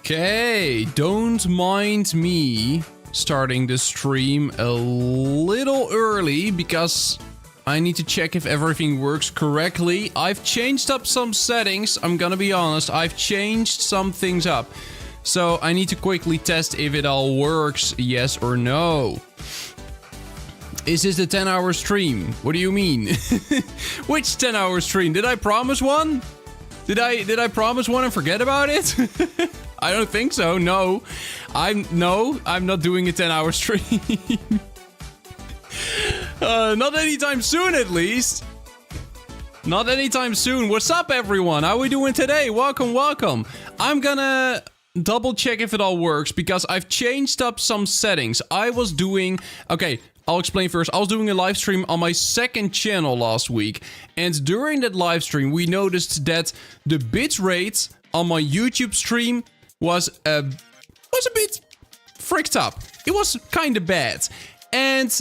Okay, don't mind me starting the stream a little early because I need to check if everything works correctly. I've changed up some settings, I'm gonna be honest, I've changed some things up. So I need to quickly test if it all works, yes or no. Is this the 10-hour stream? What do you mean? Which 10-hour stream? Did I promise one? Did I promise one and forget about it? I don't think so. No. I'm not doing a 10-hour stream. Not anytime soon, at least. Not anytime soon. What's up, everyone? How are we doing today? Welcome, welcome. I'm gonna double check if it all works because I've changed up some settings. Okay, I'll explain first. I was doing a live stream on my second channel last week, and during that live stream, we noticed that the bitrate on my YouTube stream was a bit fricked up. It was kind of bad, and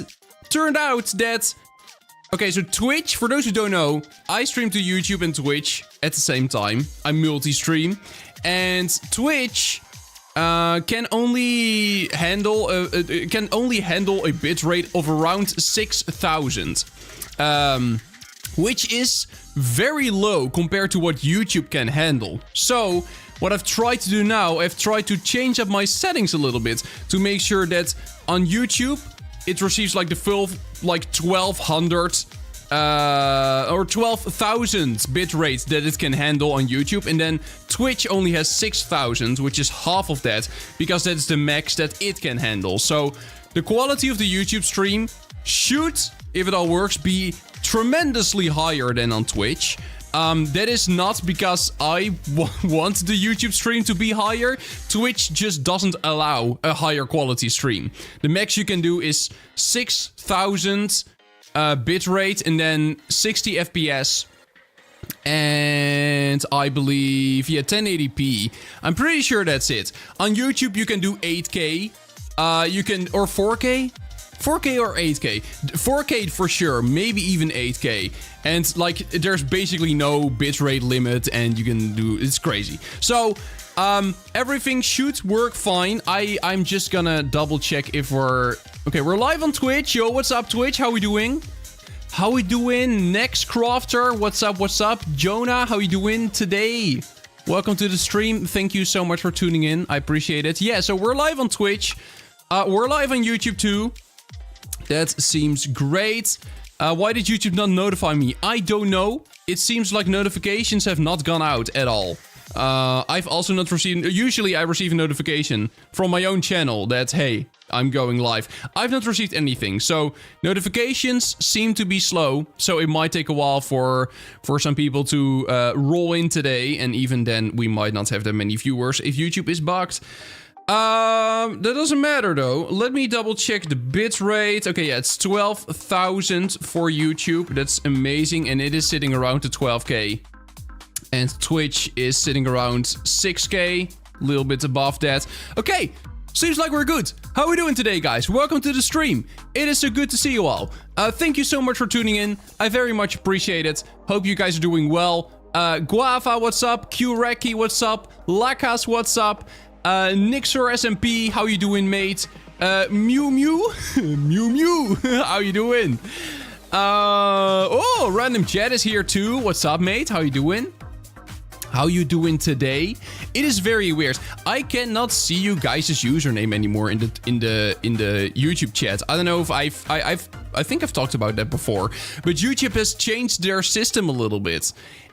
turned out that. Okay, so Twitch, for those who don't know, I stream to YouTube and Twitch at the same time. I multi-stream, and Twitch can only handle a bitrate of around 6,000, which is very low compared to what YouTube can handle. So what I've tried to do now, I've tried to change up my settings a little bit to make sure that on YouTube it receives like the full 1200 or 12,000 bitrate that it can handle on YouTube, and then Twitch only has 6,000, which is half of that, because that's the max that it can handle. So the quality of the YouTube stream should, if it all works, be tremendously higher than on Twitch. That is not because I want the YouTube stream to be higher. Twitch just doesn't allow a higher quality stream. The max you can do is 6,000 bitrate and then 60 FPS. And I believe, 1080p. I'm pretty sure that's it. On YouTube, you can do 8K. Or 4K? 4K or 8K? 4K for sure, maybe even 8K. And there's basically no bitrate limit, and you can do, it's crazy. So, everything should work fine. I'm just gonna double check if we're live on Twitch. Yo, what's up, Twitch? How we doing? How we doing? Next Crafter, what's up, what's up? Jonah, how you doing today? Welcome to the stream. Thank you so much for tuning in. I appreciate it. Yeah, so we're live on Twitch. We're live on YouTube too. That seems great. Why did YouTube not notify me? I don't know. It seems like notifications have not gone out at all. I've also not received... Usually I receive a notification from my own channel that, hey, I'm going live. I've not received anything. So notifications seem to be slow. So it might take a while for some people to roll in today. And even then, we might not have that many viewers if YouTube is bugged. That doesn't matter though. Let me double check the bitrate. Okay, yeah, it's 12,000 for YouTube. That's amazing. And it is sitting around the 12K. And Twitch is sitting around 6K. A little bit above that. Okay, seems like we're good. How are we doing today, guys? Welcome to the stream. It is so good to see you all. Thank you so much for tuning in. I very much appreciate it. Hope you guys are doing well. Guava, what's up? Qreki, what's up? Lakas, what's up? Nixor SMP, how you doing, mate? Mew Mew? Mew Mew, how you doing? Oh, Random Chat is here too. What's up, mate? How you doing? How you doing today? It is very weird. I cannot see you guys' username anymore in the YouTube chat. I don't know if I think I've talked about that before, but YouTube has changed their system a little bit,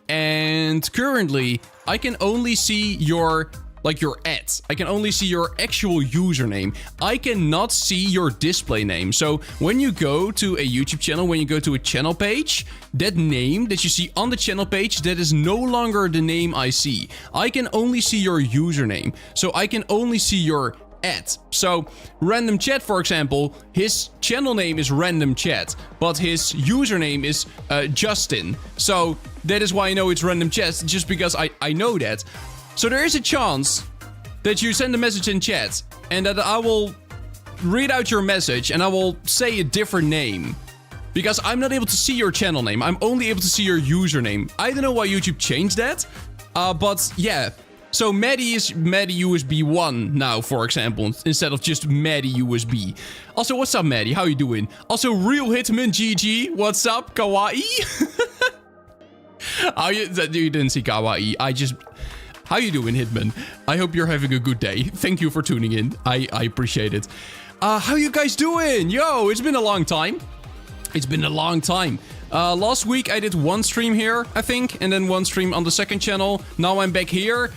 and currently I can only see your @. I can only see your actual username. I cannot see your display name. So when you go to a YouTube channel, when you go to a channel page, that name that you see on the channel page, that is no longer the name I see. I can only see your username. So I can only see your @. So Random Chat, for example, his channel name is Random Chat, but his username is Justin. So that is why I know it's Random Chat, just because I know that. So there is a chance that you send a message in chat and that I will read out your message and I will say a different name. Because I'm not able to see your channel name. I'm only able to see your username. I don't know why YouTube changed that. But yeah, So Maddie is Maddie USB 1 now, for example, instead of just Maddie USB. Also, what's up, Maddie? How you doing? Also, Real Hitman GG. What's up, Kawaii? You didn't see Kawaii. How you doing, Hitman? I hope you're having a good day. Thank you for tuning in. I appreciate it. How you guys doing? Yo, it's been a long time. It's been a long time. Last week I did one stream here, I think, and then one stream on the second channel. Now I'm back here.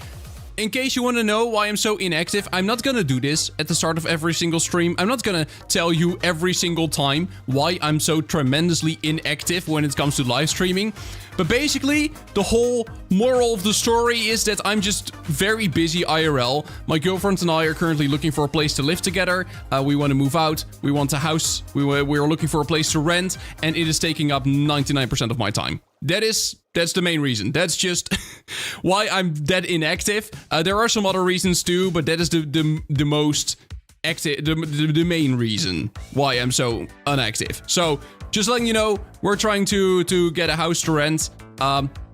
In case you want to know why I'm so inactive, I'm not gonna do this at the start of every single stream. I'm not gonna tell you every single time why I'm so tremendously inactive when it comes to live streaming. But basically, the whole moral of the story is that I'm just very busy IRL. My girlfriend and I are currently looking for a place to live together. We want to move out. We want a house. We're looking for a place to rent. And it is taking up 99% of my time. That's the main reason. That's just why I'm that inactive. There are some other reasons too, but that is the most active, the main reason why I'm so inactive. So just letting you know, we're trying to get a house to rent.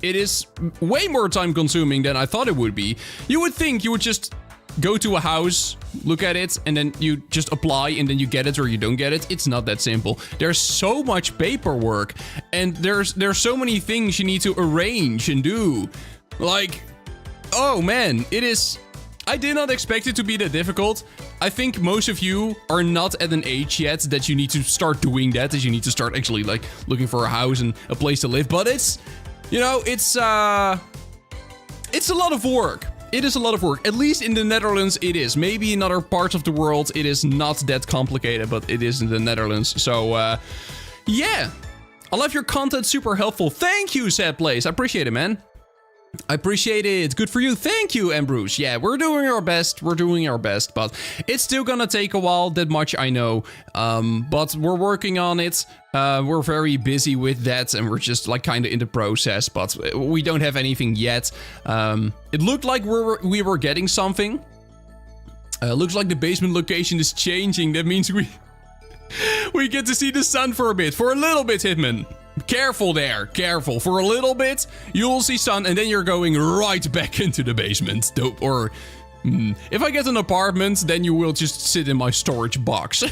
It is way more time consuming than I thought it would be. You would think you would just go to a house, look at it, and then you just apply, and then you get it or you don't get it. It's not that simple. There's so much paperwork, and there's so many things you need to arrange and do. Like, oh man, it is... I did not expect it to be that difficult. I think most of you are not at an age yet that you need to start doing that, that you need to start actually, like, looking for a house and a place to live. But it's, you know, it's a lot of work. It is a lot of work. At least in the Netherlands, it is. Maybe in other parts of the world, it is not that complicated, but it is in the Netherlands. So, yeah. I love your content. Super helpful. Thank you, Sad Place. I appreciate it, man. I appreciate it. Good for you. Thank you, Ambrose. Yeah, we're doing our best. We're doing our best, but it's still gonna take a while. That much I know. But we're working on it. We're very busy with that, and we're just like kind of in the process, but we don't have anything yet. It looked like we were getting something. Looks like the basement location is changing. That means we get to see the sun for a bit, for a little bit, Hitman. Careful there, careful. For a little bit, you'll see sun, and then you're going right back into the basement. Or, if I get an apartment, then you will just sit in my storage box.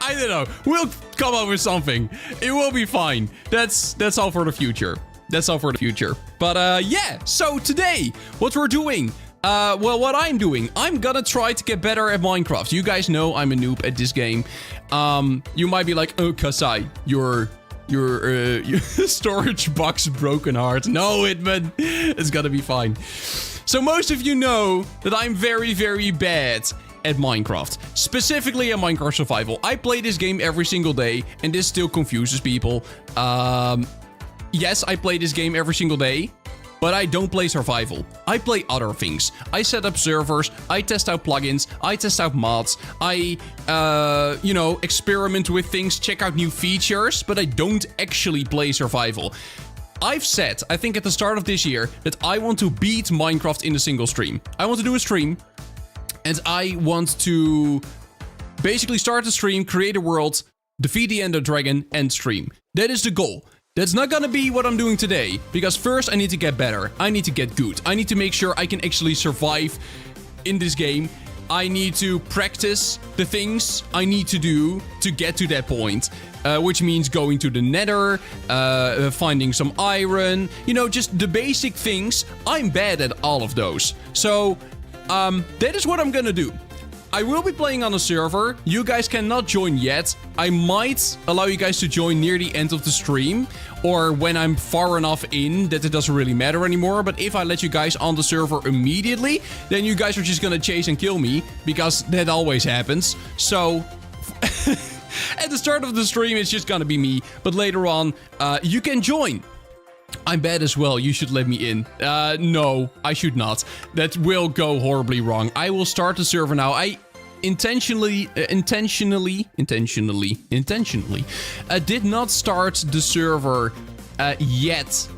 I don't know. We'll come up with something. It will be fine. That's all for the future. That's all for the future. But, yeah. So, today, what we're doing... well, what I'm doing, I'm gonna try to get better at Minecraft. You guys know I'm a noob at this game. You might be like, oh, Kasai, your storage box broken heart. No, Hitman, it's gonna be fine. So most of you know that I'm very, very bad at Minecraft. Specifically at Minecraft Survival. I play this game every single day, and this still confuses people. Yes, I play this game every single day. But I don't play survival. I play other things. I set up servers, I test out plugins, I test out mods, I, you know, experiment with things, check out new features, but I don't actually play survival. I've said, I think at the start of this year, that I want to beat Minecraft in a single stream. I want to do a stream, and I want to basically start a stream, create a world, defeat the Ender Dragon, and stream. That is the goal. That's not gonna be what I'm doing today, because first I need to get better. I need to get good. I need to make sure I can actually survive in this game. I need to practice the things I need to do to get to that point, which means going to the Nether, finding some iron, you know, just the basic things. I'm bad at all of those. So, that is what I'm gonna do. I will be playing on a server. You guys cannot join yet. I might allow you guys to join near the end of the stream, or when I'm far enough in that it doesn't really matter anymore. But if I let you guys on the server immediately, then you guys are just gonna chase and kill me, because that always happens. So at the start of the stream, it's just gonna be me, but later on, you can join. I'm bad as well. You should let me in. No, I should not. That will go horribly wrong. I will start the server now. I intentionally did not start the server yet,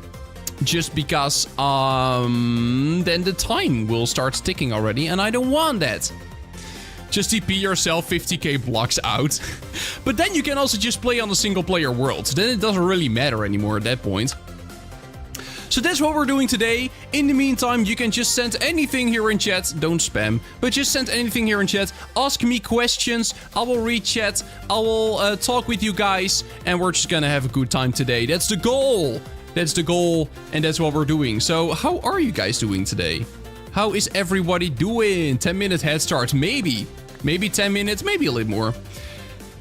just because then the time will start ticking already, and I don't want that. Just TP yourself 50k blocks out. But then you can also just play on a single player world. Then it doesn't really matter anymore at that point. So that's what we're doing today. In the meantime, you can just send anything here in chat. Don't spam, but just send anything here in chat. Ask me questions. I will read chat. I will talk with you guys, and we're just gonna have a good time today. That's the goal. That's the goal, and that's what we're doing. So how are you guys doing today? How is everybody doing? 10-minute head start, maybe 10 minutes, maybe a little more.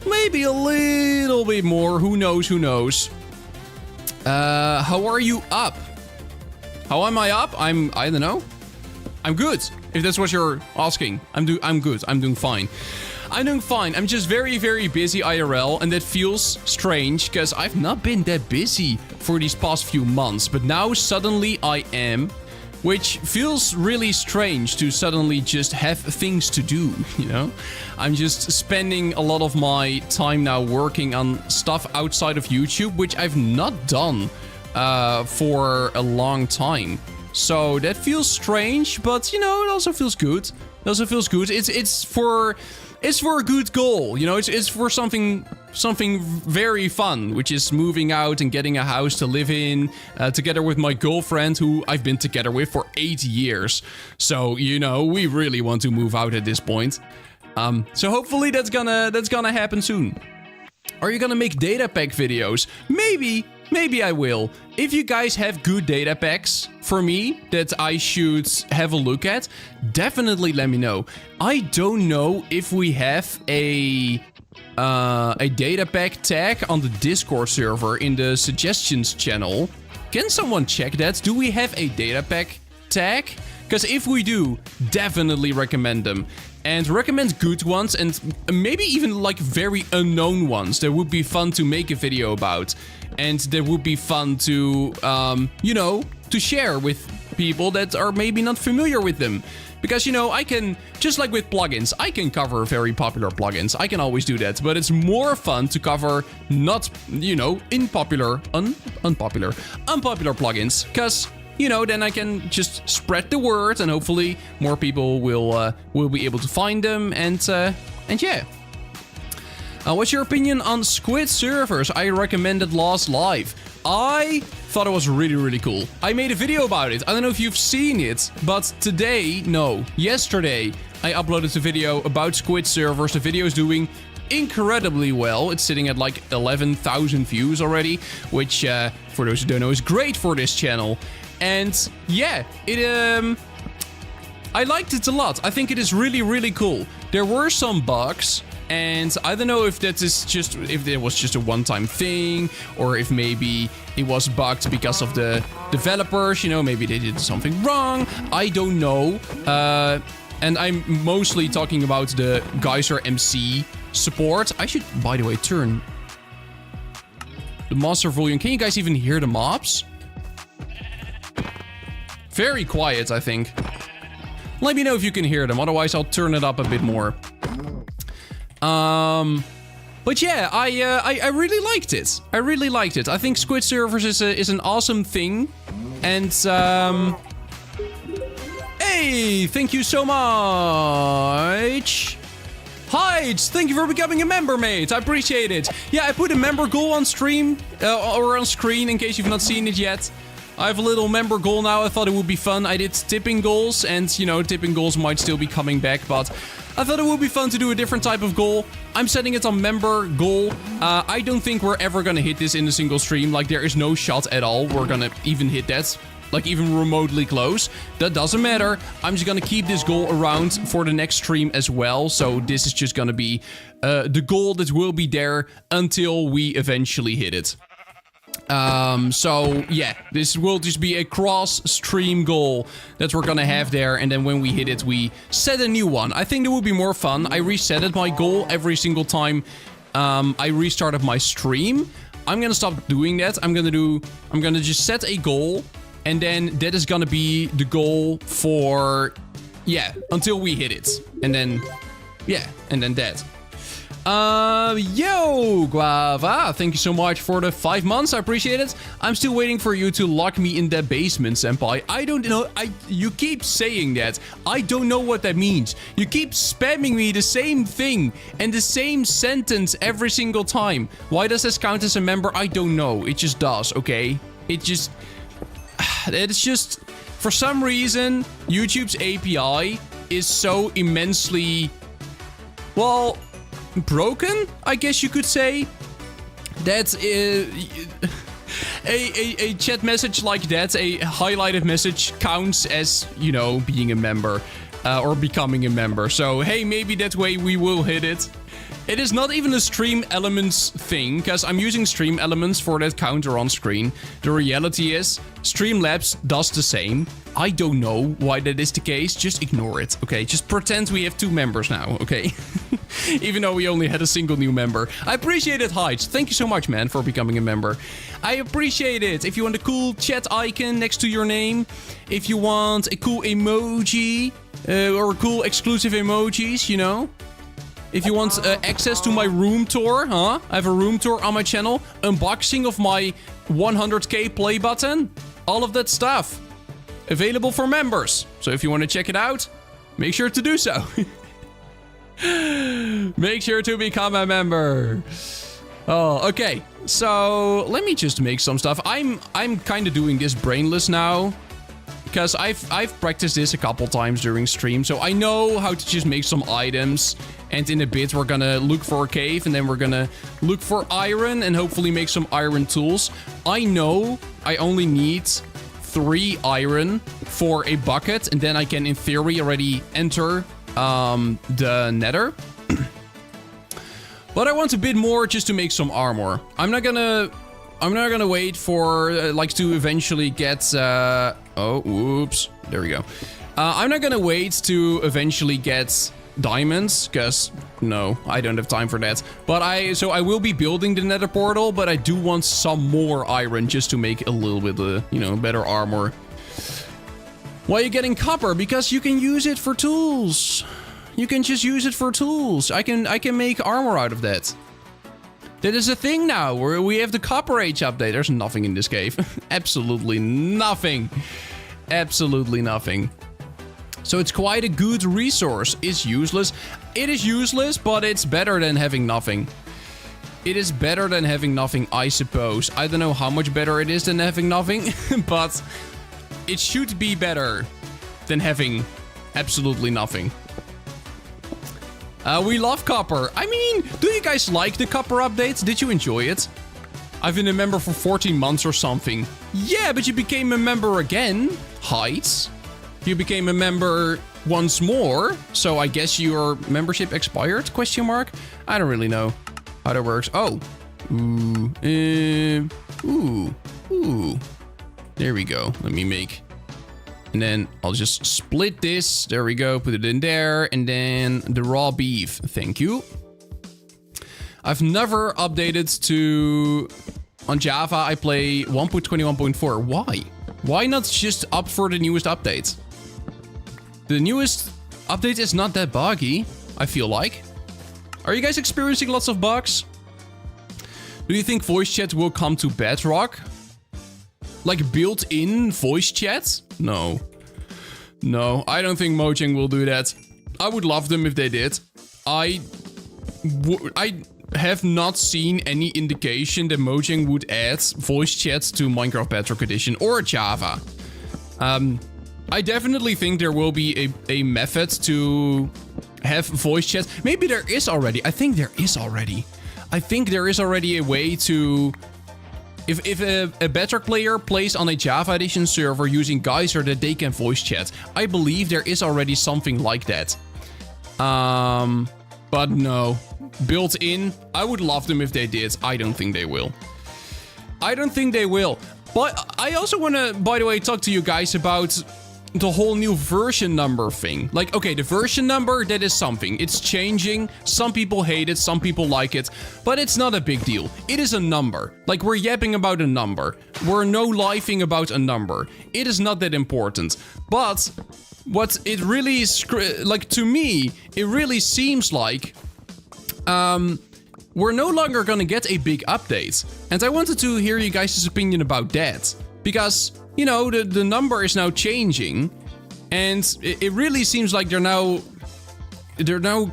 Maybe a little bit more. Who knows? Who knows? How are you up? How am I up? I don't know. I'm good. If that's what you're asking. I'm good. I'm doing fine. I'm doing fine. I'm just very, very busy IRL, and that feels strange because I've not been that busy for these past few months, but now suddenly I am, which feels really strange to suddenly just have things to do, you know? I'm just spending a lot of my time now working on stuff outside of YouTube, which I've not done for a long time. So that feels strange, but you know, it also feels good. It also feels good. It's for a good goal, you know. It's for something very fun, which is moving out and getting a house to live in, together with my girlfriend, who I've been together with for 8 years. So you know, we really want to move out at this point. So hopefully that's gonna happen soon. Are you gonna make data pack videos? Maybe I will. If you guys have good data packs for me that I should have a look at, definitely let me know. I don't know if we have a data pack tag on the Discord server in the suggestions channel. Can someone check that? Do we have a data pack tag? Because if we do, definitely recommend them. And recommend good ones, and maybe even like very unknown ones that would be fun to make a video about. And that would be fun to, you know, to share with people that are maybe not familiar with them. Because, you know, I can, just like with plugins, I can cover very popular plugins. I can always do that. But it's more fun to cover not, you know, unpopular plugins. Because, you know, then I can just spread the word, and hopefully more people will be able to find them. And yeah. What's your opinion on Squid servers? I recommended last live. I thought it was really, really cool. I made a video about it. I don't know if you've seen it, but yesterday, I uploaded a video about Squid servers. The video is doing incredibly well. It's sitting at like 11,000 views already, which, for those who don't know, is great for this channel. And yeah, I liked it a lot. I think it is really, really cool. There were some bugs, and I don't know if that is just, if it was just a one-time thing, or if maybe it was bugged because of the developers, you know, maybe they did something wrong. I don't know. And I'm mostly talking about the Geyser MC support. I should, by the way, turn the monster volume. Can you guys even hear the mobs? Very quiet, I think. Let me know if you can hear them, otherwise I'll turn it up a bit more. But yeah, I really liked it. I really liked it. I think Squid servers is an awesome thing. And, hey, thank you so much. Hides, thank you for becoming a member, mate. I appreciate it. Yeah, I put a member goal on stream, or on screen, in case you've not seen it yet. I have a little member goal now. I thought it would be fun. I did tipping goals, and, you know, tipping goals might still be coming back, but I thought it would be fun to do a different type of goal. I'm setting it on member goal. I don't think we're ever gonna hit this in a single stream. Like, there is no shot at all we're gonna even hit that. Like, even remotely close. That doesn't matter. I'm just gonna keep this goal around for the next stream as well. So this is just gonna be the goal that will be there until we eventually hit it. So yeah, this will just be a cross-stream goal that we're gonna have there, and then when we hit it, we set a new one. I think it would be more fun. I resetted my goal every single time I restarted my stream. I'm gonna stop doing that. I'm gonna just set a goal, and then that is gonna be the goal for, yeah, until we hit it. And then, yeah, and then that. Yo, Guava, thank you so much for the 5 months. I appreciate it. I'm still waiting for you to lock me in the basement, senpai. I don't know. You keep saying that. I don't know what that means. You keep spamming me the same thing and the same sentence every single time. Why does this count as a member? I don't know. It just does, okay? It just... it's just, for some reason, YouTube's API is so immensely, well, broken, I guess you could say. That a chat message like that, a highlighted message, counts as, you know, being a member or becoming a member. So, hey, maybe that way we will hit it. It is not even a Stream Elements thing, because I'm using Stream Elements for that counter on screen. The reality is, Streamlabs does the same. I don't know why that is the case. Just ignore it, okay? Just pretend we have 2 members now, okay? Even though we only had a single new member. I appreciate it, Heights. Thank you so much, man, for becoming a member. I appreciate it. If you want a cool chat icon next to your name, if you want a cool emoji, or cool exclusive emojis, you know? If you want access to my room tour, huh? I have a room tour on my channel. Unboxing of my 100k play button. All of that stuff. Available for members. So if you want to check it out, make sure to do so. Make sure to become a member. Oh, okay. So let me just make some stuff. I'm kind of doing this brainless now. Because I've practiced this a couple times during stream, so I know how to just make some items. And in a bit, we're gonna look for a cave, and then we're gonna look for iron, and hopefully make some iron tools. I know I only need 3 iron for a bucket, and then I can, in theory, already enter the Nether. But I want a bit more just to make some armor. I'm not gonna wait for, to eventually get, oh, whoops. There we go. I'm not gonna wait to eventually get diamonds, because, no, I don't have time for that. But so I will be building the Nether portal, but I do want some more iron just to make a little bit of, you know, better armor. Why are you getting copper? Because you can use it for tools. You can just use it for tools. I can make armor out of that. That is a thing now, where we have the Copper Age update. There's nothing in this cave. Absolutely nothing. Absolutely nothing. So it's quite a good resource. It's useless. It is useless, but it's better than having nothing. It is better than having nothing, I suppose. I don't know how much better it is than having nothing, but it should be better than having absolutely nothing. We love copper. I mean, do you guys like the copper updates? Did you enjoy it? I've been a member for 14 months or something. Yeah, but you became a member again, Heights. You became a member once more, so I guess your membership expired, question mark? I don't really know how that works. Oh. Ooh. There we go. Let me make... And then I'll just split this. There we go. Put it in there. And then the raw beef. Thank you. I've never updated to... On Java, I play 1.21.4. Why? Why not just opt for the newest update? The newest update is not that buggy, I feel like. Are you guys experiencing lots of bugs? Do you think voice chat will come to Bedrock? Like built-in voice chat? No. No, I don't think Mojang will do that. I would love them if they did. I have not seen any indication that Mojang would add voice chat to Minecraft Bedrock Edition or Java. I definitely think there will be a method to have voice chat. Maybe there is already. I think there is already. I think there is already a way to... If a Bedrock player plays on a Java Edition server using Geyser, that they can voice chat. I believe there is already something like that. But no. Built in, I would love them if they did. I don't think they will. I don't think they will. But I also want to, by the way, talk to you guys about the whole new version number thing. Like, okay, the version number, that is something. It's changing. Some people hate it, some people like it, but it's not a big deal. It is a number. Like, we're yapping about a number. We're no-lifing about a number. It is not that important. But what it really is, like, to me, it really seems like we're no longer gonna get a big update. And I wanted to hear you guys' opinion about that. Because, you know, the number is now changing. And it really seems like they're now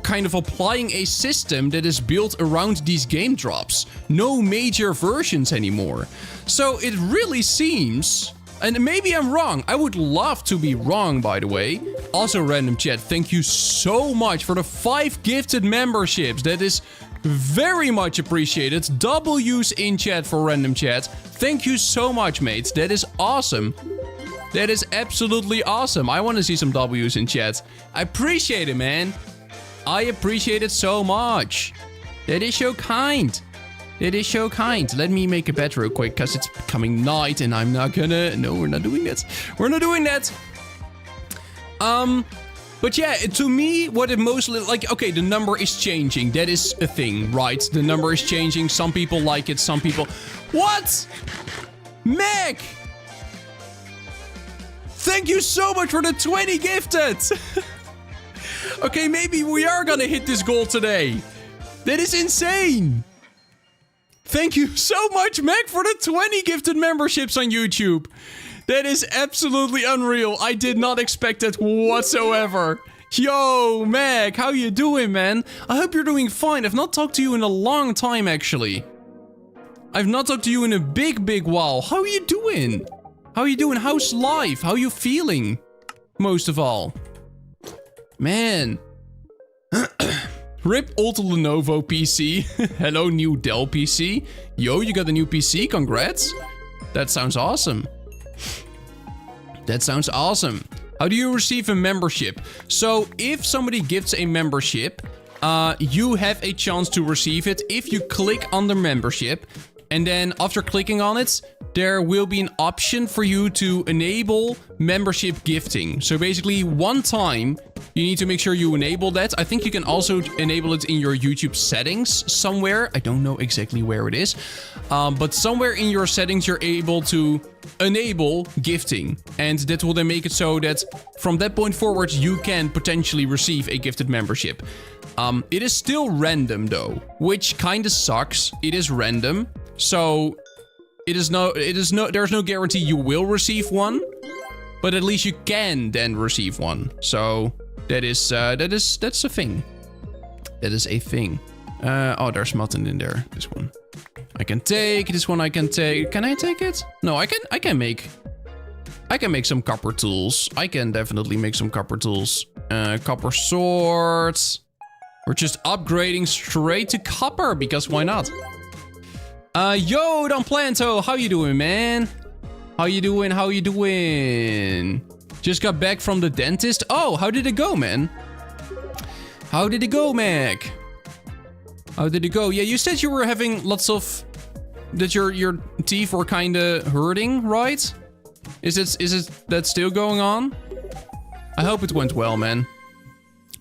kind of applying a system that is built around these game drops. No major versions anymore. So it really seems And maybe I'm wrong. I would love to be wrong, by the way. Also, random chat, thank you so much for the 5 gifted memberships. That is very much appreciated. W's in chat for random chat. Thank you so much, mates. That is awesome. That is absolutely awesome. I want to see some W's in chat. I appreciate it, man. I appreciate it so much. That is so kind. That is so kind. Let me make a bed real quick, because it's becoming night and I'm not gonna... No, we're not doing that. We're not doing that. But yeah, to me, what it mostly... Like, okay, the number is changing. That is a thing, right? The number is changing. Some people like it, some people... What? Meg! Thank you so much for the 20 gifted! Okay, maybe we are gonna hit this goal today. That is insane! Thank you so much, Meg, for the 20 gifted memberships on YouTube. That is absolutely unreal. I did not expect that whatsoever. Yo, Meg, how you doing, man? I hope you're doing fine. I've not talked to you in a long time, actually. I've not talked to you in a big while. How are you doing? How are you doing? How's life? How are you feeling? Most of all. Man. Rip old Lenovo PC. Hello, new Dell PC. Yo, you got a new PC? Congrats. That sounds awesome. That sounds awesome. How do you receive a membership? So, if somebody gifts a membership, you have a chance to receive it if you click on the membership. And then after clicking on it, there will be an option for you to enable membership gifting. So basically, one time, you need to make sure you enable that. I think you can also enable it in your YouTube settings somewhere. I don't know exactly where it is. But somewhere in your settings, you're able to enable gifting. And that will then make it so that from that point forward, you can potentially receive a gifted membership. It is still random though, which kind of sucks. It is random. So there's no guarantee you will receive one, but at least you can then receive one. So that's a thing. That is a thing. Oh, there's mutton in there. This one I can take. This one I can take. Can I take it? No, I can make some copper tools. I can definitely make some copper tools. Copper swords. We're just upgrading straight to copper because why not? Yo, Don Planto, how you doing, man? How you doing? How you doing? Just got back from the dentist. Oh, how did it go, man? How did it go, Mac? How did it go? Yeah, you said you were having lots of... That your teeth were kind of hurting, right? Is it that still going on? I hope it went well, man.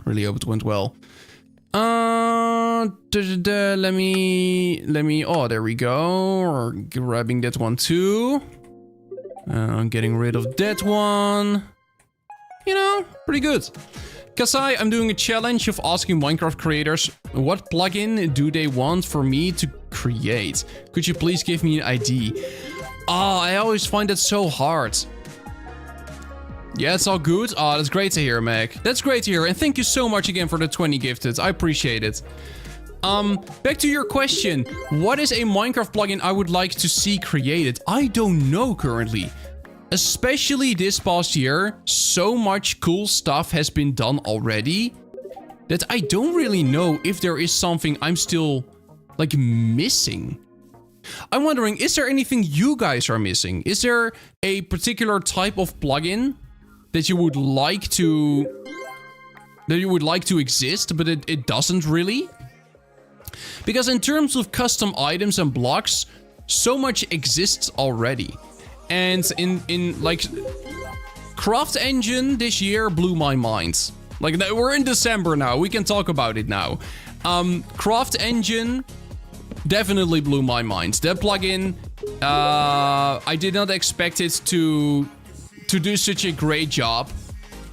Really hope it went well. Let me, oh, there we go. We're grabbing that one too. Getting rid of that one. You know, pretty good. Kasai, I'm doing a challenge of asking Minecraft creators what plugin do they want for me to create. Could you please give me an ID? Oh, I always find that so hard. Yeah, it's all good. Oh, that's great to hear, Meg. That's great to hear. And thank you so much again for the 20 gifted. I appreciate it. Back to your question. What is a Minecraft plugin I would like to see created? I don't know currently. Especially this past year, so much cool stuff has been done already that I don't really know if there is something I'm still, like, missing. I'm wondering, is there anything you guys are missing? Is there a particular type of plugin that you would like to exist, but it doesn't really? Because in terms of custom items and blocks, so much exists already. And in like Craft Engine this year blew my mind. Like, we're in December now, we can talk about it now. Craft Engine definitely blew my mind. That plugin, I did not expect it to do such a great job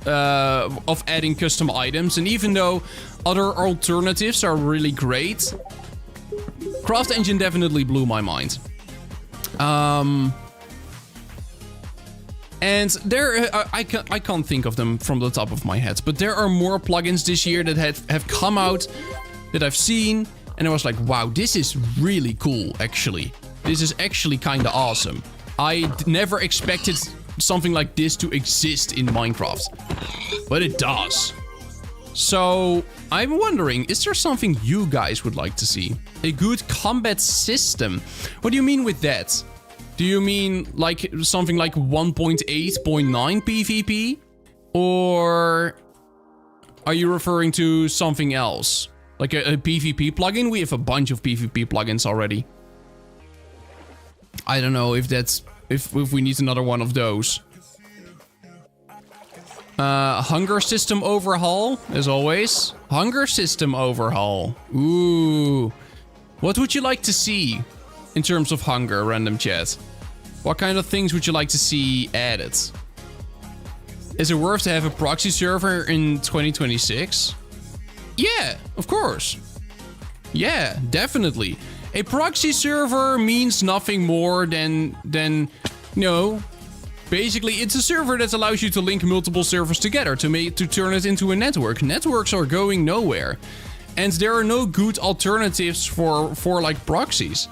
of adding custom items. And even though other alternatives are really great, Craft Engine definitely blew my mind. And there, I can't think of them from the top of my head, but there are more plugins this year that have come out that I've seen, and I was like, wow, this is really cool, actually. This is actually kind of awesome. never expected something like this to exist in Minecraft. But it does. So, I'm wondering, is there something you guys would like to see? A good combat system. What do you mean with that? Do you mean like something like 1.8.9 PvP? Or are you referring to something else? Like a PvP plugin? We have a bunch of PvP plugins already. I don't know if that's... If we need another one of those. Hunger system overhaul, as always. Hunger system overhaul. Ooh. What would you like to see in terms of hunger, random chat? What kind of things would you like to see added? Is it worth to have a proxy server in 2026? Yeah, of course. Yeah, definitely. A proxy server means nothing more than you know, basically it's a server that allows you to link multiple servers together to turn it into a network. Networks are going nowhere. And there are no good alternatives for like proxies.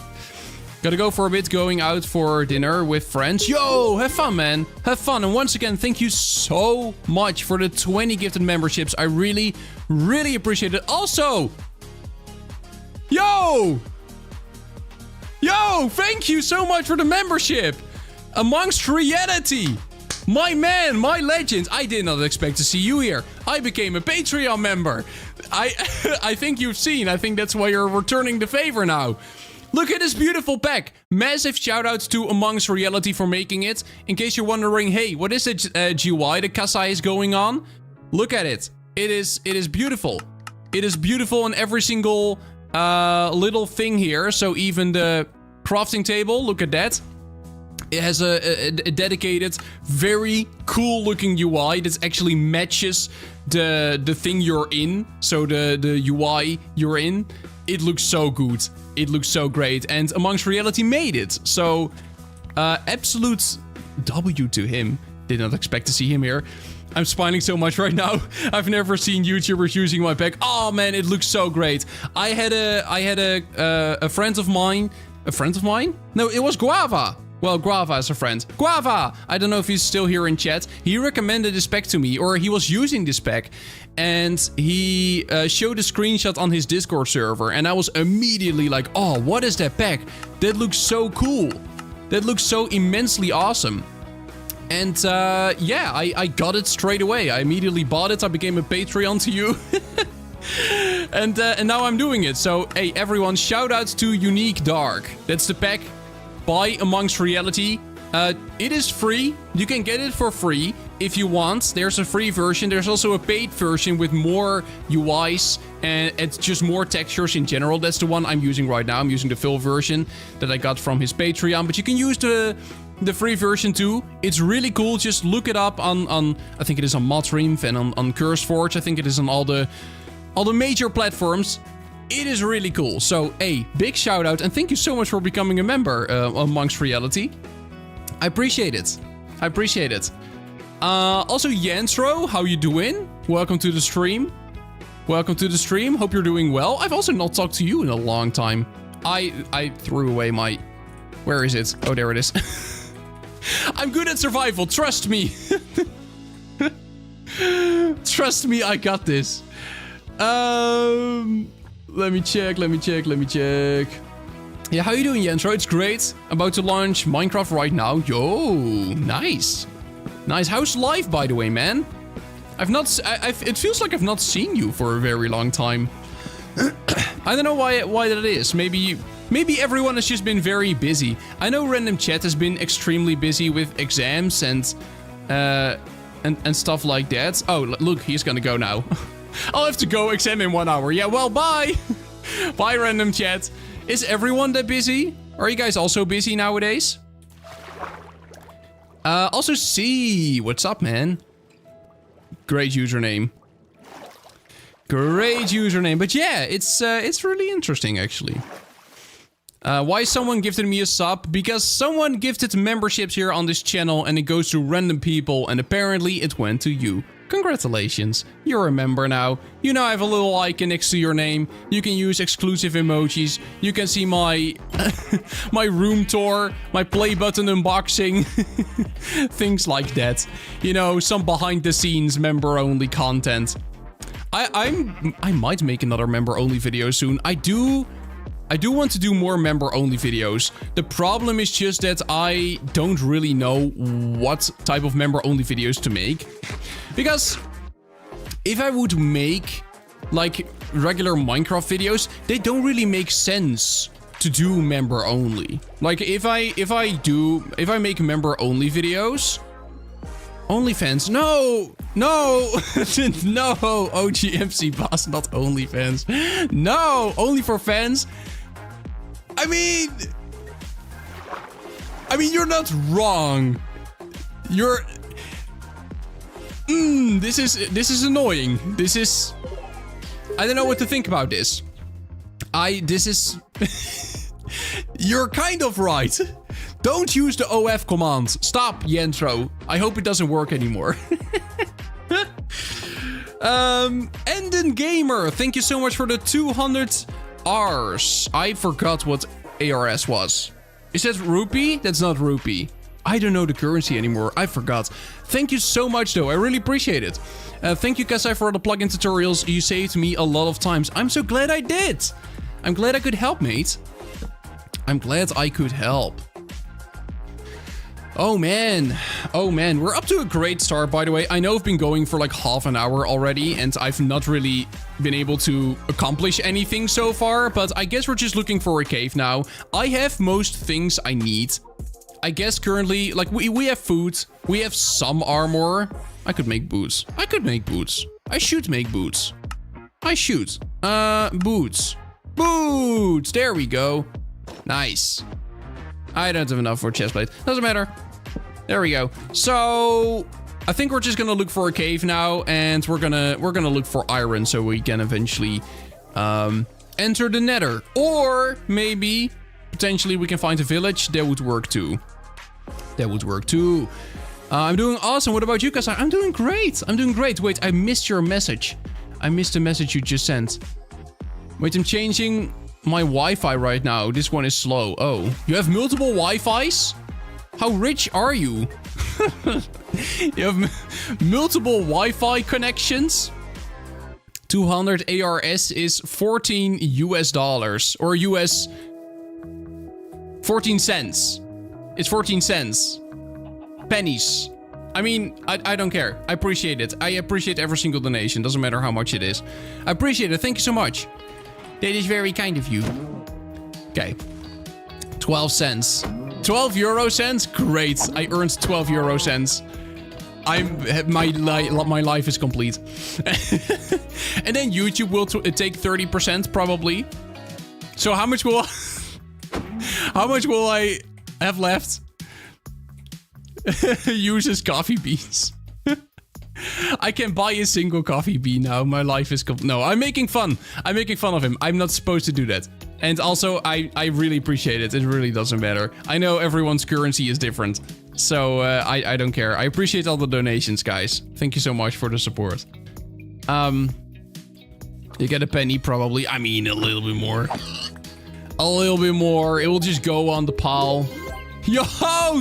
Gotta go for a bit, going out for dinner with friends. Yo, have fun, man. Have fun. And once again, thank you so much for the 20 gifted memberships. I really, really appreciate it. Also, yo, thank you so much for the membership. Amongst Reality. My man, my legend. I did not expect to see you here. I became a Patreon member. I think you've seen. I think that's why you're returning the favor now. Look at this beautiful pack. Massive shout outs to Amongst Reality for making it. In case you're wondering, hey, what is it GUI that Kasai is going on? Look at it. It is beautiful. It is beautiful in every single little thing here. So even the crafting table, look at that. It has a dedicated, very cool looking UI that actually matches the thing you're in. So the UI you're in. It looks so good. It looks so great. And Amongst Reality made it. So, absolute W to him. Did not expect to see him here. I'm smiling so much right now. I've never seen YouTubers using my pack. Oh man, it looks so great. I had a friend of mine. A friend of mine? No, it was Guava. Well, Guava is a friend. Guava! I don't know if he's still here in chat. He recommended this pack to me, or he was using this pack. And he showed a screenshot on his Discord server. And I was immediately like, oh, what is that pack? That looks so cool. That looks so immensely awesome. And yeah, I got it straight away. I immediately bought it. I became a Patreon to you. and now I'm doing it. So, hey, everyone, shout out to Unique Dark. That's the pack by Amongst Reality. It is free. You can get it for free if you want. There's a free version. There's also a paid version with more UIs and it's just more textures in general. That's the one I'm using right now. I'm using the full version that I got from his Patreon. But you can use the free version too. It's really cool. Just look it up on I think it is on Modream and on CurseForge. I think it is on all the major platforms. It is really cool. So, hey, big shout out and thank you so much for becoming a member Amongst Reality. I appreciate it. I appreciate it. Also, Yansro, how you doing? Welcome to the stream. Welcome to the stream. Hope you're doing well. I've also not talked to you in a long time. I threw away my... Where is it? Oh, there it is. I'm good at survival. Trust me. Trust me, I got this. Let me check. Yeah, how you doing, Yansro? It's great. About to launch Minecraft right now. Yo, nice. Nice. How's life, by the way, man? It feels like I've not seen you for a very long time. I don't know why that is. Maybe everyone has just been very busy. I know random chat has been extremely busy with exams and stuff like that. Oh, look, he's gonna go now. I'll have to go exam in 1 hour. Yeah, well, bye. Bye, random chat. Is everyone that busy? Are you guys also busy nowadays? Also, C. What's up, man? Great username. Great username. But yeah, it's really interesting, actually. Why someone gifted me a sub? Because someone gifted memberships here on this channel and it goes to random people and apparently it went to you. Congratulations, you're a member now. You now have a little icon next to your name. You can use exclusive emojis. You can see my my room tour, my play button unboxing, things like that. You know, some behind the scenes member only content. I might make another member only video soon. I do want to do more member only videos. The problem is just that I don't really know what type of member only videos to make. Because if I would make like regular Minecraft videos, they don't really make sense to do member only. Like if I make member only videos, OnlyFans, no, no, OGMC boss, not OnlyFans. No, only for fans. I mean, you're not wrong. You're... this is annoying. This is... I don't know what to think about this. You're kind of right. Don't use the OF command. Stop, Yentro. I hope it doesn't work anymore. Enden Gamer, thank you so much for the 200 Rs. I forgot what ARS was. Is that rupee? That's not rupee. I don't know the currency anymore. I forgot. Thank you so much, though. I really appreciate it. Thank you, Kasai, for the plugin tutorials. You saved me a lot of times. I'm so glad I did. I'm glad I could help, mate. I'm glad I could help. Oh man, we're up to a great start, by the way. I know I've been going for like half an hour already, and I've not really been able to accomplish anything so far, but I guess we're just looking for a cave now. I have most things I need. I guess currently, like, we have food, we have some armor. I could make boots. I should make boots. Boots. Boots! There we go. Nice. I don't have enough for chestplate. Doesn't matter. There we go. So I think we're just gonna look for a cave now, and we're gonna look for iron so we can eventually enter the Nether. Or maybe potentially we can find a village. That would work too. I'm doing awesome. What about you, Kasai? I'm doing great. Wait, I missed your message. I missed the message you just sent. Wait, I'm changing my Wi-Fi right now. This one is slow. Oh, you have multiple Wi-Fis? How rich are you? You have multiple Wi-Fi connections? 200 ARS is 14 US dollars. Or US... 14 cents. It's 14 cents. Pennies. I mean, I don't care. I appreciate it. I appreciate every single donation. Doesn't matter how much it is. I appreciate it. Thank you so much. That is very kind of you. Okay. 12 cents. 12 euro cents? Great. I earned 12 euro cents. My life is complete. And then YouTube will take 30% probably. So how much will I have left? Uses coffee beans. I can buy a single coffee bean now. My life is no, I'm making fun. I'm making fun of him. I'm not supposed to do that. And also, I really appreciate it. It really doesn't matter. I know everyone's currency is different. So, I don't care. I appreciate all the donations, guys. Thank you so much for the support. You get a penny, probably. I mean, a little bit more. A little bit more. It will just go on the pile. Yo,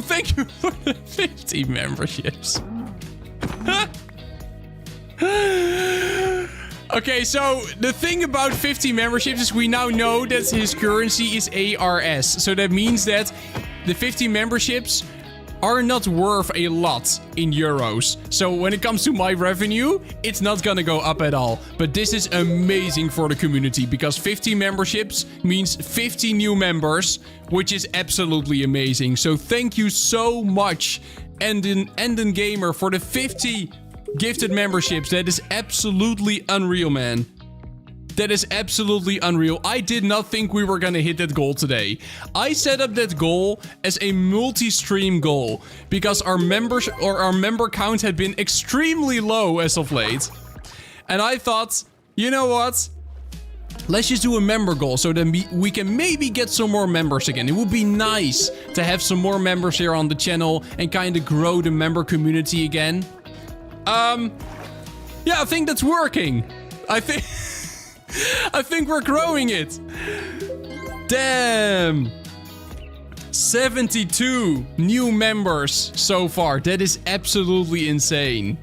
thank you for the 50 memberships. Okay, so the thing about 50 memberships is we now know that his currency is ARS. So that means that the 50 memberships are not worth a lot in euros. So when it comes to my revenue, it's not gonna go up at all. But this is amazing for the community because 50 memberships means 50 new members, which is absolutely amazing. So thank you so much, Enden Gamer, for the 50 gifted memberships. That is absolutely unreal, man. That is absolutely unreal. I did not think we were gonna hit that goal today. I set up that goal as a multi-stream goal because our member count had been extremely low as of late. And I thought, you know what? Let's just do a member goal so then we can maybe get some more members again. It would be nice to have some more members here on the channel and kind of grow the member community again. Yeah, I think that's working. I think... I think we're growing it. Damn. 72 new members so far. That is absolutely insane.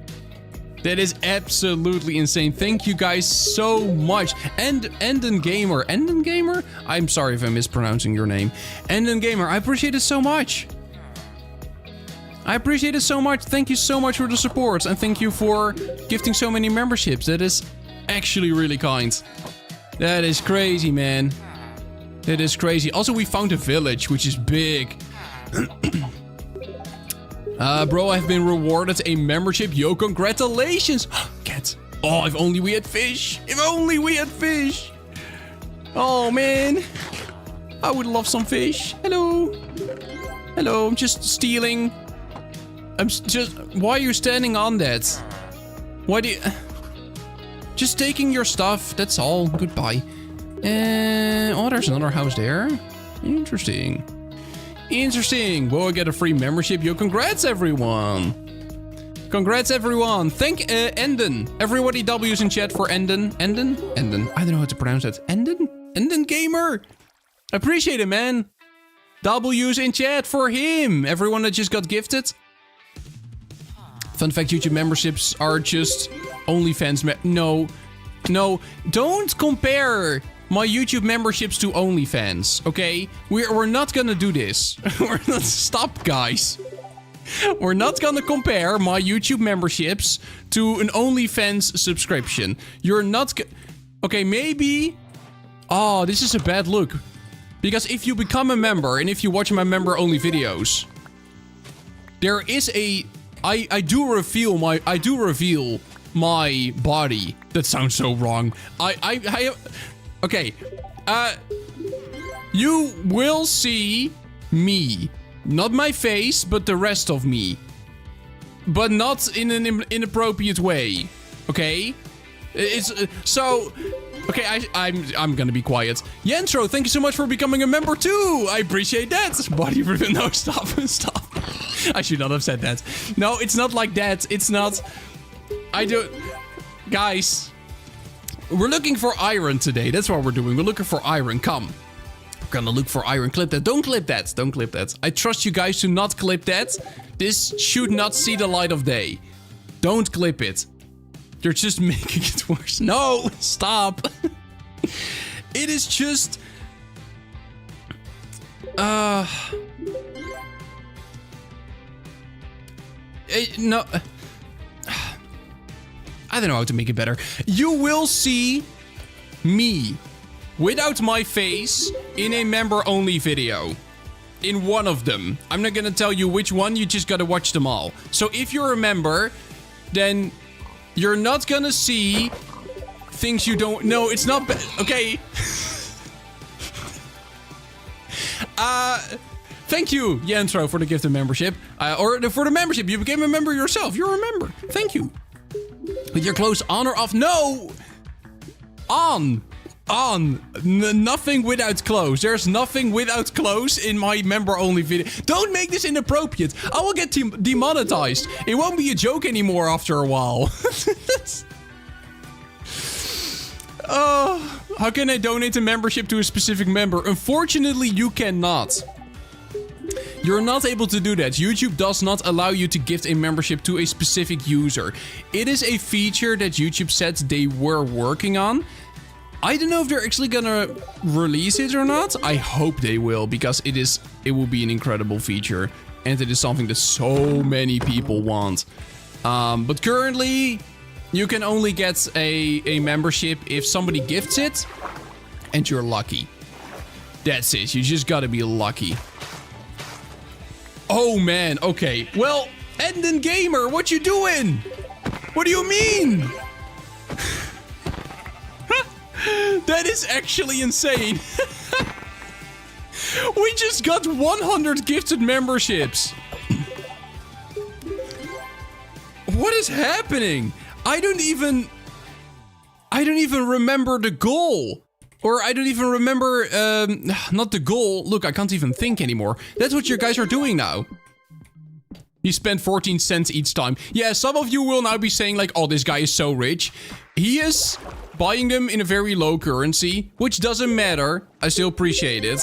That is absolutely insane. Thank you guys so much. And Enden Gamer. Enden Gamer? I'm sorry if I'm mispronouncing your name. Enden Gamer, I appreciate it so much. I appreciate it so much. Thank you so much for the support. And thank you for gifting so many memberships. That is actually really kind. That is crazy, man. That is crazy. Also, we found a village, which is big. Bro, I've been rewarded a membership. Yo, congratulations. Cat. Oh, if only we had fish. If only we had fish. Oh, man. I would love some fish. Hello. Hello, I'm just stealing. Why are you standing on that? Why do you... Just taking your stuff, that's all. Goodbye. Oh, there's another house there. Interesting. Interesting. Will I get a free membership? Yo, congrats, everyone. Congrats, everyone. Thank Enden. Everybody W's in chat for Enden. Enden? Enden. I don't know how to pronounce that. Enden? Enden Gamer. Appreciate it, man. W's in chat for him. Everyone that just got gifted. Fun fact, YouTube memberships are just OnlyFans. No, don't compare my YouTube memberships to OnlyFans, okay? We're not gonna do this. We're not. Stop, guys. We're not gonna compare my YouTube memberships to an OnlyFans subscription. You're not. Okay, maybe. Oh, this is a bad look. Because if you become a member and if you watch my member-only videos, there is a. I do reveal my body. That sounds so wrong. Okay. You will see me. Not my face, but the rest of me. But not in an inappropriate way. Okay? It's so... Okay, I'm gonna be quiet. Yentro, thank you so much for becoming a member too. I appreciate that. Body review. No, stop. Stop. I should not have said that. No, it's not like that. It's not... Guys, we're looking for iron today. That's what we're doing. We're looking for iron. Come. We're gonna look for iron. Clip that. Don't clip that. Don't clip that. I trust you guys to not clip that. This should not see the light of day. Don't clip it. You're just making it worse. No, stop. It is just... no. I don't know how to make it better. You will see me without my face in a member-only video. In one of them. I'm not gonna tell you which one, you just gotta watch them all. So if you're a member, then you're not gonna see things you don't... No, it's not... Okay. Thank you, Yentro, for the gift of membership. Or for the membership. You became a member yourself. You're a member. Thank you. With your clothes on or off? No! On. Nothing without clothes. There's nothing without clothes in my member-only video. Don't make this inappropriate. I will get demonetized. It won't be a joke anymore after a while. How can I donate a membership to a specific member? Unfortunately, you cannot. You're not able to do that. YouTube does not allow you to gift a membership to a specific user. It is a feature that YouTube said they were working on. I don't know if they're actually gonna release it or not. I hope they will, because it will be an incredible feature. And it is something that so many people want. But currently, you can only get a membership if somebody gifts it and you're lucky. That's it. You just gotta be lucky. Oh man, okay. Well, Enden Gamer, what you doing? What do you mean? That is actually insane. We just got 100 gifted memberships. What is happening? I don't even remember the goal. Or I don't even remember, not the goal. Look, I can't even think anymore. That's what you guys are doing now. He spent 14 cents each time. Yeah, some of you will now be saying like, oh, this guy is so rich. He is buying them in a very low currency, which doesn't matter. I still appreciate it.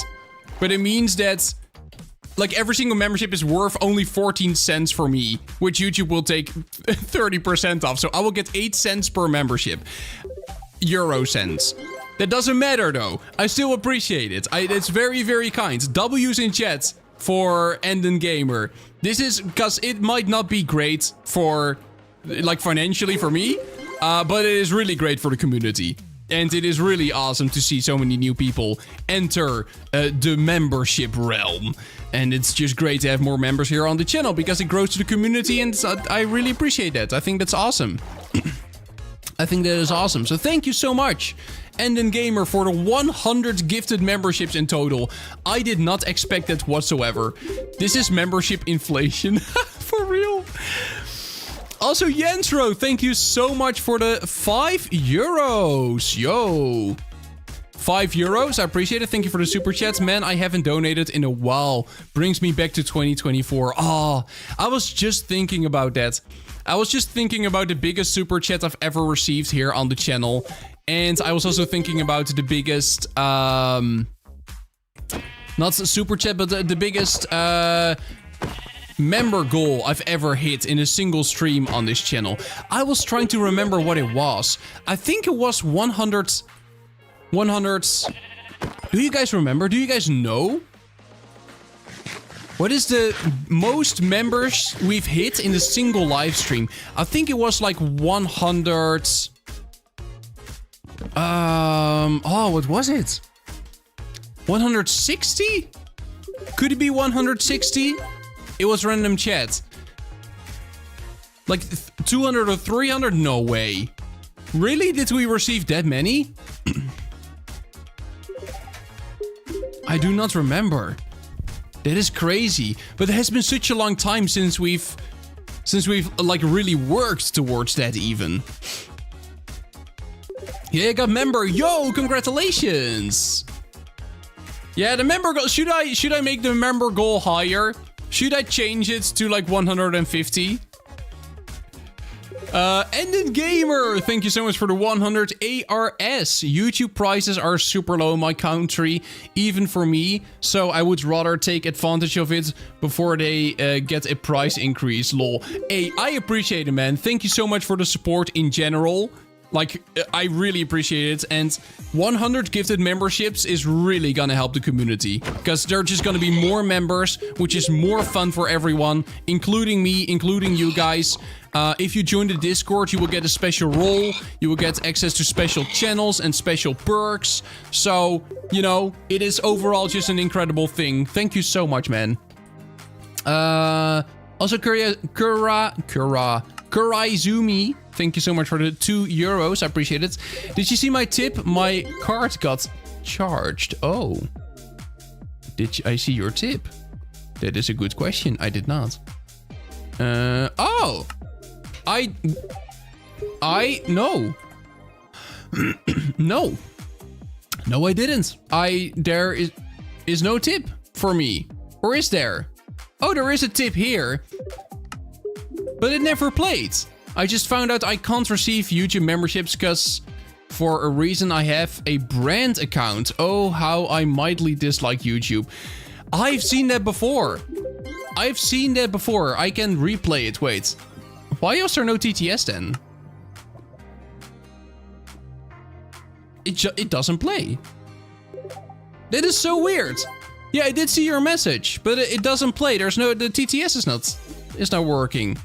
But it means that like every single membership is worth only 14 cents for me, which YouTube will take 30% off. So I will get 8 cents per membership. Euro cents. That doesn't matter though. I still appreciate it. It's very, very kind. W's in chat for Enden Gamer. This is because it might not be great for, like, financially for me, but it is really great for the community. And it is really awesome to see so many new people enter the membership realm. And it's just great to have more members here on the channel because it grows to the community, and I really appreciate that. I think that's awesome. I think that is awesome. So thank you so much, Enden Gamer, for the 100 gifted memberships in total. I did not expect that whatsoever. This is membership inflation. For real. Also, Jensro, thank you so much for the 5 euros. Yo. 5 euros, I appreciate it. Thank you for the super chats. Man, I haven't donated in a while. Brings me back to 2024. Oh, I was just thinking about that. I was just thinking about the biggest super chat I've ever received here on the channel. And I was also thinking about the biggest, not super chat, but the biggest, member goal I've ever hit in a single stream on this channel. I was trying to remember what it was. I think it was 100. Do you guys remember? Do you guys know? What is the most members we've hit in a single live stream? I think it was like 100. Oh, what was it? 160? Could it be 160? It was random chat. Like 200 or 300? No way. Really? Did we receive that many? I do not remember. That is crazy. But it has been such a long time since we've like really worked towards that even. Yeah, I got member. Yo, congratulations. Yeah, the member goal. Should I make the member goal higher? Should I change it to like 150? Ended Gamer, thank you so much for the 100 ARS. YouTube prices are super low in my country, even for me. So I would rather take advantage of it before they get a price increase, lol. Hey, I appreciate it, man. Thank you so much for the support in general. Like, I really appreciate it. And 100 gifted memberships is really gonna help the community. Because there are just gonna be more members, which is more fun for everyone, including me, including you guys. If you join the Discord, you will get a special role. You will get access to special channels and special perks. So, you know, it is overall just an incredible thing. Thank you so much, man. Also, Kuraizumi, thank you so much for the 2 euros. I appreciate it. Did you see my tip? My card got charged. Oh. Did I see your tip? That is a good question. I did not. Oh. No. No. No, I didn't. There is no tip for me. Or is there? Oh, there is a tip here. But it never played. I just found out I can't receive YouTube memberships because for a reason I have a brand account. Oh, how I mightily dislike YouTube. I've seen that before. I've seen that before. I can replay it. Wait. Why is there no TTS then? It doesn't play. That is so weird. Yeah, I did see your message, but it doesn't play. The TTS is not working.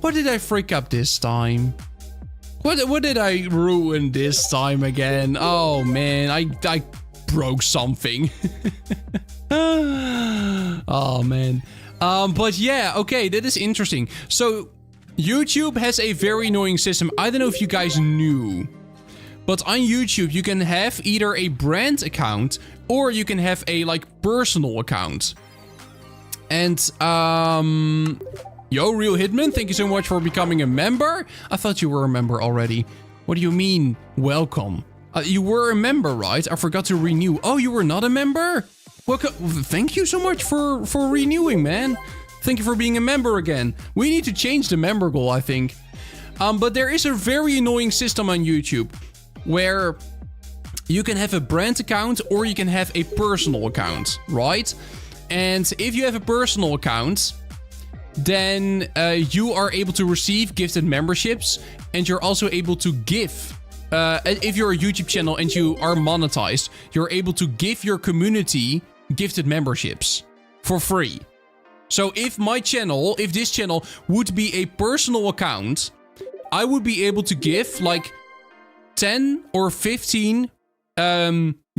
What did I freak up this time? What did I ruin this time again? Oh man, I broke something. Oh man. But yeah, okay, that is interesting. So YouTube has a very annoying system. I don't know if you guys knew, but on YouTube you can have either a brand account or you can have a like personal account. And yo, Real Hitman, thank you so much for becoming a member. I thought you were a member already. What do you mean, welcome? You were a member, right? I forgot to renew. Oh, you were not a member? Welcome. Thank you so much for renewing, man. Thank you for being a member again. We need to change the member goal, I think. But there is a very annoying system on YouTube where you can have a brand account or you can have a personal account, right? And if you have a personal account, then you are able to receive gifted memberships, and you're also able to give. If you're a YouTube channel and you are monetized, you're able to give your community gifted memberships for free. So if this channel would be a personal account, I would be able to give like 10 or 15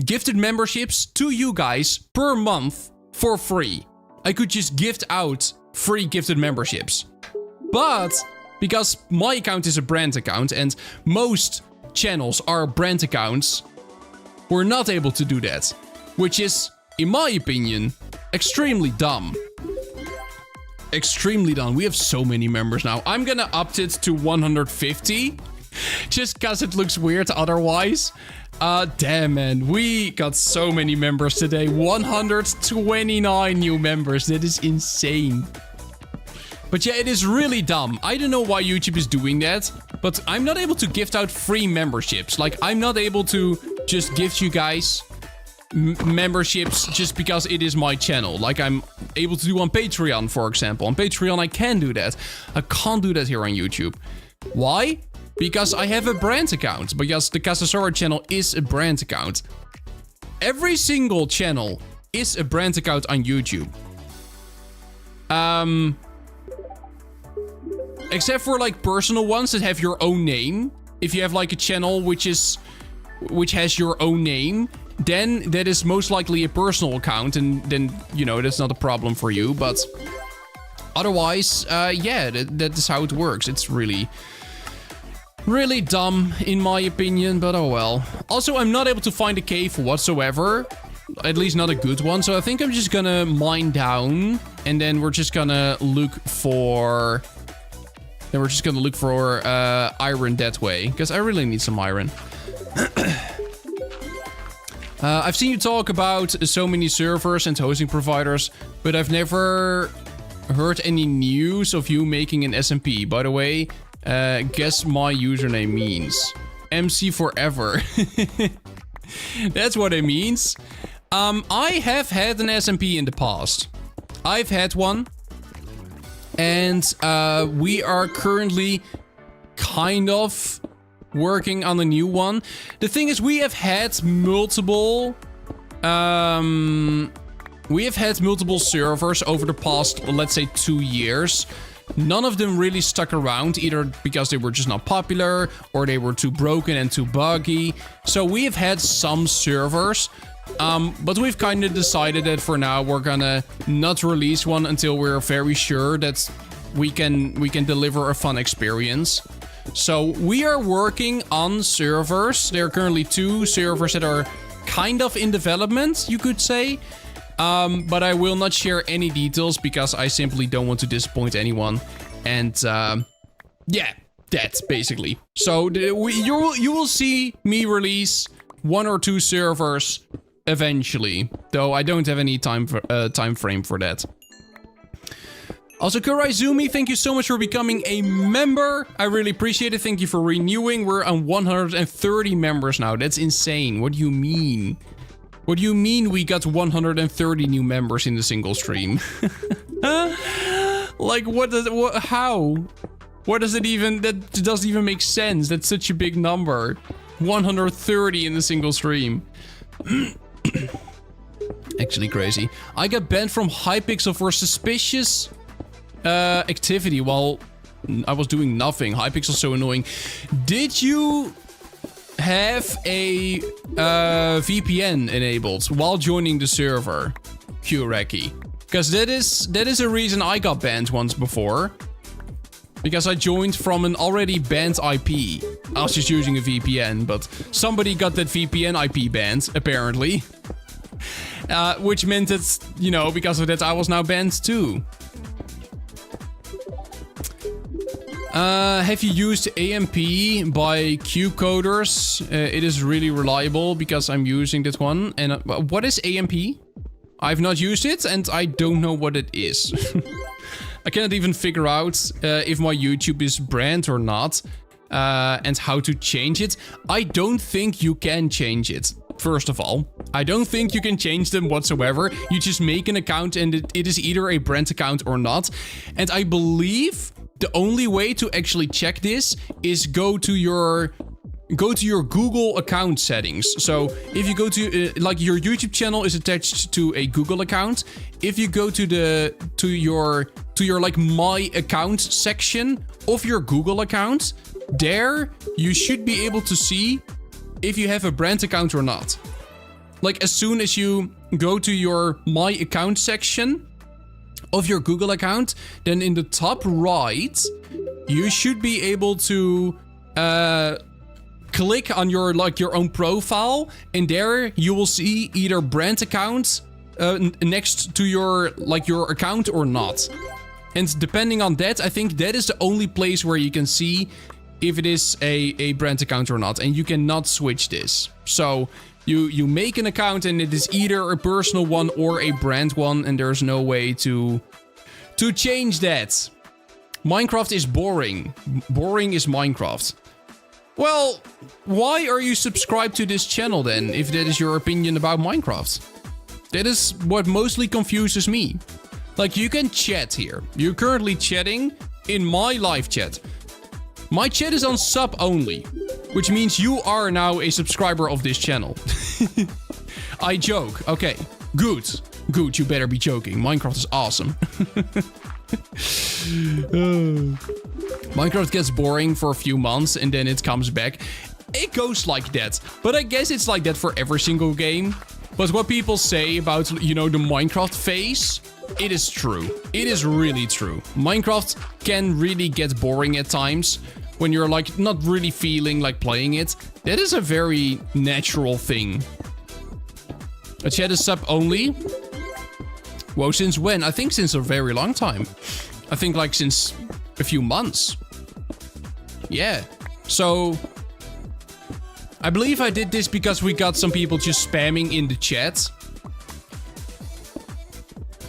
gifted memberships to you guys per month for free. I could just gift out free gifted memberships. But because my account is a brand account and most channels are brand accounts, we're not able to do that, which is, in my opinion, extremely dumb. Extremely dumb. We have so many members now. I'm gonna up it to 150 just because it looks weird otherwise. Damn, man, we got so many members today. 129 new members. That is insane. But yeah, it is really dumb. I don't know why YouTube is doing that, but I'm not able to gift out free memberships. Like, I'm not able to just gift you guys memberships just because it is my channel. Like I'm able to do on Patreon, for example. On Patreon, I can do that. I can't do that here on YouTube. Why? Because I have a brand account. Because the Casasora channel is a brand account. Every single channel is a brand account on YouTube. Except for like personal ones that have your own name. If you have like a channel which has your own name, then that is most likely a personal account, and then, you know, that's not a problem for you. But otherwise, yeah, that is how it works. It's really dumb, in my opinion, but oh well. Also, I'm not able to find a cave whatsoever. At least not a good one. So I think I'm just gonna mine down, and then we're just gonna look for... iron that way, because I really need some iron. I've seen you talk about so many servers and hosting providers, but I've never heard any news of you making an SMP. By the way, guess my username means. MC forever. That's what it means. I have had an SMP in the past. I've had one. And we are currently kind of working on a new one. The thing is, we have had multiple servers over the past, let's say, 2 years. None of them really stuck around, either because they were just not popular or they were too broken and too buggy. So we have had some servers, but we've kind of decided that for now we're gonna not release one until we're very sure that we can deliver a fun experience. So we are working on servers. There are currently 2 servers that are kind of in development, you could say. But I will not share any details because I simply don't want to disappoint anyone. And yeah, that's basically. So you will see me release 1 or 2 servers eventually, though I don't have any time frame for that. Also, Kuraizumi, thank you so much for becoming a member. I really appreciate it. Thank you for renewing. We're on 130 members now. That's insane. What do you mean? What do you mean we got 130 new members in a single stream? Like, how? What does it even, that doesn't even make sense. That's such a big number. 130 in a single stream. Actually crazy. I got banned from Hypixel for suspicious activity while I was doing nothing. Hypixel so annoying. Did you have a VPN enabled while joining the server, Qreki? Because that is a reason I got banned once before. Because I joined from an already banned IP. I was just using a VPN, but somebody got that VPN IP banned, apparently. Which meant that, you know, because of that I was now banned too. Have you used AMP by Qcoders? It is really reliable because I'm using that one. And what is AMP? I've not used it and I don't know what it is. I cannot even figure out if my YouTube is brand or not, and how to change it. I don't think you can change it. First of all, I don't think you can change them whatsoever. You just make an account and it is either a brand account or not. And I believe the only way to actually check this is go to your Google account settings. So if you go to like your YouTube channel is attached to a Google account. If you go to your like my account section of your Google account, there you should be able to see if you have a brand account or not. Like as soon as you go to your my account section of your Google account, then in the top right, you should be able to click on your own profile, and there you will see either brand account next to your account or not. And depending on that, I think that is the only place where you can see if it is a brand account or not, and you cannot switch this. So you make an account and it is either a personal one or a brand one, and there's no way to change that. Minecraft is boring. Boring is Minecraft. Well, why are you subscribed to this channel then, if that is your opinion about Minecraft? That is what mostly confuses me. Like, you can chat here. You're currently chatting in my live chat. My chat is on sub only, which means you are now a subscriber of this channel. I joke. Okay, good. Good, you better be joking. Minecraft is awesome. Minecraft gets boring for a few months and then it comes back. It goes like that. But I guess it's like that for every single game. But what people say about, you know, the Minecraft phase, it is true. It is really true. Minecraft can really get boring at times when you're like not really feeling like playing it. That is a very natural thing. A chat is sub only. Whoa, since when? I think since a very long time. I think like since a few months. Yeah. So I believe I did this because we got some people just spamming in the chat.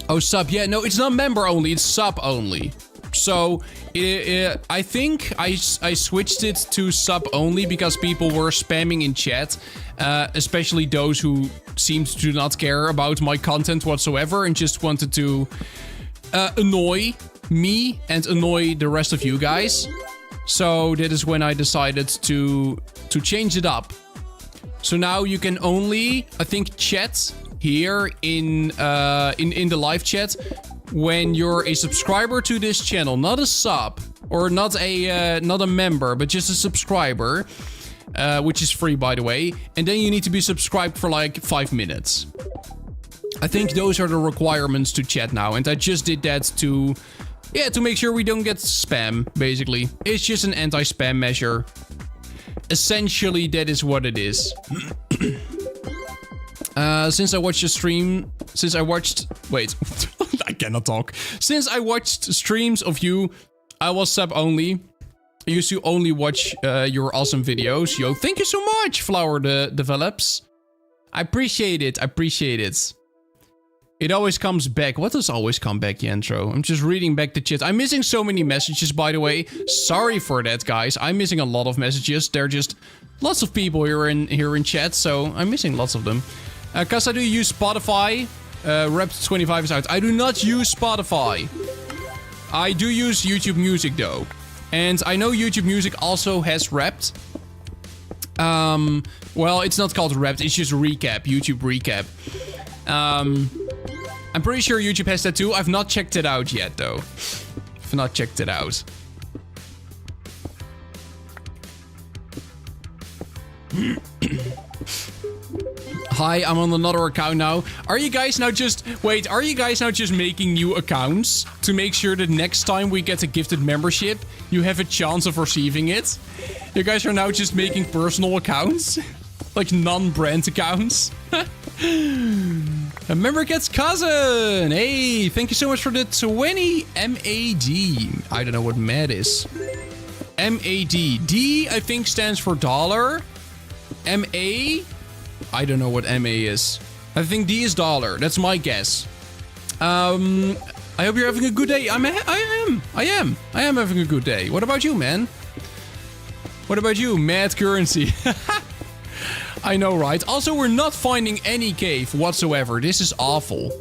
Oh, sub. Yeah, no, it's not member only. It's sub only. So I think I switched it to sub only because people were spamming in chat. Especially those who seemed to not care about my content whatsoever and just wanted to annoy me and annoy the rest of you guys. So that is when I decided to change it up. So now you can only, I think, chat here in the live chat when you're a subscriber to this channel, not a sub or not a member, but just a subscriber, which is free, by the way. And then you need to be subscribed for like 5 minutes. I think those are the requirements to chat now, and I just did that to make sure we don't get spam, basically. It's just an anti-spam measure. Essentially, that is what it is. Since I watched a stream... Wait. I cannot talk. Since I watched streams of you, I was sub only. I used to only watch your awesome videos. Yo, thank you so much, Flower Develops. I appreciate it. I appreciate it. It always comes back. What does always come back, Yentro? I'm just reading back the chat. I'm missing so many messages, by the way. Sorry for that, guys. I'm missing a lot of messages. There are just lots of people here in chat, so I'm missing lots of them. Cause I do use Spotify. Rep25 is out. I do not use Spotify. I do use YouTube Music, though. And I know YouTube Music also has Wrapped. Well, it's not called Wrapped. It's just Recap. YouTube Recap. I'm pretty sure YouTube has that too. I've not checked it out yet, though. I've not checked it out. Hi, I'm on another account now. Are you guys now just... Wait, are you guys now just making new accounts to make sure that next time we get a gifted membership, you have a chance of receiving it? You guys are now just making personal accounts? Like non-brand accounts? A member gets cousin! Hey, thank you so much for the 20 MAD. I don't know what MAD is. MAD. D, I think, stands for dollar. MA... I don't know what MA is. I think D is dollar. That's my guess. I I hope you're having a good day. I am having a good day. What about you, man? What about you, Mad Currency? I know, right? Also, we're not finding any cave whatsoever. This is awful.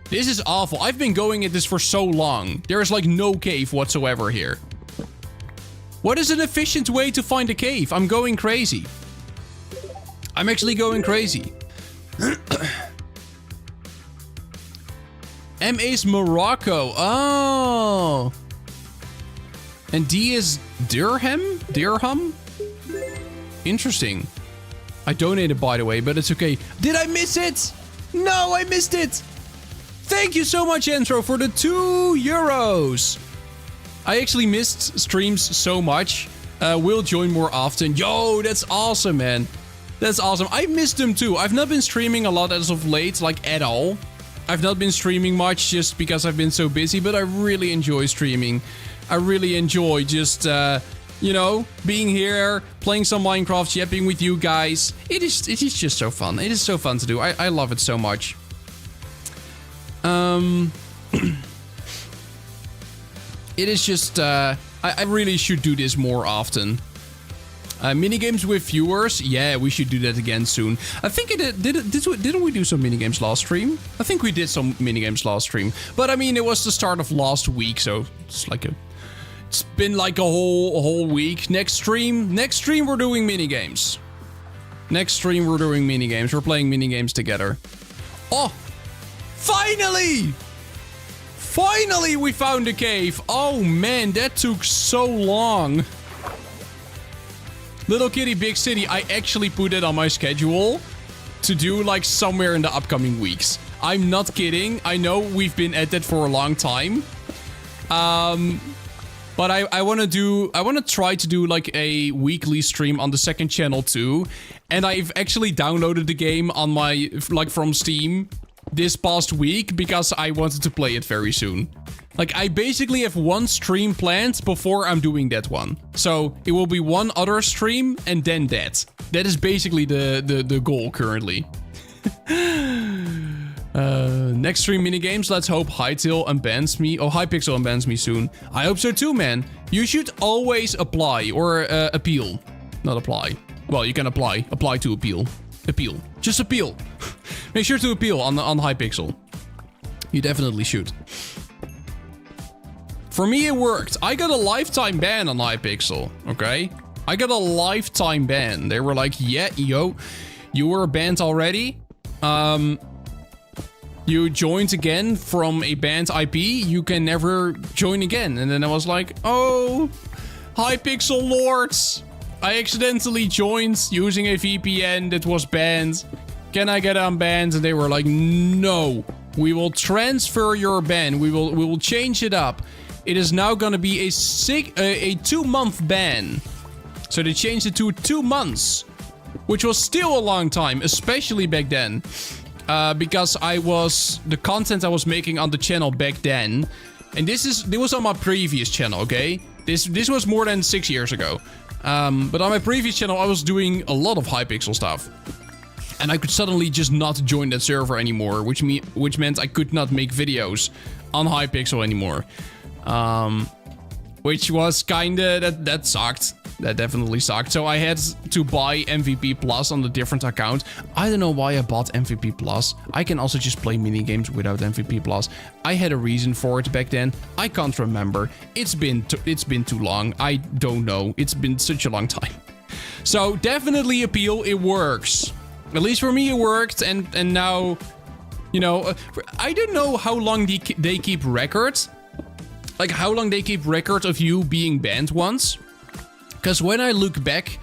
This is awful. I've been going at this for so long. There is like no cave whatsoever here. What is an efficient way to find a cave? I'm going crazy. I'm actually going crazy. M is Morocco. Oh. And D is Dirham? Dirham? Interesting. I donated, by the way, but it's okay. Did I miss it? No, I missed it. Thank you so much, Entro, for the 2 euros. I actually missed streams so much. We'll join more often. Yo, that's awesome, man. That's awesome. I missed them too. I've not been streaming a lot as of late, like at all. I've not been streaming much just because I've been so busy, but I really enjoy streaming. I really enjoy just, you know, being here, playing some Minecraft, yapping with you guys. It is just so fun. It is so fun to do. I love it so much. It is just, I really should do this more often. Minigames with viewers, yeah, we should do that again soon. I think didn't we do some minigames last stream? I think we did some minigames last stream. But I mean, it was the start of last week, so it's been like a whole week. Next stream we're doing minigames. Next stream we're doing minigames. We're playing minigames together. Oh, finally! Finally we found a cave. Oh man, that took so long. Little Kitty Big City, I actually put it on my schedule to do like somewhere in the upcoming weeks. I'm not kidding. I know we've been at that for a long time. But I want to try to do like a weekly stream on the second channel too. And I've actually downloaded the game on my, like from Steam this past week because I wanted to play it very soon. Like, I basically have one stream planned before I'm doing that one. So, it will be one other stream and then that. That is basically the goal currently. Next stream minigames, let's hope Hytail unbans me. Oh, Hypixel unbans me soon. I hope so too, man. You should always apply or appeal. Not apply. Well, you can apply. Apply to appeal. Appeal. Just appeal. Make sure to appeal on Hypixel. You definitely should. For me, it worked. I got a lifetime ban on Hypixel, okay? I got a lifetime ban. They were like, yeah, yo, you were banned already. You joined again from a banned IP. You can never join again. And then I was like, oh, Hypixel lords. I accidentally joined using a VPN that was banned. Can I get unbanned? And they were like, no, we will transfer your ban. We will change it up. It is now gonna be a 2-month ban. So they changed it to 2 months, which was still a long time, especially back then. Because the content I was making on the channel back then, and this was on my previous channel, okay? This was more than 6 years ago. But on my previous channel, I was doing a lot of Hypixel stuff. And I could suddenly just not join that server anymore, which meant I could not make videos on Hypixel anymore. Which was kinda, that sucked. That definitely sucked. So I had to buy MVP Plus on the different account. I don't know why I bought MVP Plus. I can also just play minigames without MVP Plus. I had a reason for it back then. I can't remember. It's been too long. I don't know. It's been such a long time. So definitely appeal. It works. At least for me it worked. And now, you know, I don't know how long they keep records. Like how long they keep record of you being banned once. Because when I look back,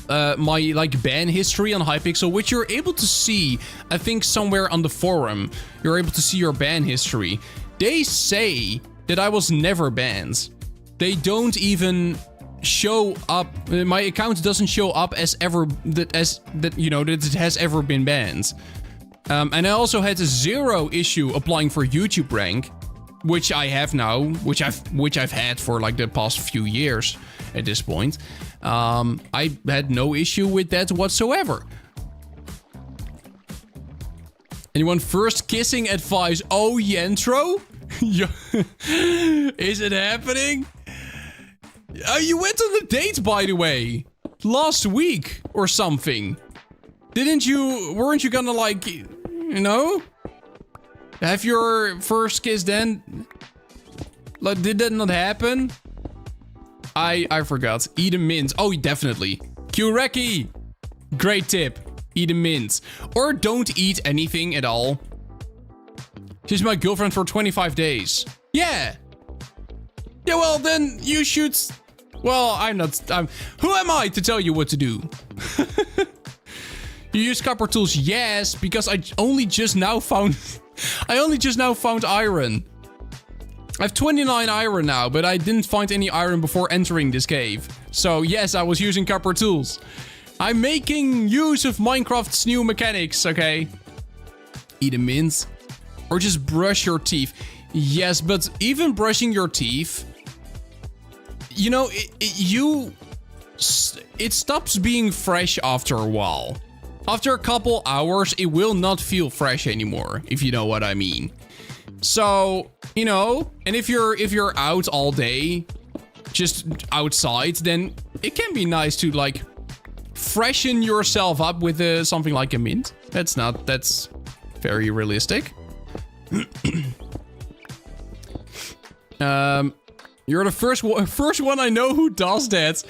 my like ban history on Hypixel, which you're able to see, I think somewhere on the forum, you're able to see your ban history. They say that I was never banned. They don't even show up. My account doesn't show up as you know, that it has ever been banned. And I also had a 0 issue applying for YouTube rank, which I have now, which I've had for like the past few years at this point. I had no issue with that whatsoever. Anyone first kissing advice? Oh, Yentro? Is it happening? You went on a date, by the way. Last week or something. Weren't you gonna like, you know? Have your first kiss then? Like, did that not happen? I forgot. Eat a mint. Oh, definitely. Kureki. Great tip. Eat a mint. Or don't eat anything at all. She's my girlfriend for 25 days. Yeah. Yeah, well, then you should... Well, who am I to tell you what to do? You use copper tools? Yes, because I only just now found iron. I have 29 iron now, but I didn't find any iron before entering this cave. So yes, I was using copper tools. I'm making use of Minecraft's new mechanics, okay? Eat a mint. Or just brush your teeth. Yes, but even brushing your teeth... You know, it stops being fresh after a while. After a couple hours, it will not feel fresh anymore, if you know what I mean. So, you know, and if you're out all day, just outside, then it can be nice to like freshen yourself up with something like a mint. That's very realistic. You're the first one I know who does that.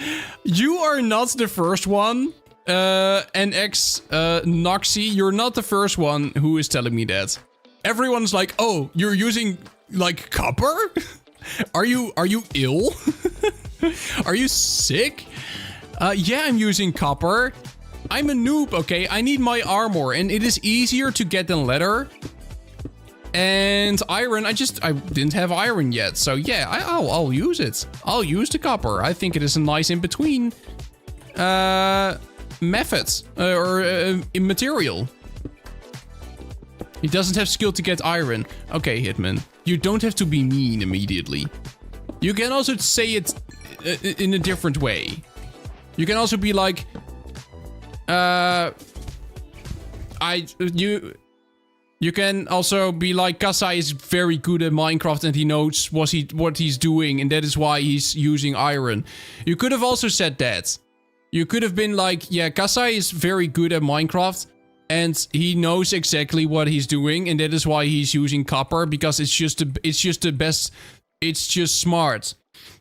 You are not the first one. NX Noxy, you're not the first one who is telling me that. Everyone's like, oh, you're using like copper? Are you ill? Are you sick? Yeah, I'm using copper. I'm a noob, okay? I need my armor, and it is easier to get than leather. And iron, I didn't have iron yet. So yeah, I'll use it. I'll use the copper. I think it is a nice in-between methods or material. He doesn't have skill to get iron. Okay, Hitman. You don't have to be mean immediately. You can also say it in a different way. You can also be like, You can also be like, Kasai is very good at Minecraft and he knows what he's doing, and that is why he's using iron. You could have also said that. You could have been like, yeah, Kasai is very good at Minecraft and he knows exactly what he's doing, and that is why he's using copper, because it's just the best. It's just smart.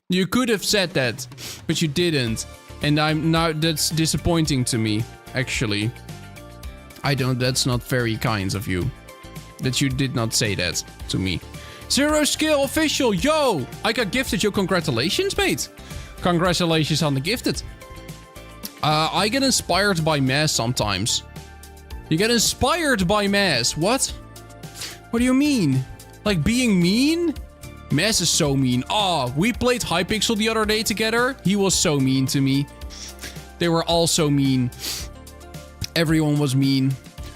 You could have said that, but you didn't. And that's disappointing to me, actually. That's not very kind of you. That you did not say that to me. Zero skill official, yo! I got gifted, yo, congratulations, mate. Congratulations on the gifted. I get inspired by mass sometimes. You get inspired by mass, what? What do you mean? Like being mean? Mass is so mean. Oh, we played Hypixel the other day together. He was so mean to me. They were all so mean. Everyone was mean.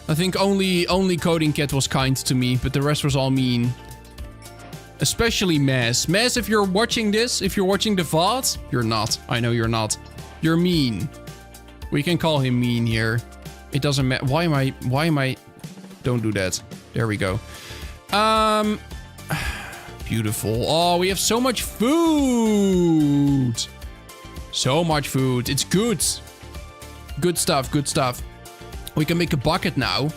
I think only Coding Cat was kind to me, but the rest was all mean. Especially Mass. Mass, if you're watching this, if you're watching the VOD, you're not. I know you're not. You're mean. We can call him mean here. It doesn't matter. Why am I? Don't do that. There we go. Beautiful. Oh, we have so much food. So much food. It's good. Good stuff, good stuff. We can make a bucket now.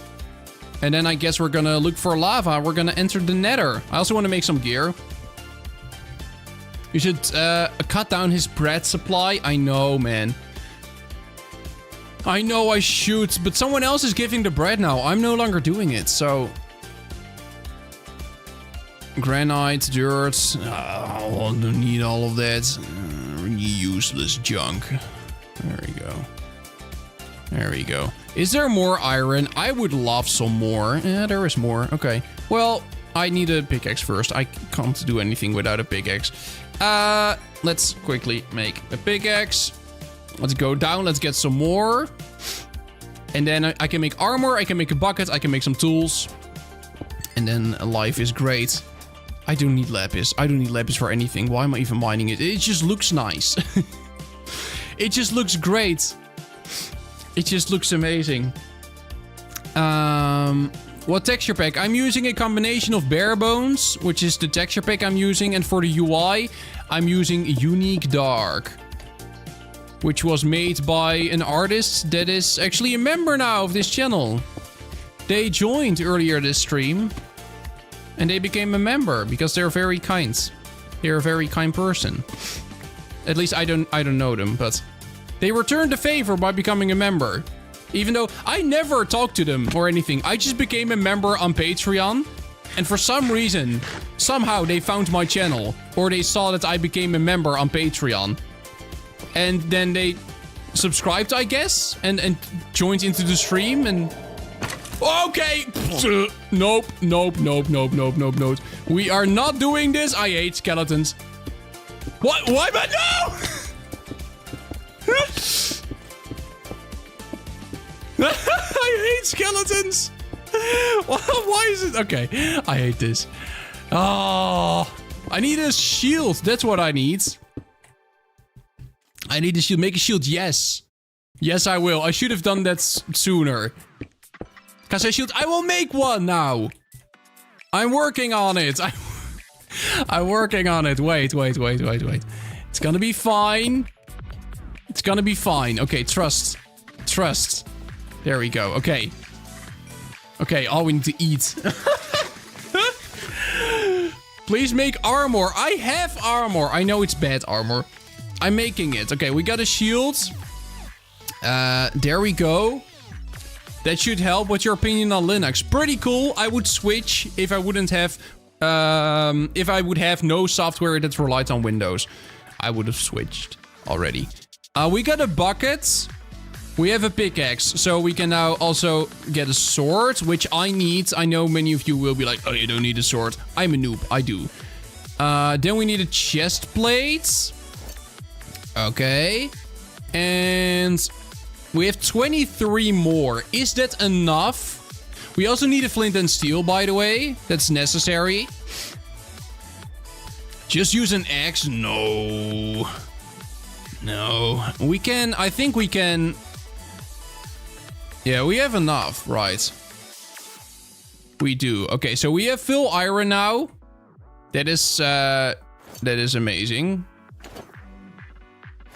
And then I guess we're gonna look for lava. We're gonna enter the Nether. I also want to make some gear. You should cut down his bread supply. I know, man. I know I should, but someone else is giving the bread now. I'm no longer doing it, so... Granite, dirt. I don't need all of that. Useless junk. There we go. There we go. Is there more iron? I would love some more. Yeah, there is more. Okay. Well, I need a pickaxe first. I can't do anything without a pickaxe. Let's quickly make a pickaxe. Let's go down. Let's get some more. And then I can make armor. I can make a bucket. I can make some tools. And then life is great. I don't need lapis. I don't need lapis for anything. Why am I even mining it? It just looks nice. It just looks great. It just looks amazing. What texture pack? I'm using a combination of bare bones, which is the texture pack I'm using. And for the UI, I'm using Unique Dark, which was made by an artist that is actually a member now of this channel. They joined earlier this stream and they became a member because they're very kind. They're a very kind person. At least I don't know them, but they returned the favor by becoming a member. Even though I never talked to them or anything. I just became a member on Patreon. And for some reason, somehow they found my channel. Or they saw that I became a member on Patreon. And then they subscribed, I guess. And joined into the stream and... Okay! Nope. We are not doing this. I hate skeletons. What? Why? But no! I hate skeletons. Why is it? Okay, I hate this. Oh, I need a shield. That's what I need. I need a shield. Make a shield. Yes. Yes, I will. I should have done that sooner. Because I will make one now. I'm working on it. I'm working on it. Wait. It's gonna be fine. It's gonna be fine. Okay, trust. There we go. Okay. Okay, all we need to eat. Please make armor. I have armor. I know it's bad armor. I'm making it. Okay, we got a shield. There we go. That should help. What's your opinion on Linux? Pretty cool. I would switch if I wouldn't have... if I would have no software that relied on Windows. I would have switched already. We got a bucket. We have a pickaxe, so we can now also get a sword, which I need. I know many of you will be like, oh, you don't need a sword. I'm a noob. I do. Then we need a chest plate. Okay. And we have 23 more. Is that enough? We also need a flint and steel, by the way. That's necessary. Just use an axe? No. No. We can... I think we can... Yeah, we have enough, right? We do. Okay, so we have full iron now. That is amazing.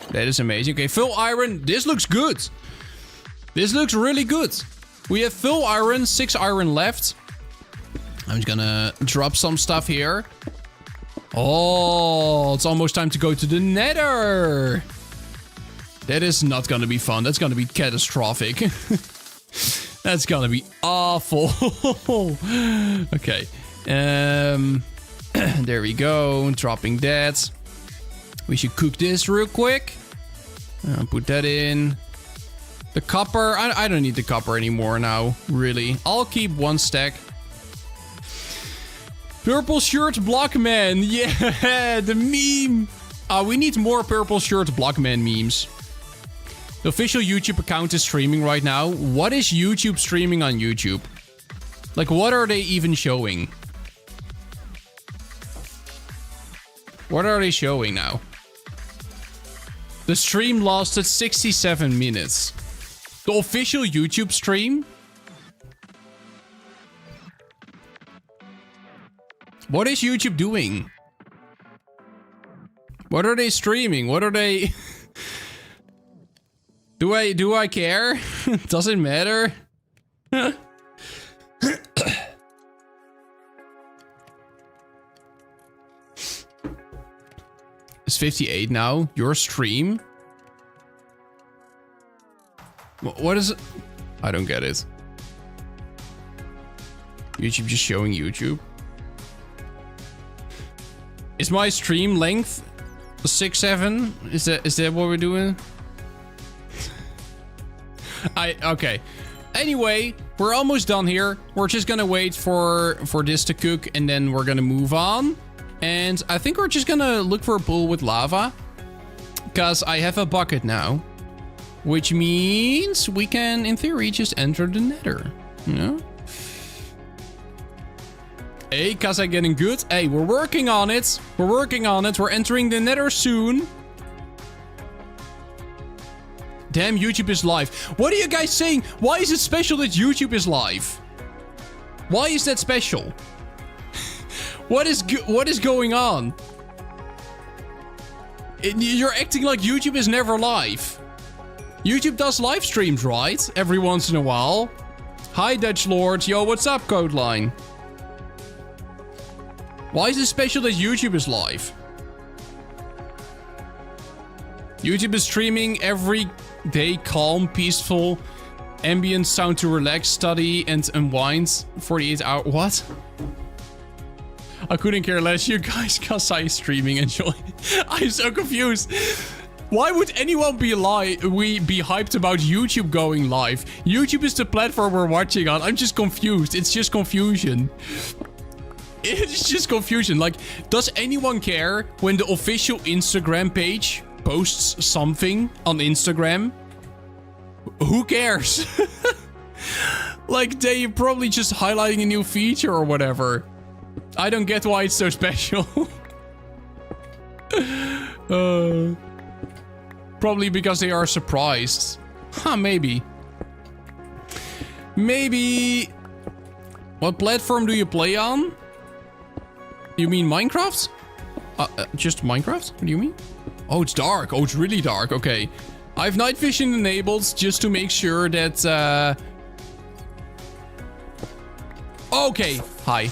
That is amazing. Okay, full iron. This looks good. This looks really good. We have full iron, 6 iron left. I'm just gonna drop some stuff here. Oh, it's almost time to go to the Nether. That is not gonna be fun. That's gonna be catastrophic. That's gonna be awful. Okay. There we go. Dropping that. We should cook this real quick. Put that in. The copper. I don't need the copper anymore now, really. I'll keep 1 stack. Purple shirt Blockman. Yeah, the meme. We need more purple shirt Blockman memes. The official YouTube account is streaming right now. What is YouTube streaming on YouTube? Like, what are they even showing? What are they showing now? The stream lasted 67 minutes. The official YouTube stream? What is YouTube doing? What are they streaming? What are they... Do I care? Does it matter? It's 58 now. Your stream? What is it? I don't get it. YouTube just showing YouTube. Is my stream length 6-7? Is that what we're doing? Okay. Anyway, we're almost done here. We're just gonna wait for this to cook and then we're gonna move on. And I think we're just gonna look for a pool with lava. Because I have a bucket now. Which means we can, in theory, just enter the Nether. You know? Hey, Kasa getting good. Hey, we're working on it. We're working on it. We're entering the Nether soon. Damn, YouTube is live. What are you guys saying? Why is it special that YouTube is live? Why is that special? What is going on? You're acting like YouTube is never live. YouTube does live streams, right? Every once in a while. Hi, Dutch Lord. Yo, what's up, Codeline? Why is it special that YouTube is live? YouTube is streaming every day, calm, peaceful, ambient sound to relax, study, and unwind. 48 hours. What? I couldn't care less, you guys, cause I streaming enjoy. I'm so confused. Why would anyone be hyped about YouTube going live? YouTube is the platform we're watching on. I'm just confused. It's just confusion. It's just confusion. Like, does anyone care when the official Instagram page posts something on Instagram? Who cares? Like, they're probably just highlighting a new feature or whatever. I don't get why it's so special. Probably because they are surprised. Huh, maybe. Maybe... What platform do you play on? You mean Minecraft? Just Minecraft? What do you mean? Oh, it's dark. Oh, it's really dark. Okay. I have night vision enabled just to make sure that... Okay. Hi.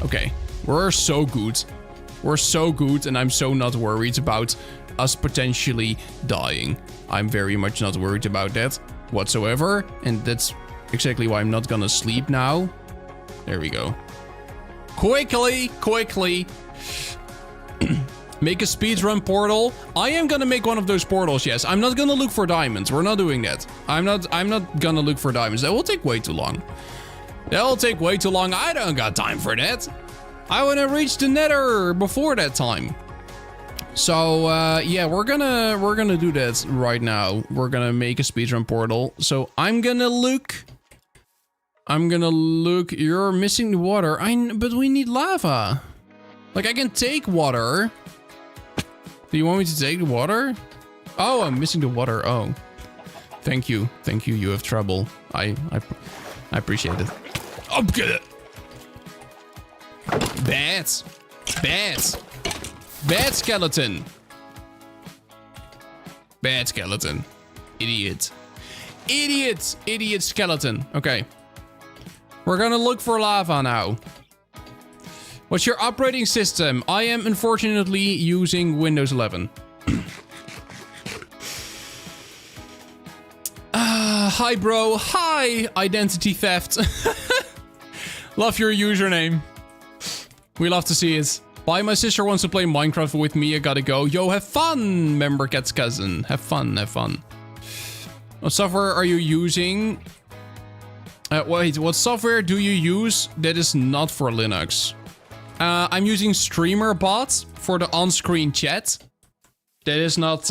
Okay. We're so good. We're so good, and I'm so not worried about us potentially dying. I'm very much not worried about that whatsoever, and that's exactly why I'm not gonna sleep now. There we go. Quickly! Make a speedrun portal. I am gonna make one of those portals, yes. I'm not gonna look for diamonds. We're not doing that. I'm not gonna look for diamonds. That will take way too long. That'll take way too long. I don't got time for that. I want to reach the Nether before that time. So, yeah, we're gonna do that right now. We're gonna make a speedrun portal. So I'm gonna look. You're missing the water. But we need lava. Like, I can take water. Do you want me to take the water? Oh, I'm missing the water. Oh, thank you. You have trouble. I appreciate it. Oh, get it. Bats. Bad skeleton. Bad skeleton. Idiot skeleton. Okay. We're gonna look for lava now. What's your operating system? I am unfortunately using Windows 11. Hi, bro. Hi, identity theft. Love your username. We love to see it. Bye, my sister wants to play Minecraft with me. I gotta go. Yo, have fun, member cat's cousin. Have fun. What software are you using? Wait, what software do you use that is not for Linux? I'm using StreamerBot for the on-screen chat. That is not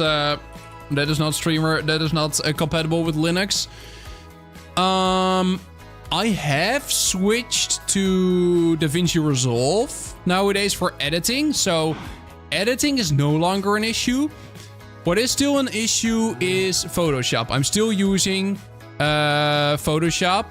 compatible with Linux. I have switched to DaVinci Resolve nowadays for editing, so editing is no longer an issue. What is still an issue is Photoshop. I'm still using Photoshop,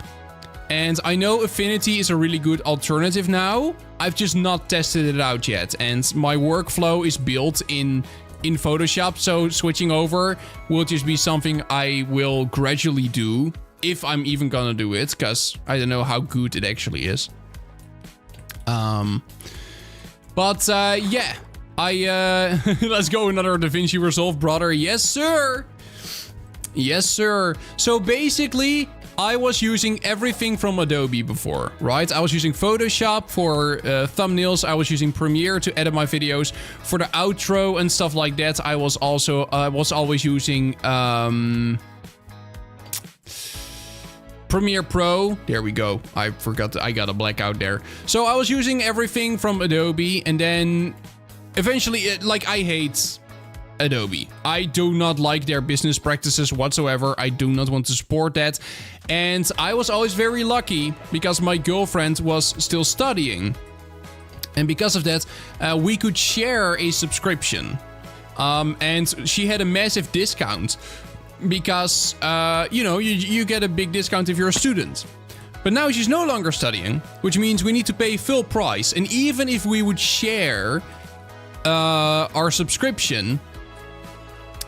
and I know Affinity is a really good alternative now. I've just not tested it out yet, and my workflow is built in Photoshop, so switching over will just be something I will gradually do, if I'm even gonna do it, because I don't know how good it actually is. Yeah, let's go another DaVinci Resolve, brother. Yes, sir. So basically, I was using everything from Adobe before, right? I was using Photoshop for thumbnails. I was using Premiere to edit my videos. For the outro and stuff like that, I was always using Premiere Pro. There we go. I forgot. I got a blackout there. So I was using everything from Adobe, and then eventually, I hate Adobe. I do not like their business practices whatsoever. I do not want to support that. And I was always very lucky because my girlfriend was still studying. And because of that, we could share a subscription. And she had a massive discount because, you get a big discount if you're a student. But now she's no longer studying, which means we need to pay full price. And even if we would share our subscription,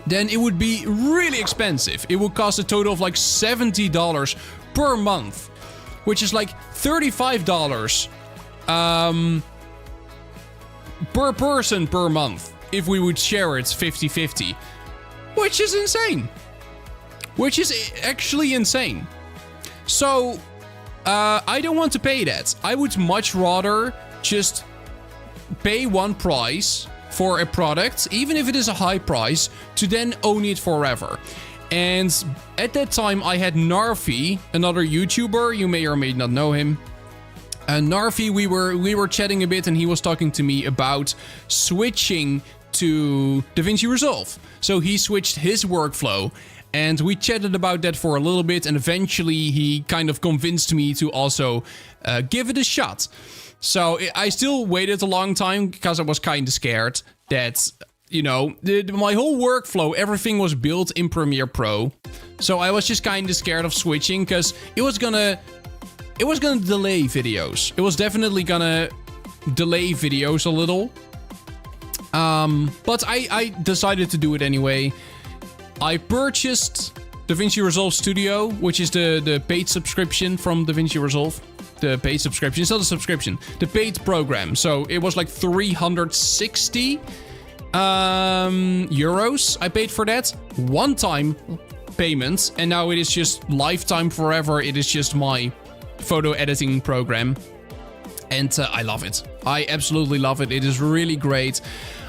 then it would be really expensive. It would cost a total of like $70 per month, which is like $35 per person per month if we would share it 50-50, which is insane. Which is actually insane. So, I don't want to pay that. I would much rather just pay one price for a product, even if it is a high price, to then own it forever. And at that time, I had Narfi, another YouTuber. You may or may not know him. Narfi, we were chatting a bit, and he was talking to me about switching to DaVinci Resolve. So he switched his workflow, and we chatted about that for a little bit, and eventually he kind of convinced me to also give it a shot. So I still waited a long time because I was kind of scared that, you know, my whole workflow, everything was built in Premiere Pro. So I was just kind of scared of switching because it was gonna delay videos. It was definitely gonna delay videos a little. But I decided to do it anyway. I purchased DaVinci Resolve Studio, which is the paid subscription from DaVinci Resolve. The paid subscription, it's not a subscription, the paid program. So it was like 360 euros I paid for that. One-time payment, and now it is just lifetime forever. It is just my photo editing program. And I love it. I absolutely love it. It is really great.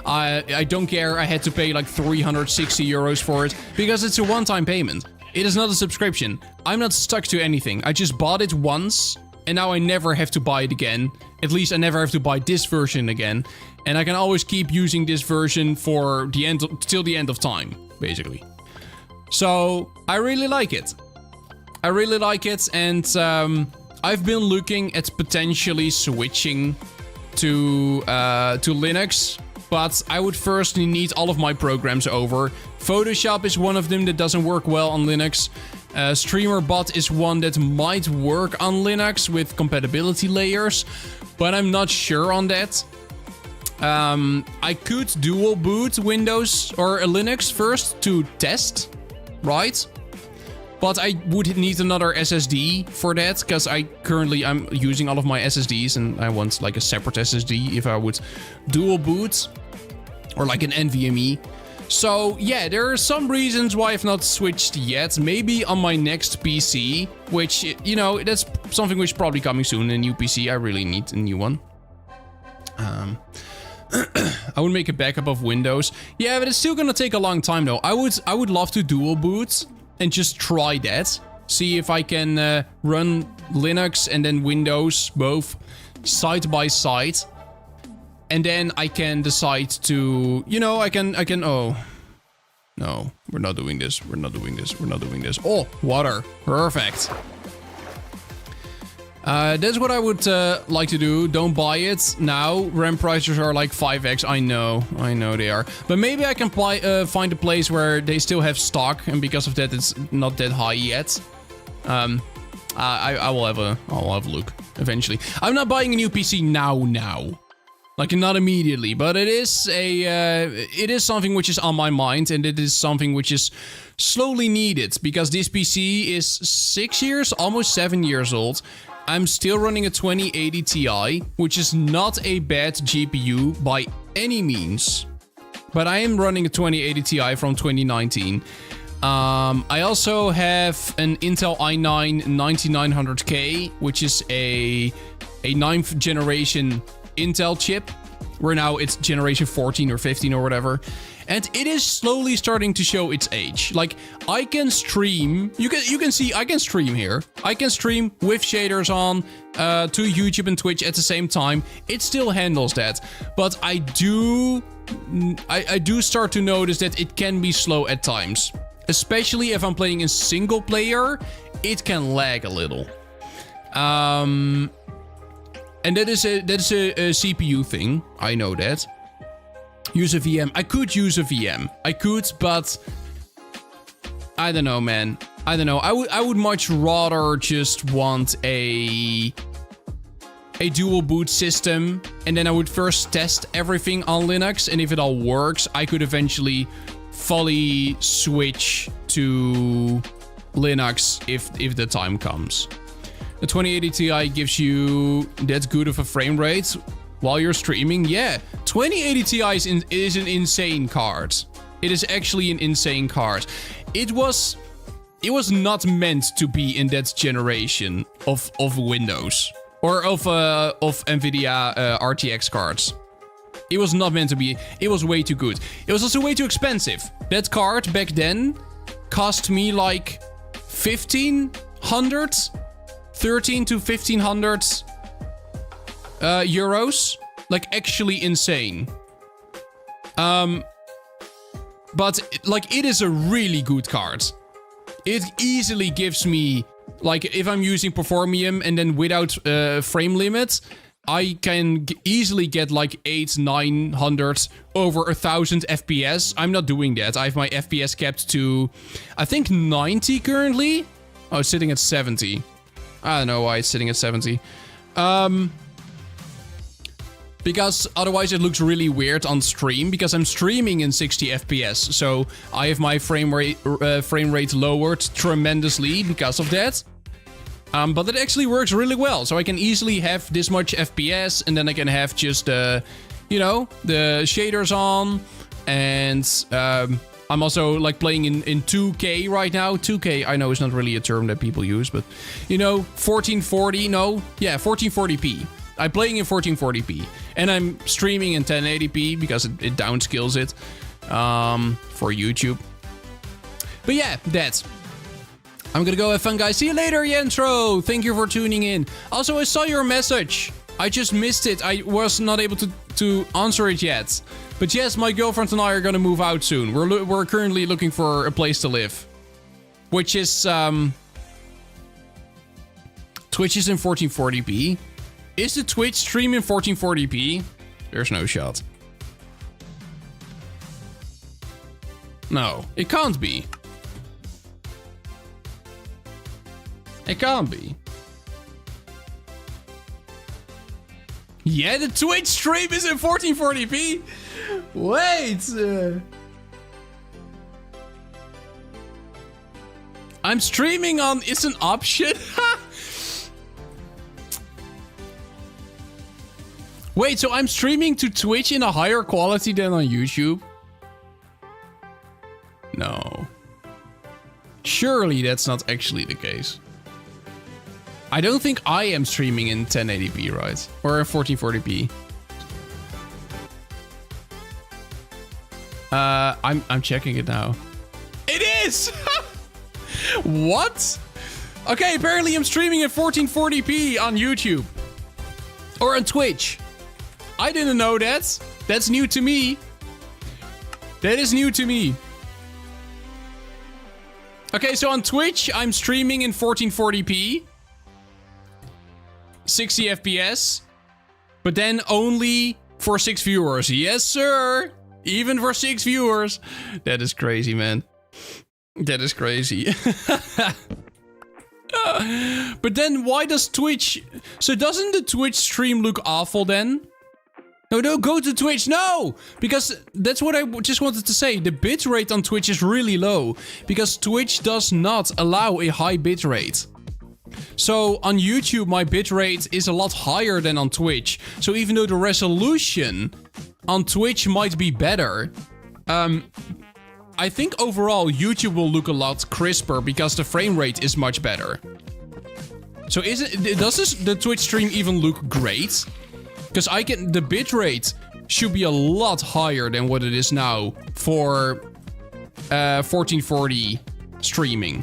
I don't care. I had to pay like 360 euros for it because it's a one-time payment. It is not a subscription. I'm not stuck to anything. I just bought it once, and now I never have to buy it again. At least I never have to buy this version again. And I can always keep using this version for the end, till the end of time, basically. So I really like it. I really like it, and I've been looking at potentially switching to Linux, but I would first need all of my programs over. Photoshop is one of them that doesn't work well on Linux. StreamerBot is one that might work on Linux with compatibility layers, but I'm not sure on that. I could dual boot Windows or Linux first to test, right? But I would need another SSD for that, because I'm using all of my SSDs, and I want like a separate SSD if I would dual boot, or like an NVMe. So yeah, there are some reasons why I've not switched yet. Maybe on my next PC, which, you know, that's something which is probably coming soon, a new PC. I really need a new one. I would make a backup of Windows. Yeah, but it's still gonna take a long time though. I would love to dual boot and just try that. See if I can run Linux and then Windows both side by side. And then I can decide to, you know, I can, oh. No, we're not doing this. We're not doing this. We're not doing this. Oh, water. Perfect. That's what I would like to do. Don't buy it now. RAM prices are like 5x. I know they are. But maybe I can find a place where they still have stock, and because of that, it's not that high yet. I will have a look eventually. I'm not buying a new PC now. Like, not immediately, but it is something which is on my mind, and it is something which is slowly needed, because this PC is 6 years, almost 7 years old. I'm still running a 2080 Ti, which is not a bad GPU by any means. But I am running a 2080 Ti from 2019. I also have an Intel i9 9900K, which is a 9th generation Intel chip, where now it's generation 14 or 15 or whatever. And it is slowly starting to show its age. Like, I can stream, you can see I can stream here. I can stream with shaders on to YouTube and Twitch at the same time. It still handles that. But I do start to notice that it can be slow at times. Especially if I'm playing in single player, it can lag a little. And that is a CPU thing. I know that. Use a VM. I could use a VM. I could, but I don't know, man. I don't know. I would much rather just want a dual boot system, and then I would first test everything on Linux, and if it all works, I could eventually fully switch to Linux if the time comes. The 2080 Ti gives you that good of a frame rate while you're streaming. Yeah, 2080 Ti is an insane card. It is actually an insane card. It was not meant to be in that generation of Windows. Or of NVIDIA RTX cards. It was not meant to be. It was way too good. It was also way too expensive. That card back then cost me like 1,500, 13 to 1,500 euros. Like actually insane. But like it is a really good card. It easily gives me, like, if I'm using Performium and then without frame limit, I can easily get like 800-900 over 1,000 FPS. I'm not doing that. I have my FPS kept to, I think 90 currently. Oh, it's sitting at 70. I don't know why it's sitting at 70. Because otherwise it looks really weird on stream, because I'm streaming in 60 FPS. So I have my frame rate lowered tremendously because of that. But it actually works really well. So I can easily have this much FPS, and then I can have just, you know, the shaders on. And I'm also like playing in 2K right now. 2K, I know, is not really a term that people use, but you know, 1440, no? Yeah, 1440p. I'm playing in 1440p. And I'm streaming in 1080p because it downscales it for YouTube. But yeah, that's. I'm gonna go have fun, guys. See you later, Yentro. Thank you for tuning in. Also, I saw your message. I just missed it. I was not able to answer it yet. But yes, my girlfriend and I are gonna move out soon. We're currently looking for a place to live, which is Twitch is in 1440p. Is the Twitch stream in 1440p? There's no shot. No, it can't be. It can't be. Yeah, the Twitch stream is in 1440p? Wait. I'm streaming on... It's an option? Wait, so I'm streaming to Twitch in a higher quality than on YouTube? No. Surely that's not actually the case. I don't think I am streaming in 1080p, right? Or in 1440p. I'm checking it now. It is! What? Okay, apparently I'm streaming at 1440p on YouTube. Or on Twitch. I didn't know that. That's new to me. That is new to me. Okay, so on Twitch, I'm streaming in 1440p. 60 FPS. But then only for 6 viewers. Yes, sir. Even for 6 viewers. That is crazy, man. That is crazy. But then why does Twitch... So doesn't the Twitch stream look awful then? No, don't go to Twitch, no! Because that's what I just wanted to say. The bitrate on Twitch is really low. Because Twitch does not allow a high bitrate. So on YouTube, my bitrate is a lot higher than on Twitch. So even though the resolution on Twitch might be better, I think overall YouTube will look a lot crisper because the frame rate is much better. So does the Twitch stream even look great? Because the bitrate should be a lot higher than what it is now for 1440 streaming.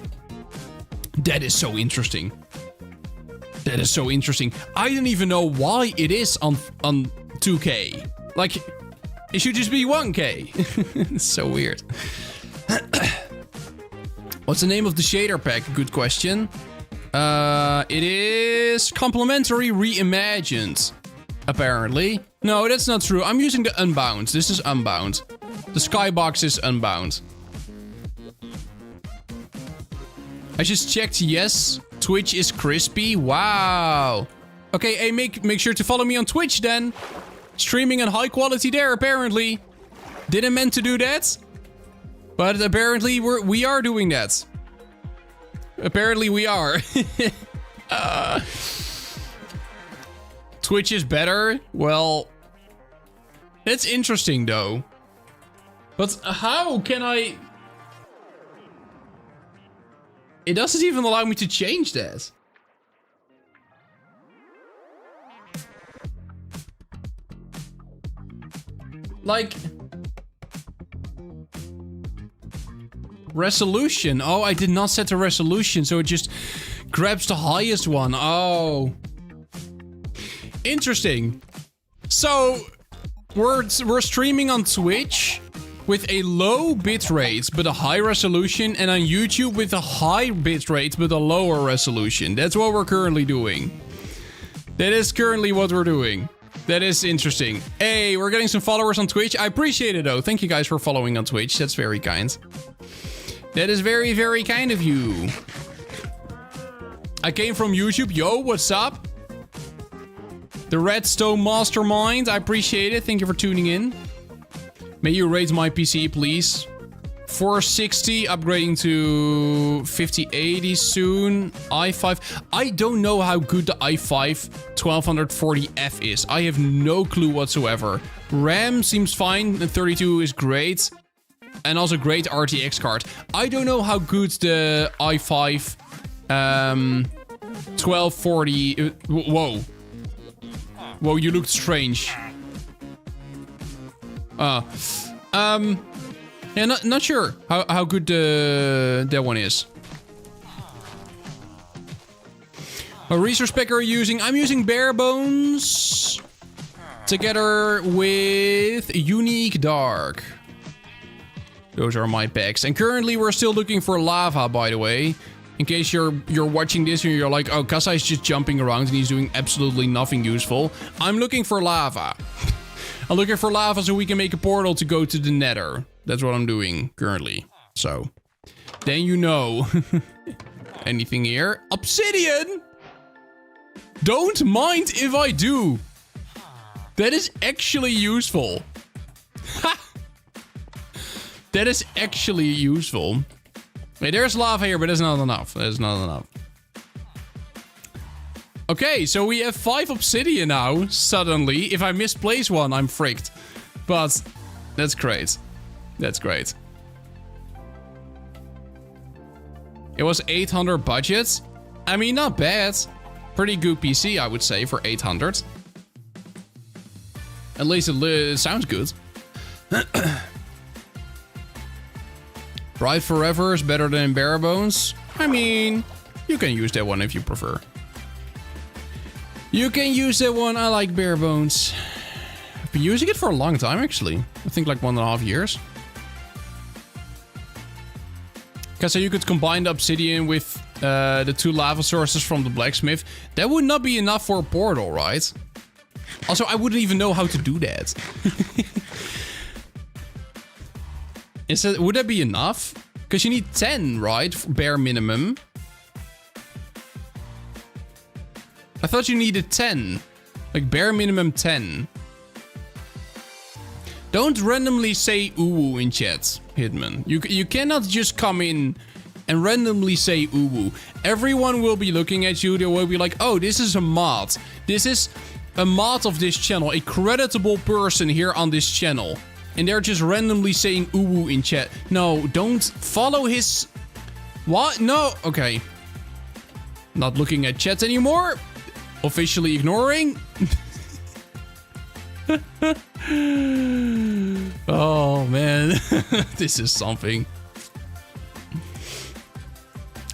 That is so interesting. That is so interesting. I don't even know why it is on 2K. Like, it should just be 1K. It's so weird. What's the name of the shader pack? Good question. It is Complementary Reimagined. Apparently. No, that's not true. I'm using the Unbound. This is Unbound. The Skybox is Unbound. I just checked. Yes, Twitch is crispy. Wow. Okay, hey, make sure to follow me on Twitch then. Streaming in high quality there, apparently. Didn't meant to do that. But apparently we are doing that. Apparently we are. Twitch is better? Well, that's interesting though. But how can I... It doesn't even allow me to change that. Like... Resolution. Oh, I did not set the resolution, so it just grabs the highest one. Oh. Interesting. So, we're streaming on Twitch with a low bitrate but a high resolution, and on YouTube with a high bitrate but a lower resolution. That's what we're currently doing. That is currently what we're doing. That is interesting. Hey, we're getting some followers on Twitch. I appreciate it though. Thank you guys for following on Twitch. That's very kind. That is very, very kind of you. I came from YouTube. Yo, what's up? The Redstone Mastermind. I appreciate it. Thank you for tuning in. May you rate my PC, please. 460, upgrading to 5080 soon. i5. I don't know how good the i5 1240F is. I have no clue whatsoever. RAM seems fine. The 32 is great. And also great RTX card. I don't know how good the i5 1240... whoa. Whoa, you looked strange. Yeah, not sure how good that one is. What resource pack are you using? I'm using Bare Bones together with Unique Dark. Those are my packs. And currently we're still looking for lava, by the way. In case you're watching this and you're like, oh, Kasa is just jumping around and he's doing absolutely nothing useful. I'm looking for lava. I'm looking for lava so we can make a portal to go to the Nether. That's what I'm doing currently. So, then you know. Anything here? Obsidian! Don't mind if I do. That is actually useful. Ha! That is actually useful. Wait, there's lava here, but that's not enough. That's not enough. Okay, so we have 5 obsidian now, suddenly. If I misplace one, I'm fricked. But that's great. That's great. It was 800 budget. I mean, not bad. Pretty good PC, I would say, for 800. At least it sounds good. Bright Forever is better than Bare Bones. I mean, you can use that one if you prefer. You can use that one. I like Bare Bones. I've been using it for a long time, actually. I think like 1.5 years. Because you could combine the obsidian with the 2 lava sources from the blacksmith. That would not be enough for a portal, right? Also, I wouldn't even know how to do that. Would that be enough? Because you need 10, right? Bare minimum. I thought you needed 10. Like bare minimum 10. Don't randomly say ooh in chat, Hitman. You cannot just come in and randomly say ooh. Everyone will be looking at you. They will be like, oh, this is a mod. This is a mod of this channel. A creditable person here on this channel. And they're just randomly saying ooh in chat. No, don't follow his... What? No. Okay. Not looking at chat anymore. Officially ignoring. Oh, man. This is something.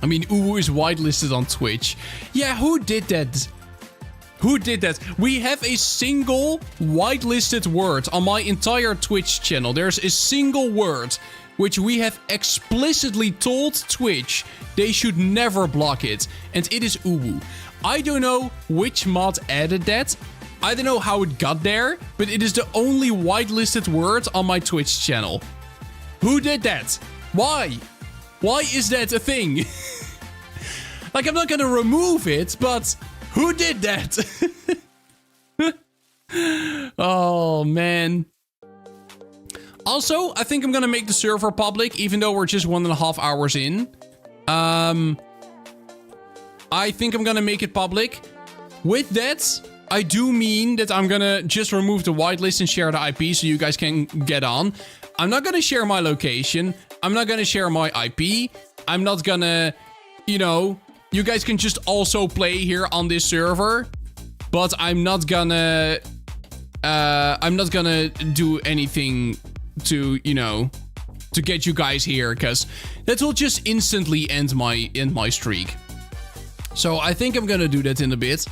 I mean, ooh is whitelisted on Twitch. Yeah, who did that? Who did that? We have a single whitelisted word on my entire Twitch channel. There's a single word which we have explicitly told Twitch they should never block it. And it is uwu. I don't know which mod added that. I don't know how it got there, but it is the only whitelisted word on my Twitch channel. Who did that? Why? Why is that a thing? Like, I'm not gonna remove it, but who did that? Oh, man. Also, I think I'm gonna make the server public, even though we're just 1.5 hours in. I think I'm gonna make it public. With that, I do mean that I'm gonna just remove the whitelist and share the IP so you guys can get on. I'm not gonna share my location. I'm not gonna share my IP. I'm not gonna, you know, you guys can just also play here on this server. But I'm not gonna do anything to, you know, to get you guys here, because that will just instantly end my streak. So I think I'm gonna do that in a bit.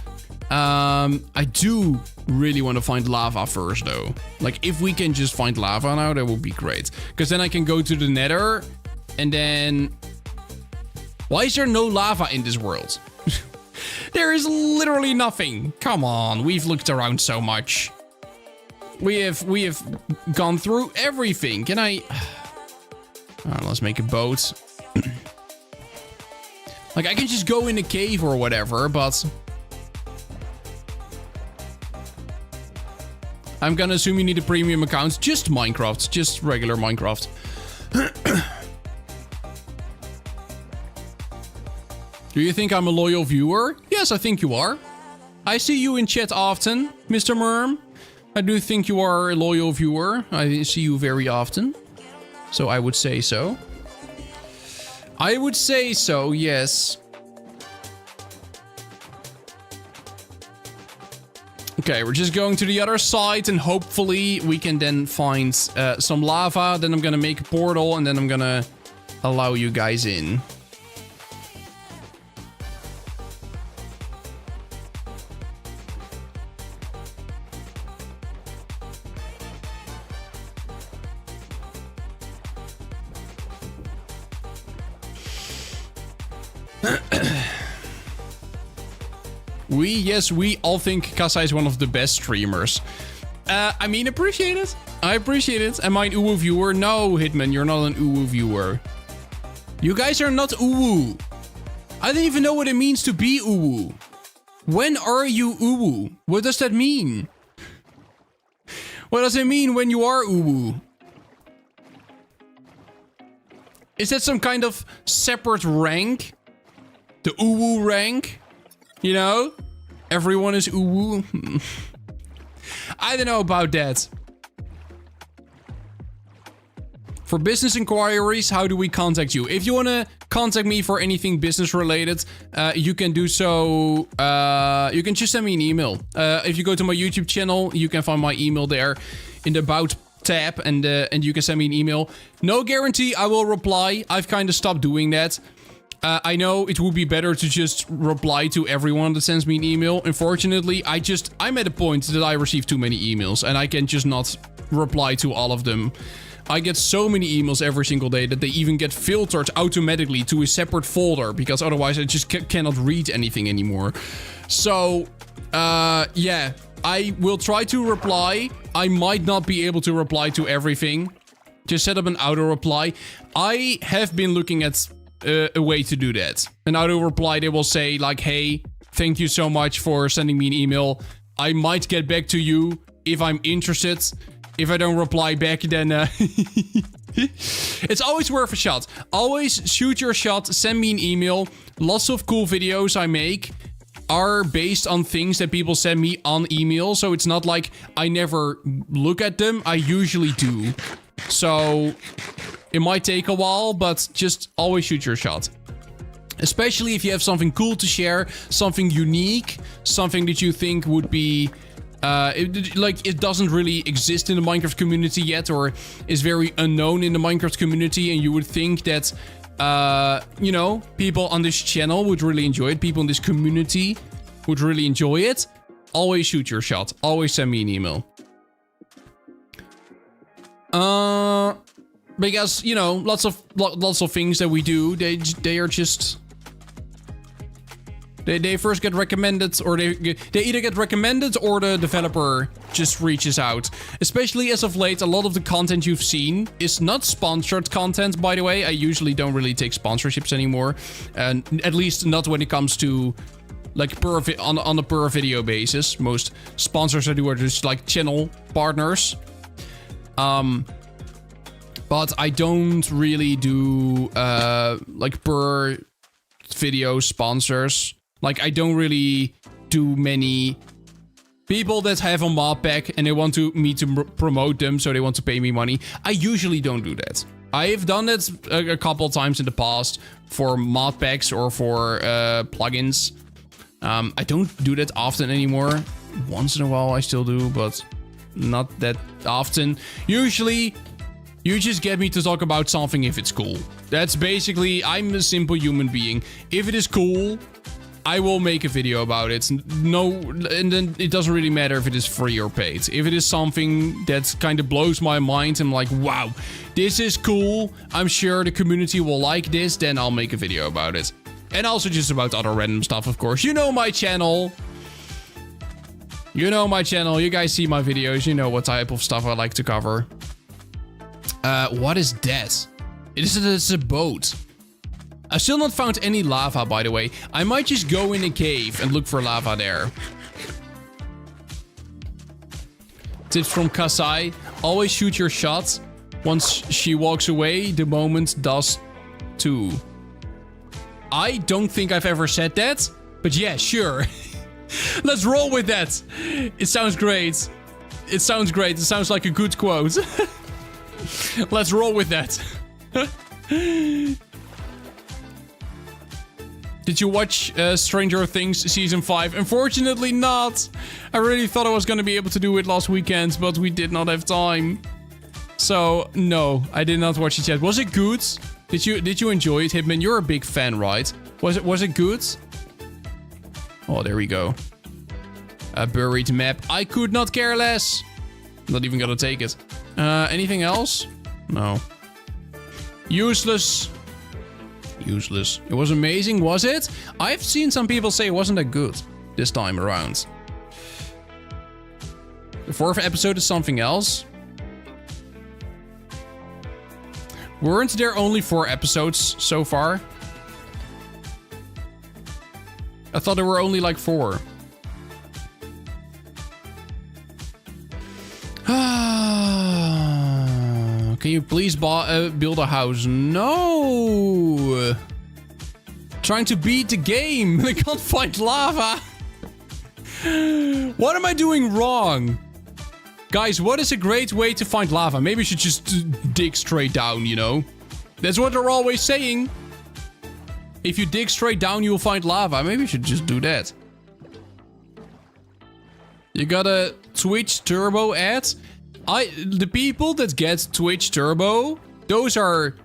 I do really want to find lava first, though. Like, if we can just find lava now, that would be great. Because then I can go to the Nether, and then... Why is there no lava in this world? There is literally nothing. Come on, we've looked around so much. We have gone through everything. Can I... Alright, let's make a boat. Like, I can just go in a cave or whatever, but... I'm gonna assume you need a premium account. Just Minecraft. Just regular Minecraft. Do you think I'm a loyal viewer? Yes, I think you are. I see you in chat often, Mr. Merm. I do think you are a loyal viewer. I see you very often. So I would say so. I would say so, yes. Okay, we're just going to the other side, and hopefully we can then find some lava. Then I'm gonna make a portal, and then I'm gonna allow you guys in. We all think Kasa is one of the best streamers. I mean, appreciate it. I appreciate it. Am I an uwu viewer? No, Hitman, you're not an uwu viewer. You guys are not uwu. I don't even know what it means to be uwu. When are you uwu? What does that mean? What does it mean when you are uwu? Is that some kind of separate rank? The uwu rank? You know? Everyone is uwu. I don't know about that. For business inquiries, how do we contact you? If you want to contact me for anything business related, you can do so. You can just send me an email. If you go to my YouTube channel, you can find my email there in the About tab, and you can send me an email. No guarantee I will reply. I've kind of stopped doing that. I know it would be better to just reply to everyone that sends me an email. Unfortunately, I'm at a point that I receive too many emails, and I can just not reply to all of them. I get so many emails every single day that they even get filtered automatically to a separate folder, because otherwise I just cannot read anything anymore. So, yeah, I will try to reply. I might not be able to reply to everything. Just set up an auto reply. I have been looking at a way to do that. An auto reply, they will say like, hey, thank you so much for sending me an email. I might get back to you if I'm interested. If I don't reply back, then it's always worth a shot. Always shoot your shot, send me an email. Lots of cool videos I make are based on things that people send me on email. So it's not like I never look at them. I usually do. So it might take a while, but just always shoot your shot. Especially if you have something cool to share, something unique, something that you think would be... it doesn't really exist in the Minecraft community yet, or is very unknown in the Minecraft community, and you would think that, you know, people on this channel would really enjoy it, people in this community would really enjoy it. Always shoot your shot. Always send me an email. Because, you know, lots of things that we do, they are just... They first get recommended, or they either get recommended or the developer just reaches out. Especially as of late, a lot of the content you've seen is not sponsored content, by the way. I usually don't really take sponsorships anymore. And at least not when it comes to like on a per video basis. Most sponsors I do are just like channel partners. But I don't really do like per video sponsors. Like, I don't really do many people that have a mod pack and they want me to promote them, so they want to pay me money. I usually don't do that. I have done that a couple of times in the past for mod packs or for plugins. I don't do that often anymore. Once in a while I still do, but not that often. Usually, you just get me to talk about something if it's cool. That's basically, I'm a simple human being. If it is cool, I will make a video about it. No, and then it doesn't really matter if it is free or paid. If it is something that kind of blows my mind, I'm like, wow, this is cool. I'm sure the community will like this, then I'll make a video about it. And also just about other random stuff, of course. You know my channel. You know my channel. You guys see my videos. You know what type of stuff I like to cover. What is that? It's a boat. I've still not found any lava, by the way. I might just go in a cave and look for lava there. Tips from Kasai. Always shoot your shot. Once she walks away, the moment does too. I don't think I've ever said that. But yeah, sure. Let's roll with that. It sounds great. It sounds great. It sounds like a good quote. Let's roll with that. Did you watch Stranger Things Season 5? Unfortunately not. I really thought I was going to be able to do it last weekend, but we did not have time. So, no, I did not watch it yet. Was it good? Did you enjoy it, Hitman? You're a big fan, right? Was it good? Oh, there we go. A buried map. I could not care less. Not even gonna take it. Anything else? No. Useless. Useless. It was amazing, was it? I've seen some people say it wasn't that good this time around. The 4th episode is something else. Weren't there only 4 episodes so far? I thought there were only like 4. Can you please build a house? No! Trying to beat the game. I can't find lava. What am I doing wrong? Guys, what is a great way to find lava? Maybe we should just dig straight down, you know? That's what they're always saying. If you dig straight down, you'll find lava. Maybe we should just do that. You got a Twitch Turbo ad? The people that get Twitch Turbo, those are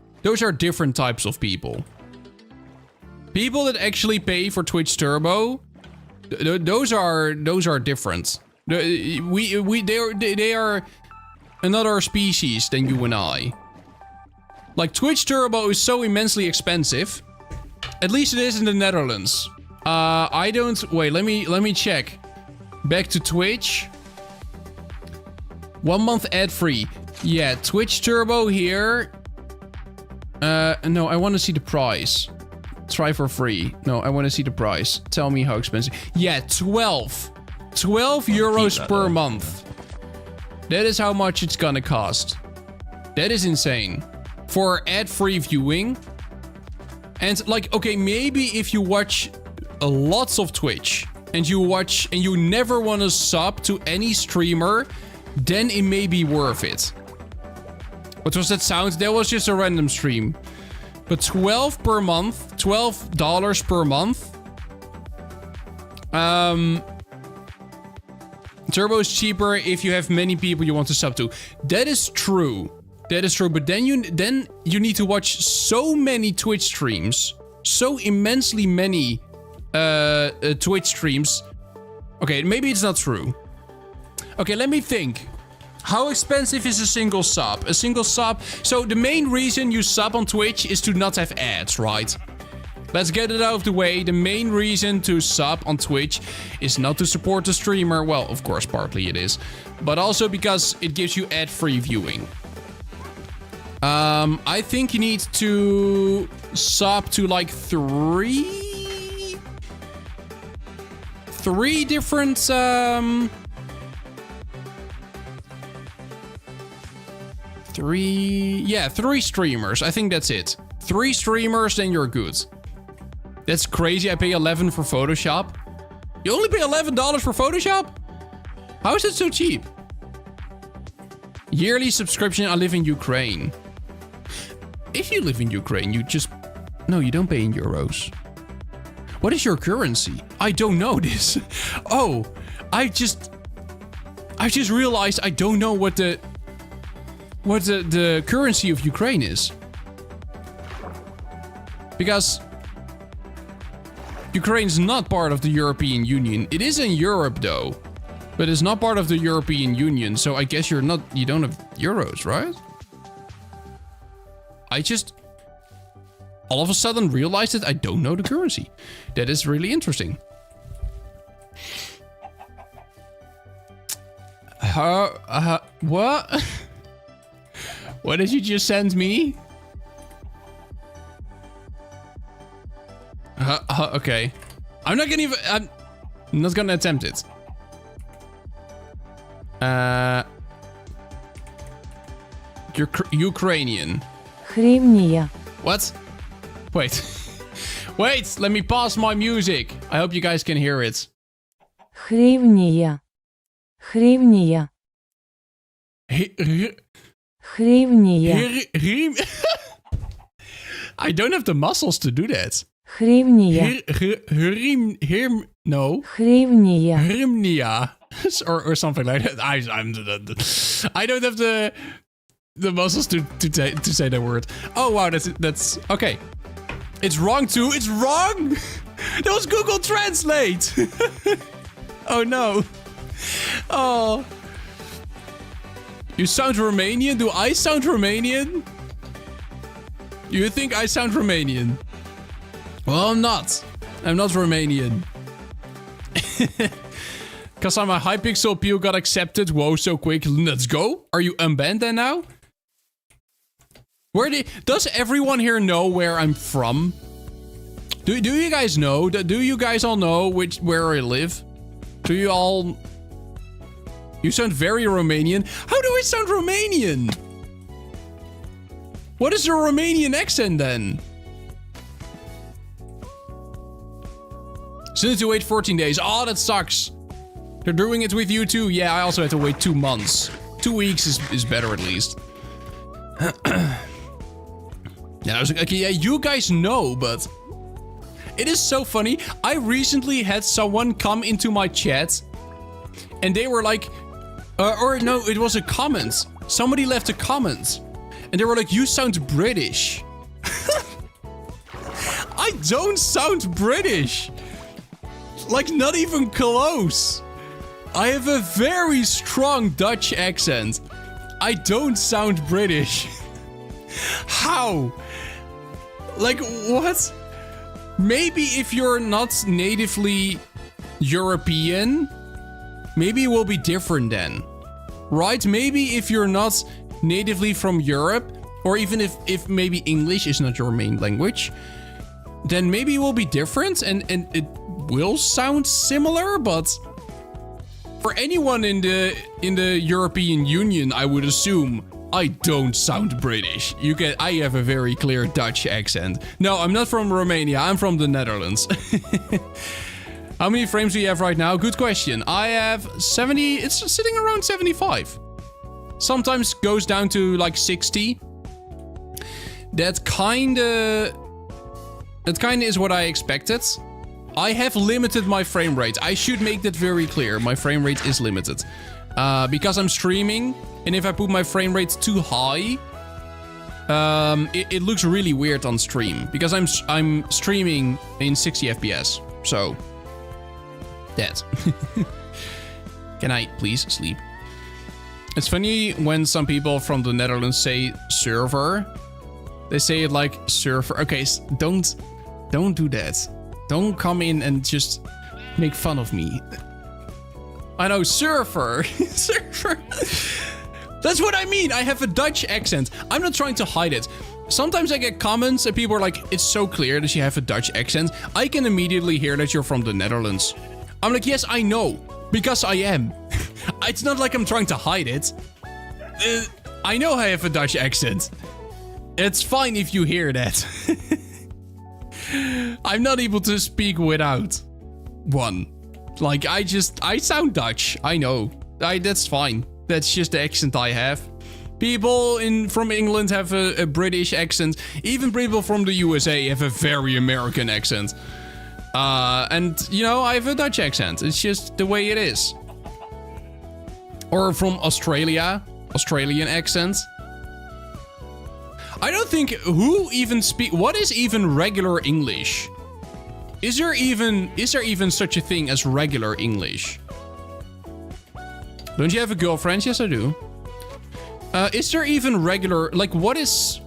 different types of people. People that actually pay for Twitch Turbo, those are different. They are another species than you and I. Like, Twitch Turbo is so immensely expensive. At least it is in the Netherlands. I don't... Wait, let me check. Back to Twitch. 1 month ad-free. Yeah, Twitch Turbo here. No, I want to see the price. Try for free. No, I want to see the price. Tell me how expensive. Yeah, 12 euros per month. That is how much it's gonna cost. That is insane. For ad-free viewing. And like, okay, maybe if you watch lots of Twitch and you never want to sub to any streamer, then it may be worth it. What was that sound? That was just a random stream. But 12 per month, $12 per month. Turbo is cheaper if you have many people you want to sub to. That is true. That is true. But then you need to watch so many Twitch streams, so immensely many Twitch streams. Okay, maybe it's not true. Okay, let me think. How expensive is a single sub? A single sub... So the main reason you sub on Twitch is to not have ads, right? let's get it out of the way. The main reason to sub on Twitch is not to support the streamer. Well, of course, partly it is. But also because it gives you ad-free viewing. I think you need to sub to like three different, three streamers. I think that's it. 3 streamers, then you're good. That's crazy. I pay 11 for Photoshop. You only pay $11 for Photoshop? How is it so cheap? Yearly subscription. I live in Ukraine. If you live in Ukraine, you just... No, you don't pay in euros. What is your currency? I don't know this. Oh, I just realized I don't know what the currency of Ukraine is. Because Ukraine's not part of the European Union. It is in Europe though, but it's not part of the European Union. So I guess you don't have euros, right? I just all of a sudden realized that I don't know the currency. That is really interesting. What? What did you just send me? Okay. I'm not gonna attempt it. Ukrainian. Hryvnia. What? Wait. Wait, let me pause my music. I hope you guys can hear it. Hryvnia. Hryvnia. Hryvnia. I don't have the muscles to do that. Hryvnia. No. Hryvnia. Hryvnia. or something like that. I don't have the muscles to say that word. Oh wow, that's okay. It's wrong too. It's wrong. That was Google Translate. Oh no. Oh. You sound Romanian? Do I sound Romanian? You think I sound Romanian? Well, I'm not. I'm not Romanian. Because I'm a Hypixel PO got accepted. Whoa, so quick. Let's go. Are you unbanned then now? Does everyone here know where I'm from? Do you guys know? Do you guys all know where I live? Do you all... You sound very Romanian. How do I sound Romanian? What is your Romanian accent then? Still need to wait 14 days. Oh, that sucks. They're doing it with you too. Yeah, I also had to wait 2 months. 2 weeks is better at least. Yeah, I was like, okay, yeah, you guys know, but... It is so funny. I recently had someone come into my chat. And they were like... or no, it was a comment. Somebody left a comment. And they were like, you sound British. I don't sound British. Like, not even close. I have a very strong Dutch accent. I don't sound British. How? Like, what? Maybe if you're not natively European, maybe it will be different then. Right? Maybe if you're not natively from Europe, or even if maybe English is not your main language, then maybe it will be different and it will sound similar, but for anyone in the European Union, I would assume I don't sound British. I have a very clear Dutch accent. No, I'm not from Romania. I'm from the Netherlands. How many frames do you have right now? Good question. I have 70. It's sitting around 75. Sometimes goes down to like 60. That kinda is what I expected. I have limited my frame rate. I should make that very clear. My frame rate is limited. Because I'm streaming, and if I put my frame rate too high, it looks really weird on stream. Because I'm streaming in 60 FPS. So, that. Can I please sleep? It's funny when some people from the Netherlands say server. They say it like server. Okay, don't Don't do that. Don't come in and just make fun of me. I know, surfer. Surfer. That's what I mean. I have a Dutch accent. I'm not trying to hide it. Sometimes I get comments and people are like, it's so clear that you have a Dutch accent. I can immediately hear that you're from the Netherlands. I'm like, yes, I know. Because I am. It's not like I'm trying to hide it. I know I have a Dutch accent. It's fine if you hear that. I'm not able to speak without one. Like, I sound Dutch. I know. That's fine. That's just the accent I have. People from England have a British accent. Even people from the USA have a very American accent. And, you know, I have a Dutch accent. It's just the way it is. Or from Australia. Australian accent. I don't think what is even regular English? Is there even such a thing as regular English? Don't you have a girlfriend? Yes, I do. Is there even regular, like, what is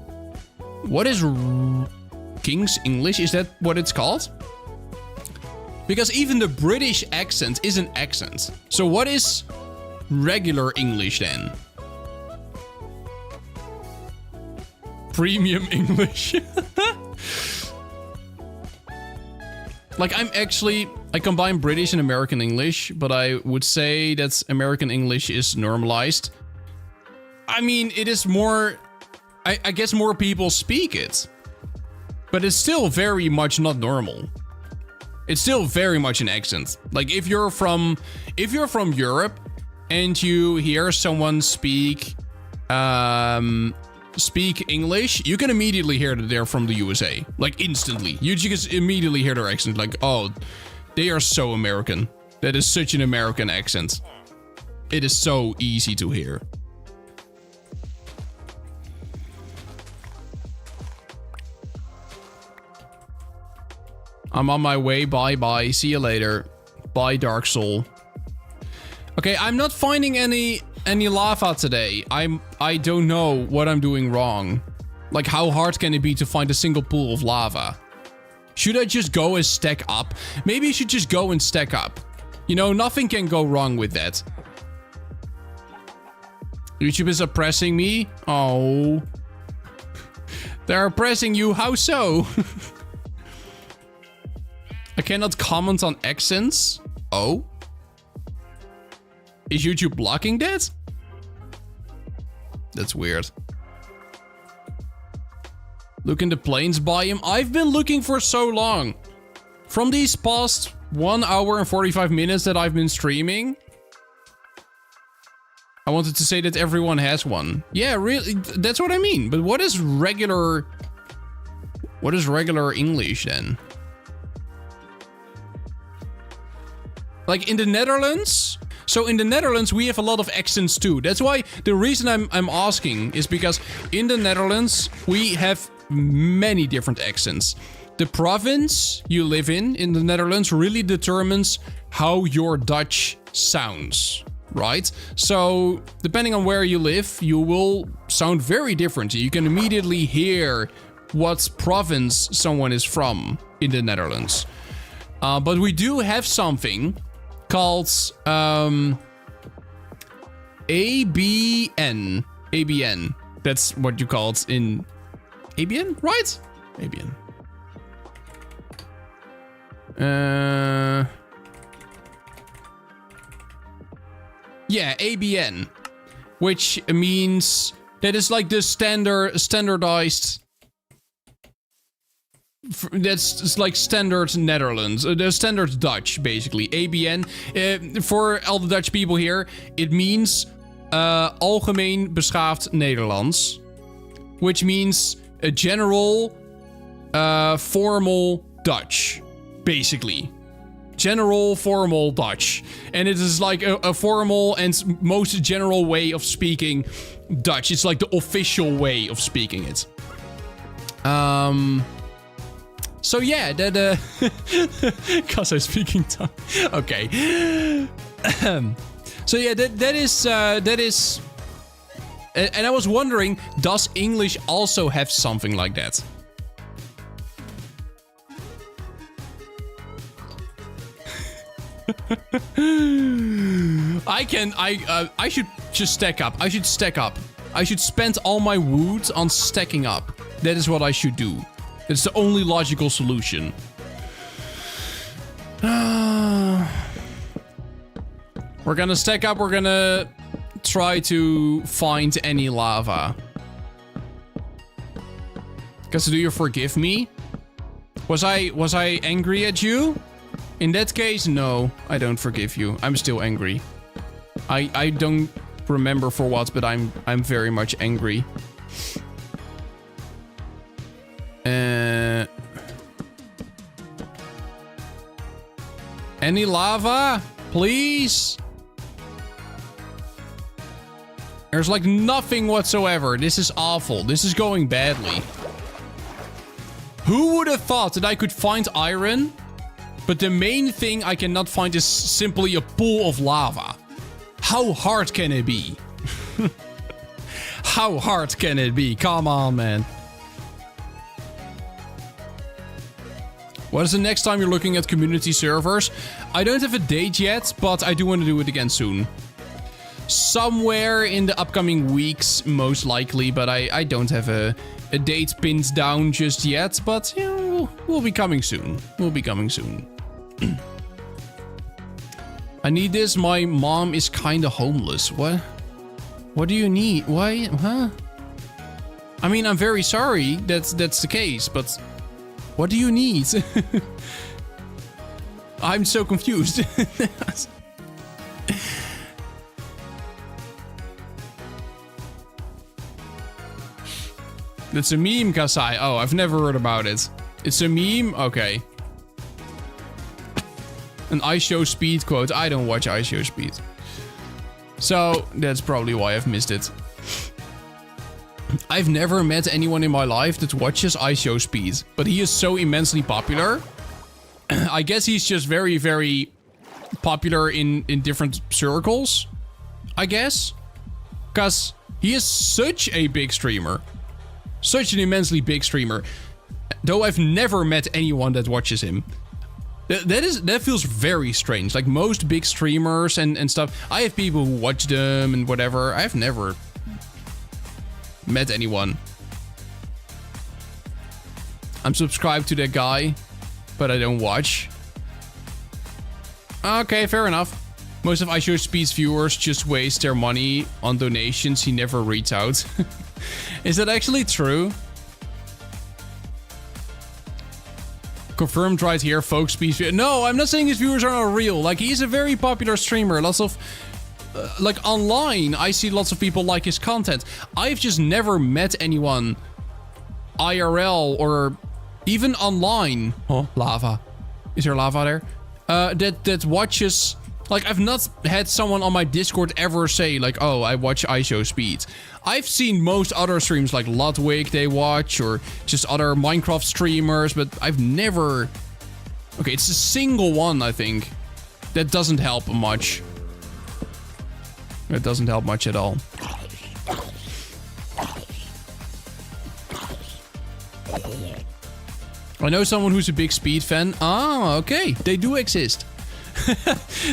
King's English? Is that what it's called? Because even the British accent is an accent. So what is regular English then? Premium English. Like, I combine British and American English, but I would say that American English is normalized. I mean, it is more, I guess more people speak it, but it's still very much not normal. It's still very much an accent. Like, if you're from Europe and you hear someone speak English, you can immediately hear that they're from the USA. Like, instantly. You just immediately hear their accent. Like, oh, they are so American. That is such an American accent. It is so easy to hear. I'm on my way. Bye. See you later. Bye, Dark Soul. Okay, I'm not finding any lava today. I don't know what I'm doing wrong. Like, how hard can it be to find a single pool of lava? Should I just go and stack up? Maybe I should just go and stack up. You know, nothing can go wrong with that. YouTube is oppressing me. Oh. They're oppressing you. How so? I cannot comment on accents. Oh. Is YouTube blocking that? That's weird. Look in the plains biome. I've been looking for so long. From these past 1 hour and 45 minutes that I've been streaming. I wanted to say that everyone has one. Yeah, really, that's what I mean. But what is regular English then? Like in the Netherlands? So in the Netherlands, we have a lot of accents too. That's why the reason I'm asking is because in the Netherlands, we have many different accents. The province you live in the Netherlands really determines how your Dutch sounds, right? So depending on where you live, you will sound very different. You can immediately hear what province someone is from in the Netherlands. But we do have something called ABN. ABN. That's what you call it in ABN, right? ABN. Yeah, ABN, which means that is like the standardized. That's like standard Netherlands, the standard Dutch, basically. ABN. For all the Dutch people here, it means algemeen beschaafd Nederlands, which means a general, formal Dutch, basically. General formal Dutch. And it is like a formal and most general way of speaking Dutch. It's like the official way of speaking it. So yeah, that cause I'm speaking tongue. Okay. So yeah, that is and I was wondering, does English also have something like that? I should just stack up. I should stack up. I should spend all my wood on stacking up. That is what I should do. It's the only logical solution. We're gonna stack up. We're gonna try to find any lava. Because do you forgive me? Was I angry at you? In that case, no, I don't forgive you. I'm still angry. I don't remember for what, but I'm very much angry. Any lava? Please? There's like nothing whatsoever. This is awful. This is going badly. Who would have thought that I could find iron? But the main thing I cannot find is simply a pool of lava. How hard can it be? How hard can it be? Come on, man. What is the next time you're looking at community servers? I don't have a date yet, but I do want to do it again soon. Somewhere in the upcoming weeks, most likely, but I don't have a date pinned down just yet, but you know, we'll be coming soon. We'll be coming soon. I need this. My mom is kind of homeless. What? What do you need? Why? Huh? I mean, I'm very sorry that's the case, but what do you need? I'm so confused. That's a meme, Kasai. Oh, I've never heard about it. It's a meme? Okay. An I Show Speed quote. I don't watch I Show Speed. So, that's probably why I've missed it. I've never met anyone in my life that watches I Show Speed. But he is so immensely popular. I guess he's just very, very popular in different circles. I guess. Because he is such a big streamer. Such an immensely big streamer. Though I've never met anyone that watches him. That feels very strange. Like most big streamers and stuff. I have people who watch them and whatever. I've never met anyone. I'm subscribed to that guy, but I don't watch. Okay, fair enough. Most of I Show Speed's viewers just waste their money on donations he never reads out. Is that actually true? Confirmed right here, folks. Speed. No, I'm not saying his viewers are not real. Like, he's a very popular streamer. Lots of... like, online, I see lots of people like his content. I've just never met anyone IRL or even online. Oh, lava. Is there lava there? That watches... Like, I've not had someone on my Discord ever say, like, oh, I watch I Show Speed. I've seen most other streams, like Ludwig they watch, or just other Minecraft streamers, but I've never... Okay, it's a single one, I think. That doesn't help much. It doesn't help much at all. I know someone who's a big Speed fan. Ah, okay. They do exist.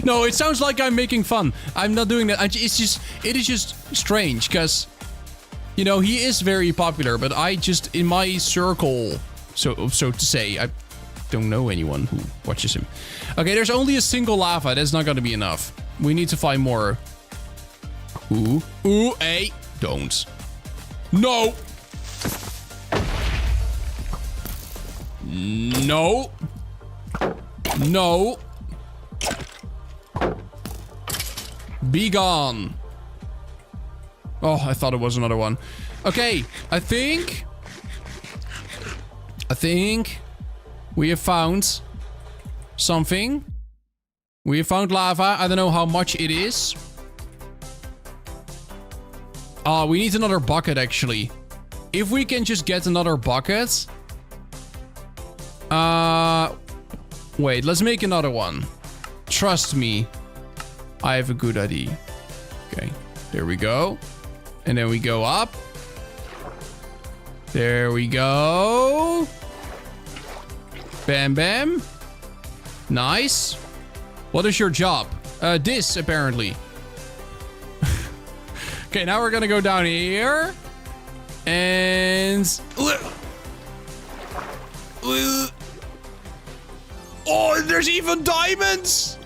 No, it sounds like I'm making fun. I'm not doing that. It is just strange because, you know, he is very popular, but I just, in my circle, so to say, I don't know anyone who watches him. Okay, there's only a single lava. That's not gonna be enough. We need to find more. Ooh, hey, don't. No. No. No. Be gone. Oh, I thought it was another one. Okay, I think we have found something. We have found lava. I don't know how much it is. Oh, we need another bucket, actually. If we can just get another bucket. Wait, let's make another one. Trust me. I have a good idea. Okay, there we go. And then we go up. There we go. Bam, bam. Nice. What is your job? This, apparently. Okay, now we're gonna go down here. And... Oh, there's even diamonds!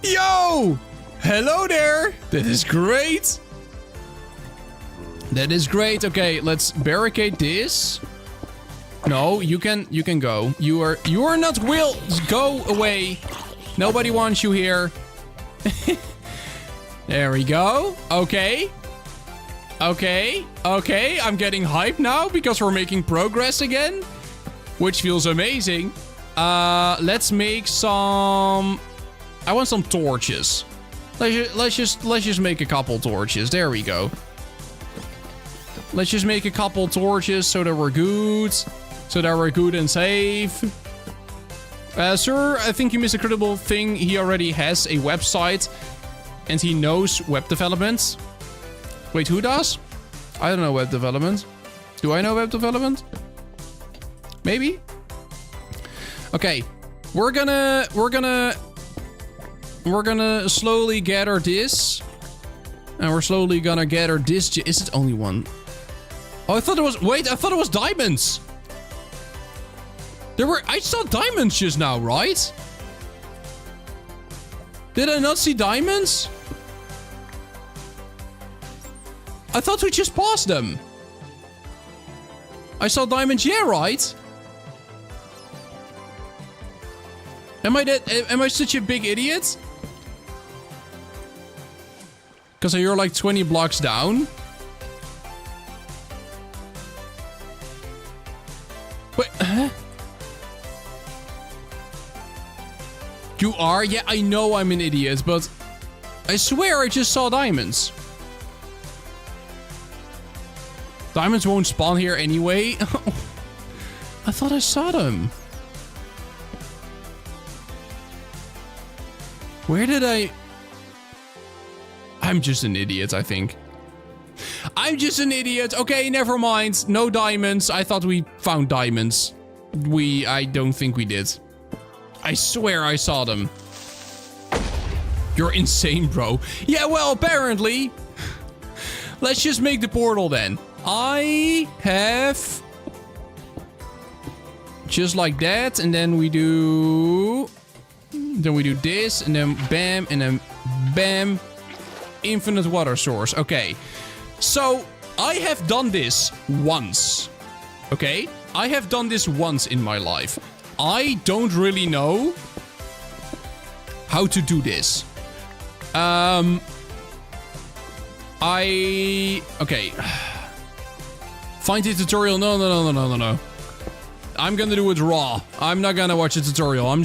Yo! Hello there! That is great! That is great. Okay, let's barricade this. No, you can go. You are not will. Go away. Nobody wants you here. There we go. Okay. Okay. Okay. I'm getting hyped now because we're making progress again, which feels amazing. Let's make some. I want some torches. Let's just make a couple torches. There we go. Let's just make a couple torches so that we're good. So that we're good and safe. Sir, I think you missed a critical thing. He already has a website. And he knows web development. Wait, who does? I don't know web development. Do I know web development? Maybe? Okay. We're gonna slowly gather this. And we're slowly gonna gather this. Is it only one? Oh, I thought it was... Wait, I thought it was diamonds. I saw diamonds just now, right? Did I not see diamonds? I thought we just passed them. I saw diamonds, yeah, right? Am I such a big idiot? Because you're like 20 blocks down. Wait, huh? You are? Yeah, I know I'm an idiot, but I swear I just saw diamonds. Diamonds won't spawn here anyway. I thought I saw them. Where did I... I'm just an idiot, I think. I'm just an idiot. Okay, never mind. No diamonds. I thought we found diamonds. I don't think we did. I swear I saw them. You're insane, bro. Yeah, well, apparently. Let's just make the portal then. I have... Just like that. And then we do... Then we do this. And then bam. And then bam. Infinite water source. Okay. So, I have done this once. Okay? I have done this once in my life. I don't really know how to do this. Okay. Find the tutorial. No. I'm gonna do it raw. I'm not gonna watch a tutorial. I'm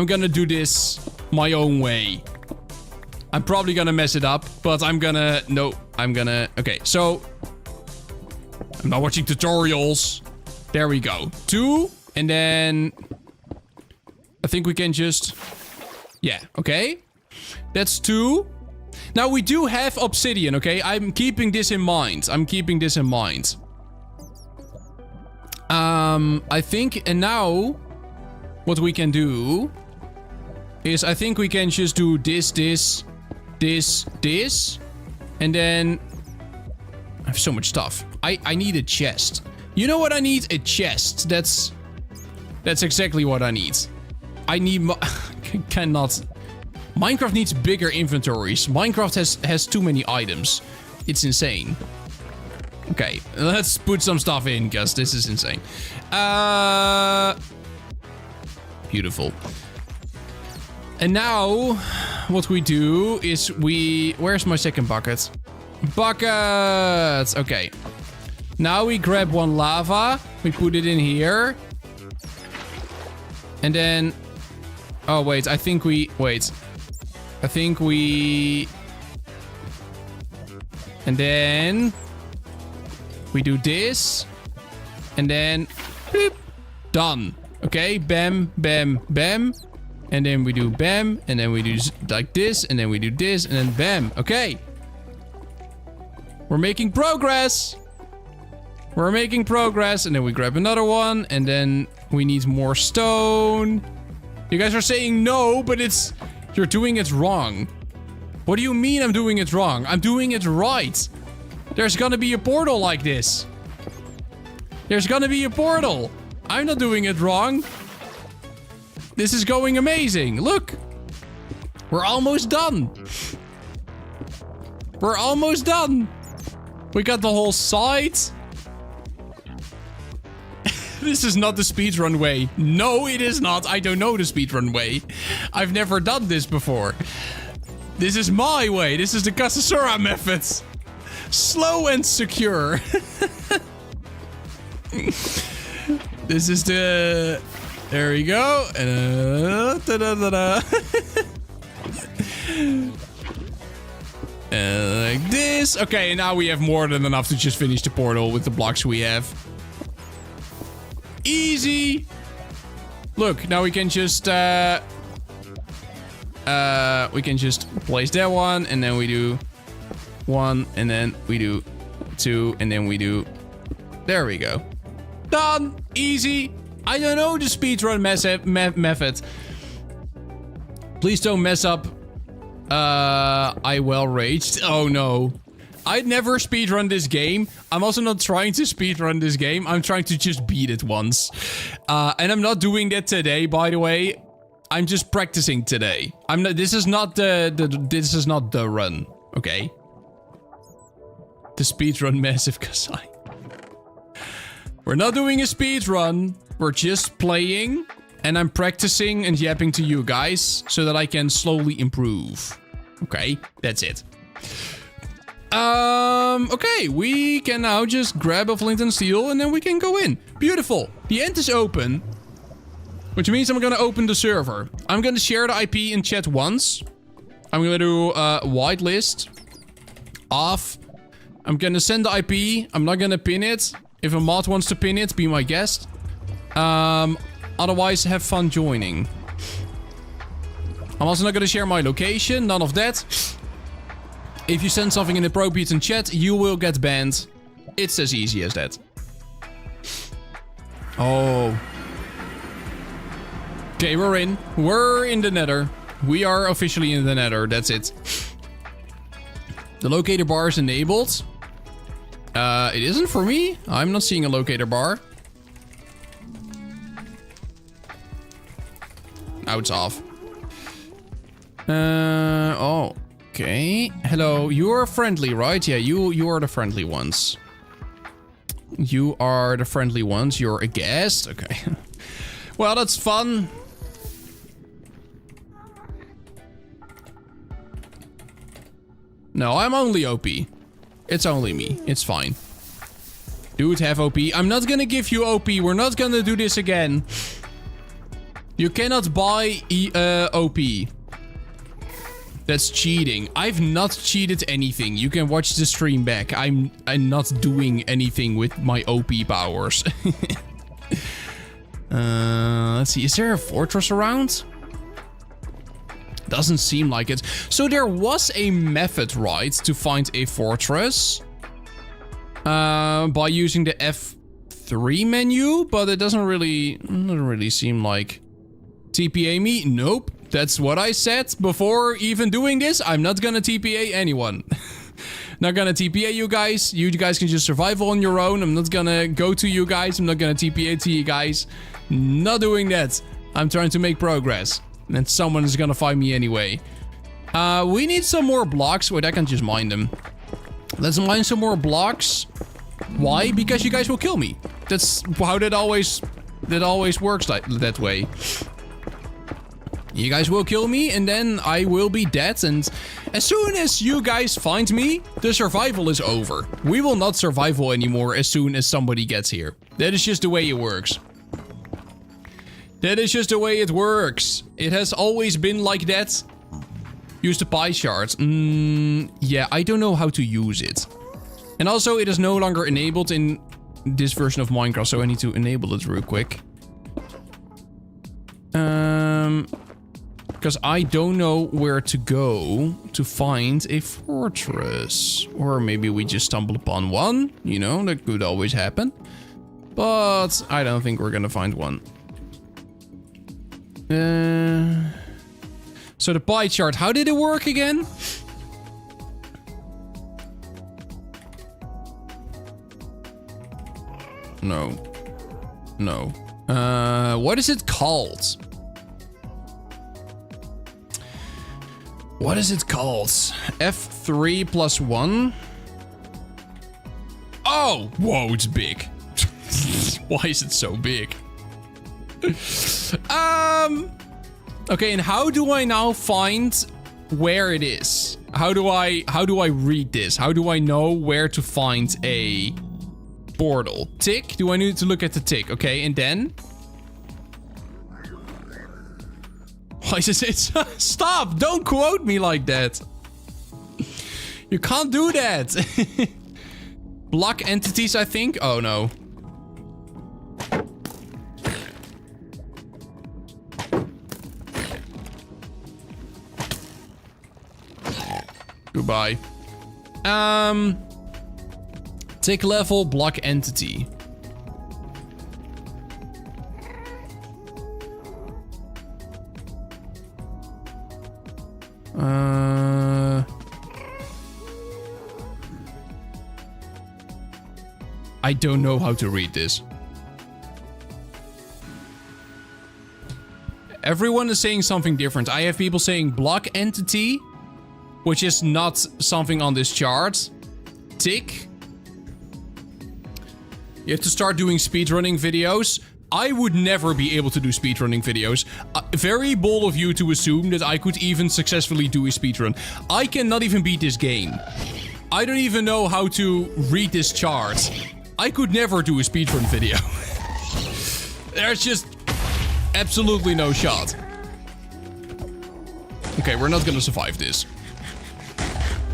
gonna do this my own way. I'm probably gonna mess it up, but okay, so I'm not watching tutorials. There we go. 2, and then I think we can just, yeah, okay. That's 2. Now we do have obsidian, okay? I'm keeping this in mind. I think, and now what we can do is I think we can just do this, and then I have so much stuff. I need a chest. You know what I need? A chest. That's exactly what I need. Cannot. Minecraft needs bigger inventories. Minecraft has too many items. It's insane. Okay, let's put some stuff in, because this is insane. Beautiful. And now, what we do is where's my second bucket? Buckets! Okay. Now we grab one lava. We put it in here. And then... Oh, wait. I think we... And then... We do this. And then... Boop, done. Okay, bam, bam, bam. And then we do bam. And then we do like this. And then we do this. And then bam. Okay. We're making progress. We're making progress. And then we grab another one. And then we need more stone. You guys are saying no, but you're doing it wrong. What do you mean I'm doing it wrong? I'm doing it right. There's gonna be a portal like this. There's gonna be a portal. I'm not doing it wrong. This is going amazing. Look. We're almost done. We're almost done. We got the whole side. This is not the speedrun way. No, it is not. I don't know the speedrun way. I've never done this before. This is my way. This is the Kasasura method. Slow and secure. This is the... There we go. Like this. Okay, now we have more than enough to just finish the portal with the blocks we have. Easy. Look, now we can just place that one, and then we do 1, and then we do 2, and then we do... There we go. Done. Easy. I don't know the speedrun method. Please don't mess up. I well raged. Oh no. I'd never speedrun this game. I'm also not trying to speedrun this game. I'm trying to just beat it once. And I'm not doing that today, by the way. I'm just practicing today. I'm not. This is not the run. Okay. The speedrun massive Kasai. We're not doing a speedrun. We're just playing. And I'm practicing and yapping to you guys so that I can slowly improve. Okay, that's it. Okay, we can now just grab a flint and steel and then we can go in. Beautiful. The end is open, which means I'm gonna open the server. I'm gonna share the IP in chat once. I'm gonna do whitelist off. I'm gonna send the IP. I'm not gonna pin it. If a mod wants to pin it, be my guest. Otherwise, have fun joining. I'm also not gonna share my location. None of that. If you send something inappropriate in chat, you will get banned. It's as easy as that. Oh. Okay, we're in. We're in the Nether. We are officially in the Nether. That's it. The locator bar is enabled. It isn't for me. I'm not seeing a locator bar. Now it's off. Oh. Okay. Hello. You are friendly, right? Yeah, you are the friendly ones. You are the friendly ones. You're a guest. Okay. Well, that's fun. No, I'm only OP. It's only me. It's fine. Dude, have OP. I'm not gonna give you OP. We're not gonna do this again. You cannot buy OP. That's cheating. I've not cheated anything. You can watch the stream back. I'm not doing anything with my OP powers. Let's see. Is there a fortress around? Doesn't seem like it. So there was a method, right, to find a fortress. By using the F3 menu, but it doesn't really seem like... TPA me? Nope. That's what I said before even doing this. I'm not gonna TPA anyone. Not gonna TPA you guys. You guys can just survive on your own. I'm not gonna go to you guys. I'm not gonna TPA to you guys. Not doing that. I'm trying to make progress. And someone is gonna find me anyway. We need some more blocks. Wait, I can just mine them. Let's mine some more blocks. Why? Because you guys will kill me. That's how that always works that way. You guys will kill me, and then I will be dead, and as soon as you guys find me, the survival is over. We will not survival anymore as soon as somebody gets here. That is just the way it works. That is just the way it works. It has always been like that. Use the pie chart. Yeah, I don't know how to use it. And also, it is no longer enabled in this version of Minecraft, so I need to enable it real quick. Because I don't know where to go to find a fortress. Or maybe we just stumble upon one. You know, that could always happen. But I don't think we're gonna find one. So the pie chart, how did it work again? No. What is it called? What is it called? F3 plus 1? Oh! Whoa, it's big. Why is it so big? Okay, and how do I now find where it is? How do I read this? How do I know where to find a portal? Tick? Do I need to look at the tick? Okay, and then? Why is it? Stop! Don't quote me like that. You can't do that. Block entities, I think. Oh no. Goodbye. Tick level, block entity. I don't know how to read this. Everyone is saying something different. I have people saying block entity, which is not something on this chart. Tick. You have to start doing speedrunning videos. I would never be able to do speedrunning videos. Very bold of you to assume that I could even successfully do a speedrun. I cannot even beat this game. I don't even know how to read this chart. I could never do a speedrun video. There's just absolutely no shot. Okay, we're not gonna survive this.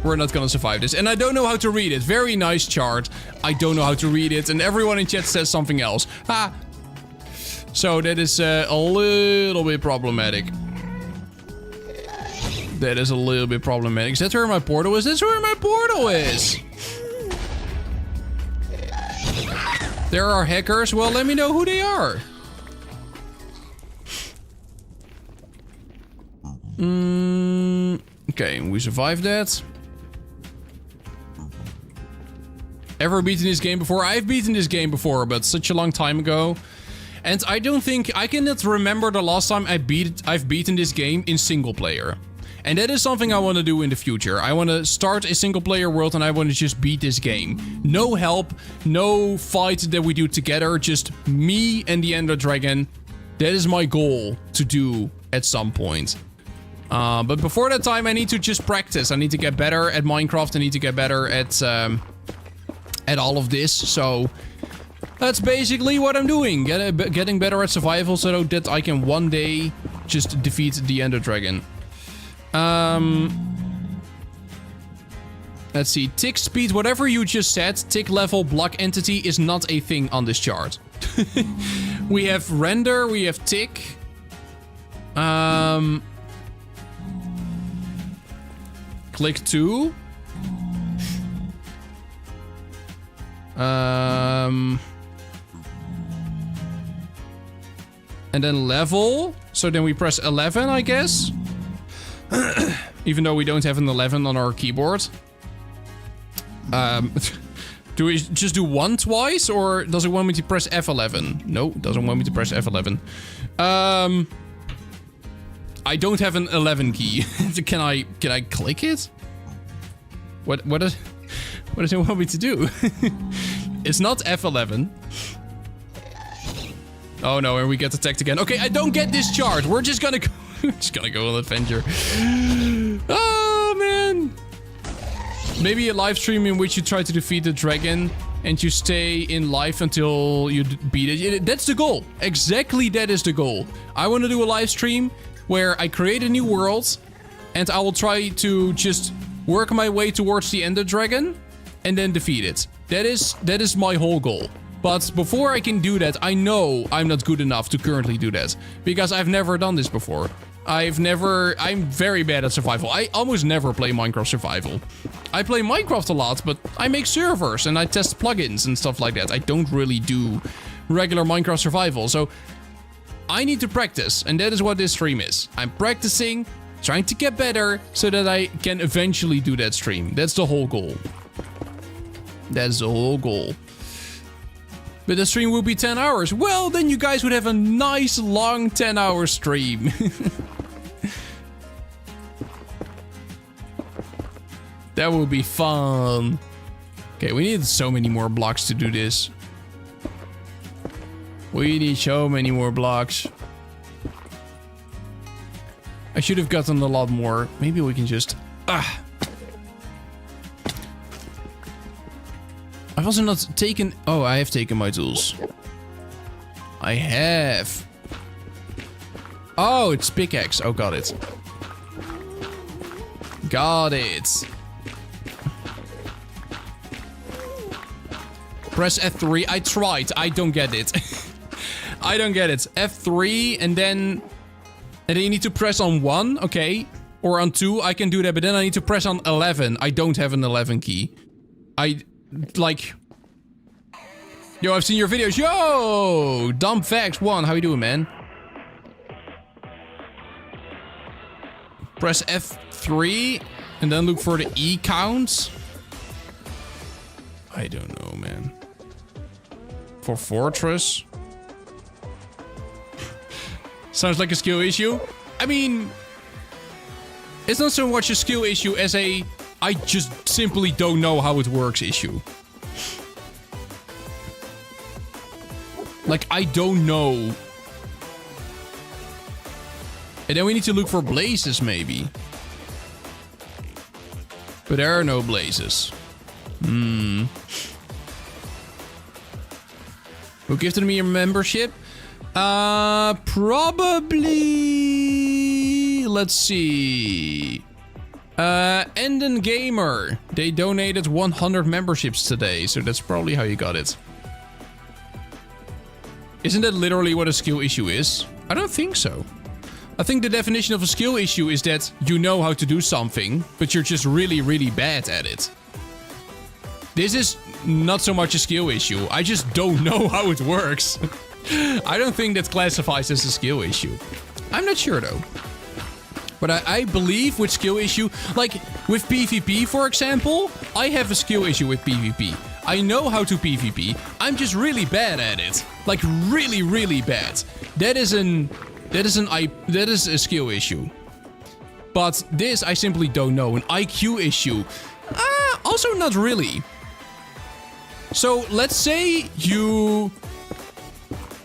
We're not gonna survive this. And I don't know how to read it. Very nice chart. I don't know how to read it. And everyone in chat says something else. Ah. So that is a little bit problematic. That is a little bit problematic. Is that where my portal is? That's where my portal is. There are hackers. Well, let me know who they are. Okay, we survived that. Ever beaten this game before? I've beaten this game before, but such a long time ago. And I don't think... I cannot remember the last time I've beaten this game in single player. And that is something I want to do in the future. I want to start a single player world and I want to just beat this game. No help, no fight that we do together, just me and the Ender Dragon. That is my goal to do at some point. But before that time, I need to just practice. I need to get better at Minecraft. I need to get better at all of this. So that's basically what I'm doing. Getting better at survival so that I can one day just defeat the Ender Dragon. Let's see. Tick speed, whatever you just said, tick level, block entity is not a thing on this chart. We have render, we have tick. Click 2. And then level. So then we press 11, I guess. Even though we don't have an 11 on our keyboard. Do we just do 1 twice, or does it want me to press F11? No, it doesn't want me to press F11. I don't have an 11 key. Can I click it? What does it want me to do? It's not F11. Oh no, and we get attacked again. Okay, I don't get this chart. We're just gonna go. Just gonna go on an adventure. Oh man. Maybe a live stream in which you try to defeat the dragon and you stay in life until you beat it. That's the goal. Exactly, that is the goal. I want to do a live stream where I create a new world and I will try to just work my way towards the Ender Dragon and then defeat it. That is my whole goal. But before I can do that, I know I'm not good enough to currently do that. Because I've never done this before. I'm very bad at survival. I almost never play Minecraft survival. I play Minecraft a lot, but I make servers and I test plugins and stuff like that. I don't really do regular Minecraft survival. So I need to practice, and that is what this stream is. I'm practicing, trying to get better, so that I can eventually do that stream. That's the whole goal. That's the whole goal. But the stream will be 10 hours. Well, then you guys would have a nice long 10-hour stream. That would be fun. Okay, we need so many more blocks to do this. We need so many more blocks. I should have gotten a lot more. Maybe we can just... I've also not taken... Oh, I have taken my tools. I have. Oh, it's pickaxe. Oh, got it. Got it. Press F3. I tried. I don't get it. I don't get it. F3 and then you need to press on 1. Okay. Or on 2. I can do that, but then I need to press on 11. I don't have an 11 key. Like... Yo, I've seen your videos. Yo! Dumb Facts 1. How you doing, man? Press F3 and then look for the E counts. I don't know, man. For Fortress. Sounds like a skill issue. I mean, it's not so much a skill issue as a I just simply don't know how it works issue. Like, I don't know. And then we need to look for blazes, maybe. But there are no blazes. Who gifted me a membership? Probably... Let's see... Enden Gamer. They donated 100 memberships today, so that's probably how you got it. Isn't that literally what a skill issue is? I don't think so. I think the definition of a skill issue is that you know how to do something, but you're just really, really bad at it. This is not so much a skill issue. I just don't know how it works. I don't think that classifies as a skill issue. I'm not sure though. But I believe with skill issue, like with PvP, for example, I have a skill issue with PvP. I know how to PvP. I'm just really bad at it. Like really, really bad. That is a skill issue. But this I simply don't know. An IQ issue. Also not really. So let's say you...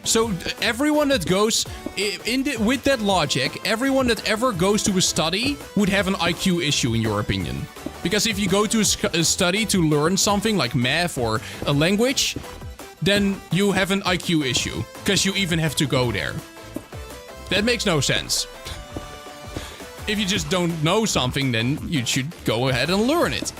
So everyone that goes with that logic, everyone that ever goes to a study would have an IQ issue in your opinion. Because if you go to a study to learn something like math or a language, then you have an IQ issue because you even have to go there. That makes no sense. If you just don't know something, then you should go ahead and learn it.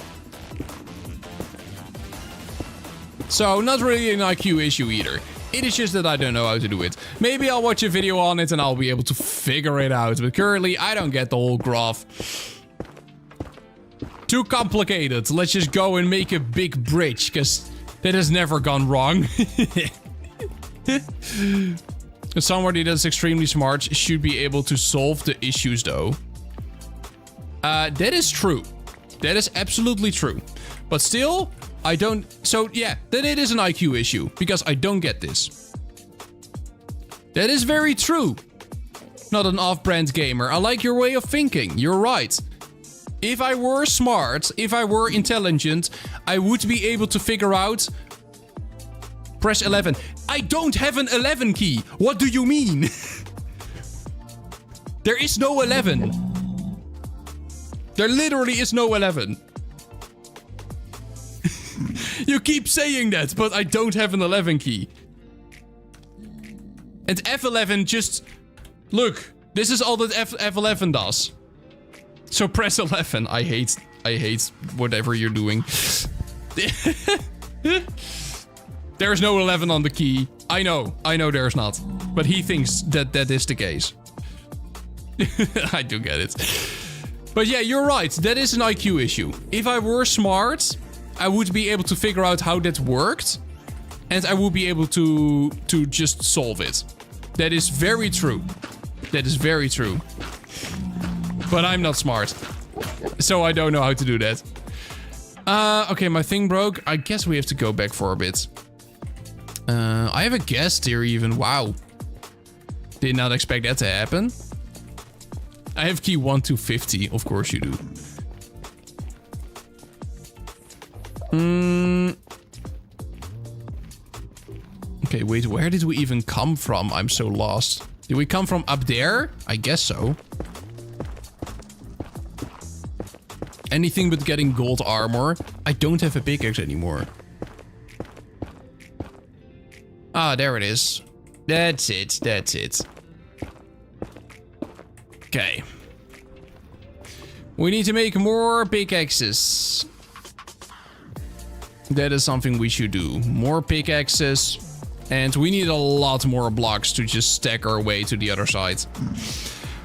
So not really an IQ issue either. It is just that I don't know how to do it. Maybe I'll watch a video on it and I'll be able to figure it out. But currently, I don't get the whole graph. Too complicated. Let's just go and make a big bridge, because that has never gone wrong. Somebody that's extremely smart should be able to solve the issues, though. That is true. That is absolutely true. But still... I don't... So, yeah, then it is an IQ issue, because I don't get this. That is very true. Not an off-brand gamer. I like your way of thinking. You're right. If I were smart, if I were intelligent, I would be able to figure out... Press 11. I don't have an 11 key. What do you mean? There is no 11. There literally is no 11. You keep saying that, but I don't have an 11 key. And F11 just... Look, this is all that F11 does. So press 11. I hate whatever you're doing. There's no 11 on the key. I know there's not. But he thinks that that is the case. I do get it. But yeah, you're right. That is an IQ issue. If I were smart... I would be able to figure out how that worked. And I would be able to just solve it. That is very true. That is very true. But I'm not smart. So I don't know how to do that. Okay, my thing broke. I guess we have to go back for a bit. I have a guest here even. Wow. Did not expect that to happen. I have key 1250. Of course you do. Okay, wait. Where did we even come from? I'm so lost. Did we come from up there? I guess so. Anything but getting gold armor. I don't have a pickaxe anymore. Ah, there it is. That's it. That's it. Okay. We need to make more pickaxes. That is something we should do. More pickaxes. And we need a lot more blocks to just stack our way to the other side.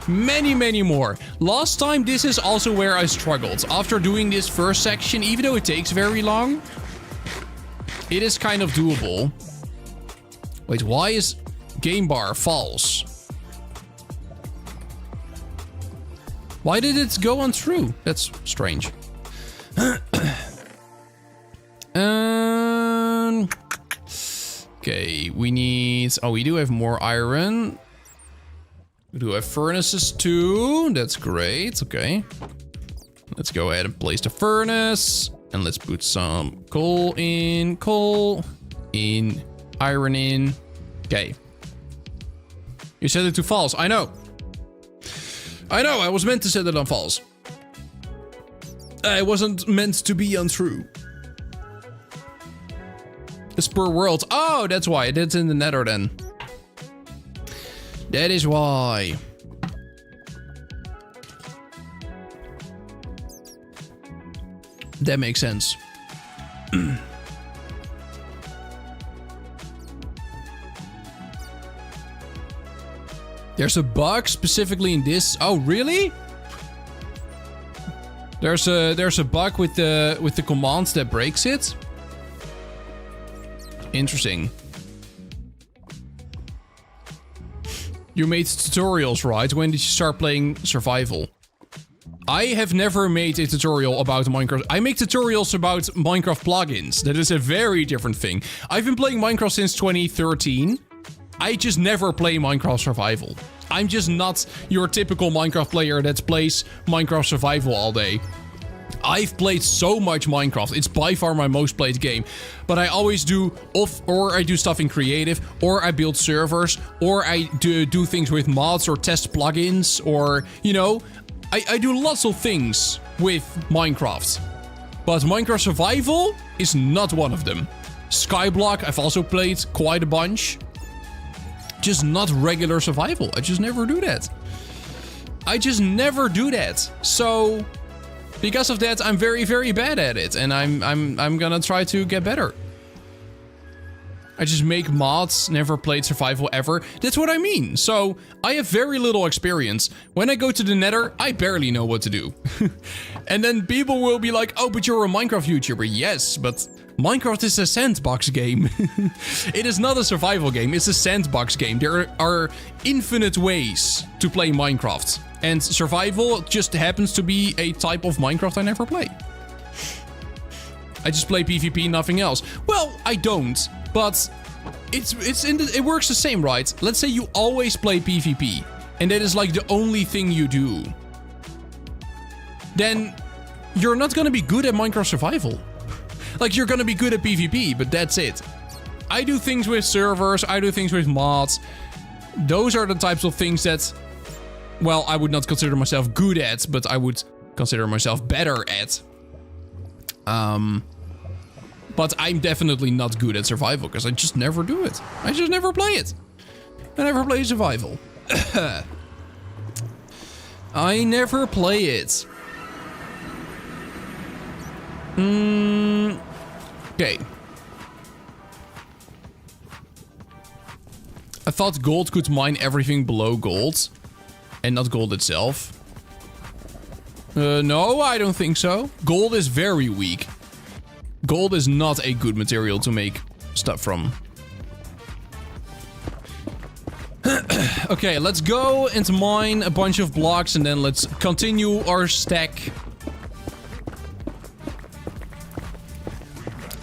Many, many more. Last time, this is also where I struggled. After doing this first section, even though it takes very long, it is kind of doable. Wait, why is game bar false? Why did it go untrue? That's strange. Okay, we need... Oh, we do have more iron. We do have furnaces too. That's great. Okay. Let's go ahead and place the furnace. And let's put some coal in. Coal in. Iron in. Okay. You set it to false. I know. I know. I was meant to set it on false. I wasn't meant to be untrue. It's per world. Oh, that's why. That's in the Nether then. That is why. That makes sense. There's a bug specifically in this. Oh, really? There's a bug with the commands that breaks it. Interesting. You made tutorials, right? When did you start playing survival? I have never made a tutorial about Minecraft. I make tutorials about Minecraft plugins. That is a very different thing. I've been playing Minecraft since 2013. I just never play Minecraft survival. I'm just not your typical Minecraft player that plays Minecraft survival all day. I've played so much Minecraft. It's by far my most played game. But I always do or I do stuff in creative, or I build servers, or I do things with mods or test plugins, or, you know, I do lots of things with Minecraft. But Minecraft survival is not one of them. Skyblock, I've also played quite a bunch. Just not regular survival. I just never do that. I just never do that. So... because of that, I'm very, very bad at it, and I'm gonna try to get better. I just make mods, never played survival ever. That's what I mean. So, I have very little experience. When I go to the Nether, I barely know what to do. And then people will be like, oh, but you're a Minecraft YouTuber. Yes, but Minecraft is a sandbox game. It is not a survival game, it's a sandbox game. There are infinite ways to play Minecraft. And survival just happens to be a type of Minecraft I never play. I just play PvP, nothing else. Well, I don't, but it works the same, right? Let's say you always play PvP, and that is like the only thing you do. Then you're not gonna be good at Minecraft survival. Like, you're gonna be good at PvP, but that's it. I do things with servers, I do things with mods. Those are the types of things that... well, I would not consider myself good at, but I would consider myself better at. But I'm definitely not good at survival, because I just never do it. I just never play it. I never play survival. I never play it. Okay. I thought gold could mine everything below gold. And not gold itself. No, I don't think so. Gold is very weak. Gold is not a good material to make stuff from. Okay, let's go and mine a bunch of blocks and then let's continue our stack.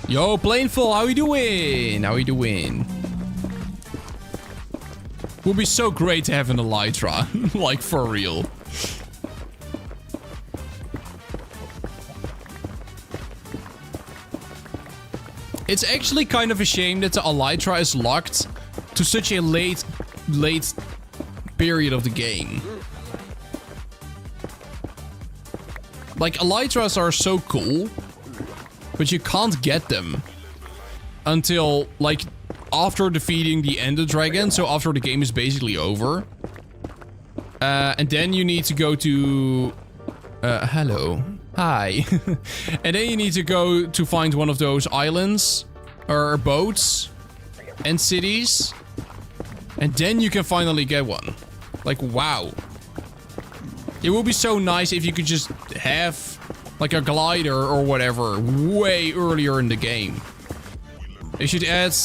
Yo, Planeful, how you doing? How you doing? Would be so great to have an elytra, like for real. It's actually kind of a shame that the elytra is locked to such a late period of the game. Like, elytras are so cool, but you can't get them until, like, after defeating the Ender Dragon, so after the game is basically over. And then you need to go to... hello. Hi. And then you need to go to find one of those islands, or boats, and cities. And then you can finally get one. Like, wow. It would be so nice if you could just have, like, a glider or whatever way earlier in the game. They should add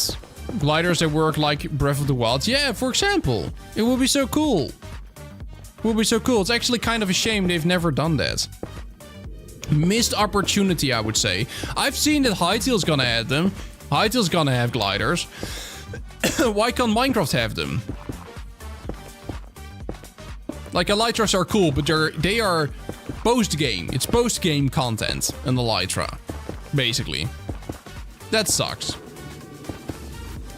gliders that work like Breath of the Wild. Yeah, for example. It would be so cool. It would be so cool. It's actually kind of a shame they've never done that. Missed opportunity, I would say. I've seen that Hypixel's gonna add them. Hypixel's gonna have gliders. Why can't Minecraft have them? Like, elytras are cool, but they are post-game. It's post-game content, an elytra. Basically. That sucks.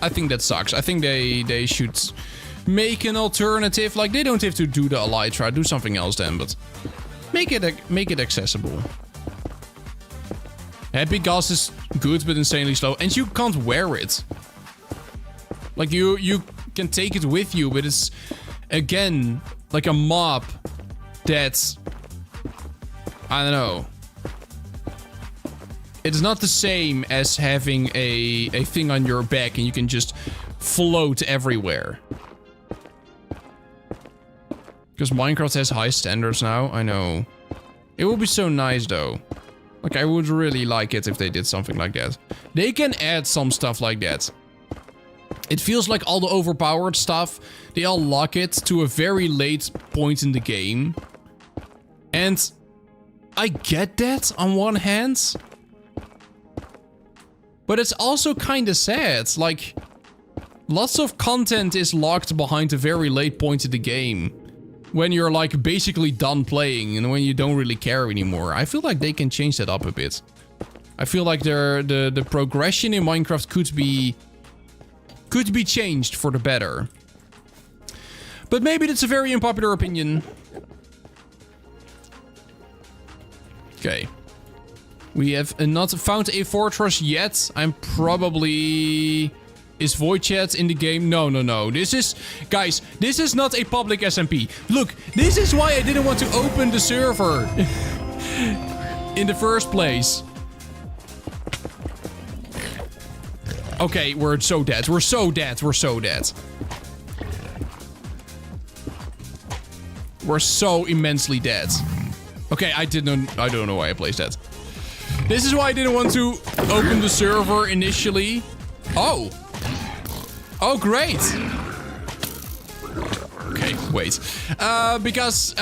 I think that sucks. I think they should make an alternative. Like, they don't have to do the elytra. Do something else then, but make it accessible. Happy Gas is good, but insanely slow. And you can't wear it. Like, you can take it with you, but it's, again, like a mob that's, I don't know. It's not the same as having a thing on your back and you can just float everywhere. Because Minecraft has high standards now, I know. It would be so nice though. Like, I would really like it if they did something like that. They can add some stuff like that. It feels like all the overpowered stuff, they all lock it to a very late point in the game. And I get that on one hand. But it's also kind of sad. Like, lots of content is locked behind a very late point in the game. When you're, like, basically done playing and when you don't really care anymore. I feel like they can change that up a bit. I feel like the progression in Minecraft could be changed for the better. But maybe that's a very unpopular opinion. Okay. We have not found a fortress yet. I'm probably... Is void chat in the game? No, no, no. This is... Guys, this is not a public SMP. Look, this is why I didn't want to open the server. In the first place. Okay, we're so dead. We're so dead. We're so dead. We're so immensely dead. Okay, I don't know why I placed that. This is why I didn't want to open the server initially. Oh. Oh, great. Okay, wait. Because,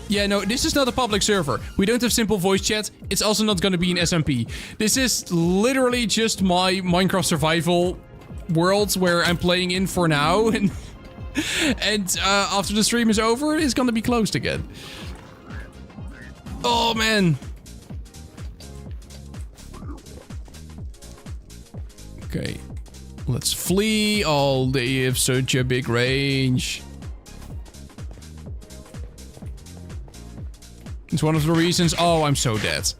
yeah, no, this is not a public server. We don't have simple voice chat. It's also not gonna be an SMP. This is literally just my Minecraft survival world where I'm playing in for now. And after the stream is over, it's gonna be closed again. Oh, man. Okay. Let's flee. Oh, they have such a big range. It's one of the reasons. Oh, I'm so dead.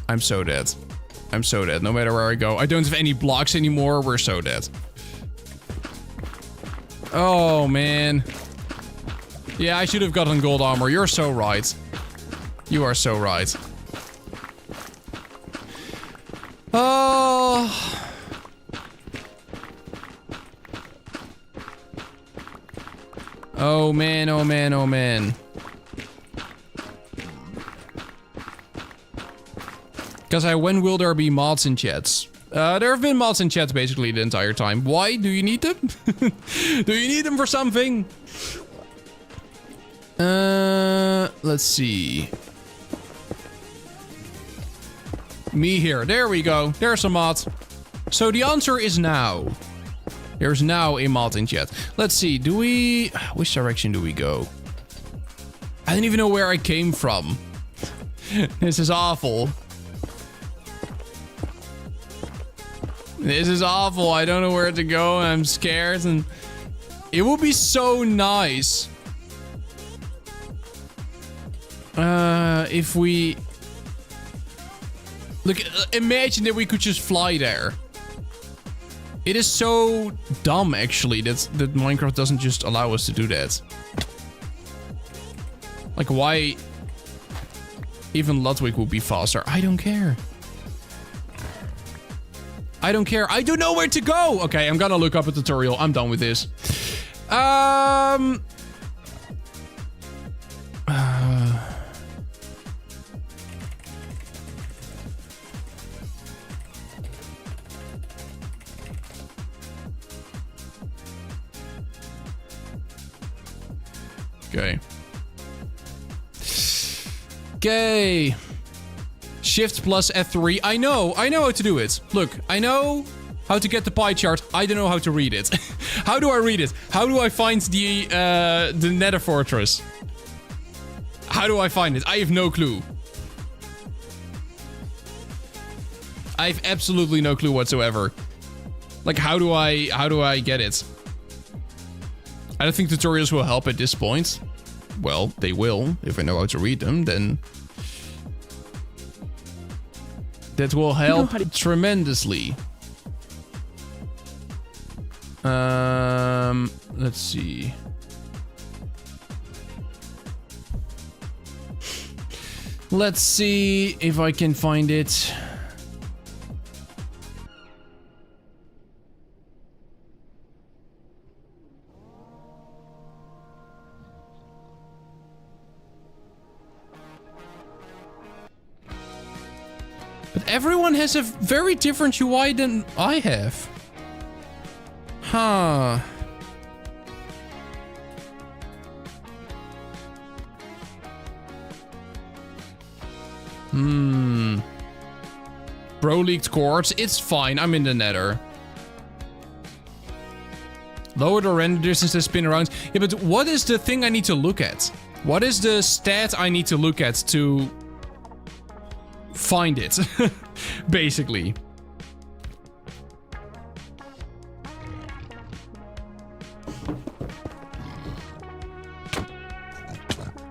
I'm so dead. I'm so dead. No matter where I go. I don't have any blocks anymore. We're so dead. Oh, man. Yeah, I should have gotten gold armor. You're so right. You are so right. Oh... Oh man, oh man, oh man. Because when will there be mods in chats? There have been mods in chat basically the entire time. Why? Do you need them? Do you need them for something? Let's see. Me here. There we go. There's a mod. So the answer is now. There's now a mod in chat. Let's see. Do we... Which direction do we go? I don't even know where I came from. This is awful. This is awful. I don't know where to go. I'm scared. And it would be so nice if we... Look, imagine that we could just fly there. It is so dumb, actually, that Minecraft doesn't just allow us to do that. Like, why... Even Ludwig would be faster. I don't care. I don't care. I don't know where to go. Okay, I'm gonna look up a tutorial. I'm done with this. Okay. Okay. Shift plus F3. I know how to do it. Look, I know how to get the pie chart. I don't know how to read it. How do I read it? How do I find the Nether fortress? How do I find it? I have no clue. I have absolutely no clue whatsoever. Like, how do I get it? I don't think tutorials will help at this point. Well, they will. If I know how to read them, then... That will help tremendously. Let's see. Let's see if I can find it. But everyone has a very different UI than I have. Huh. Bro leaked quartz. It's fine. I'm in the Nether. Lower the render distance to spin around. Yeah, but what is the thing I need to look at? What is the stat I need to look at to find it? Basically.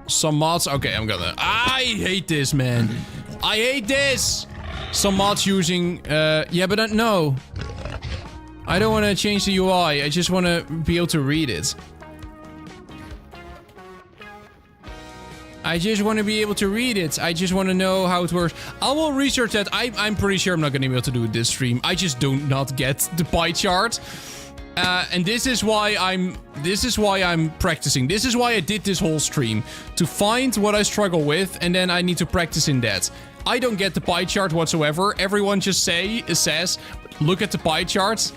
Some mods. Okay, I'm gonna. I hate this, man. I hate this. Some mods using. Yeah, but no. I don't want to change the UI. I just want to be able to read it. I just want to be able to read it. I just want to know how it works. I will research that. I'm pretty sure I'm not going to be able to do it this stream. I just do not get the pie chart. And this is why I'm practicing. This is why I did this whole stream. To find what I struggle with, and then I need to practice in that. I don't get the pie chart whatsoever. Everyone just says, look at the pie charts.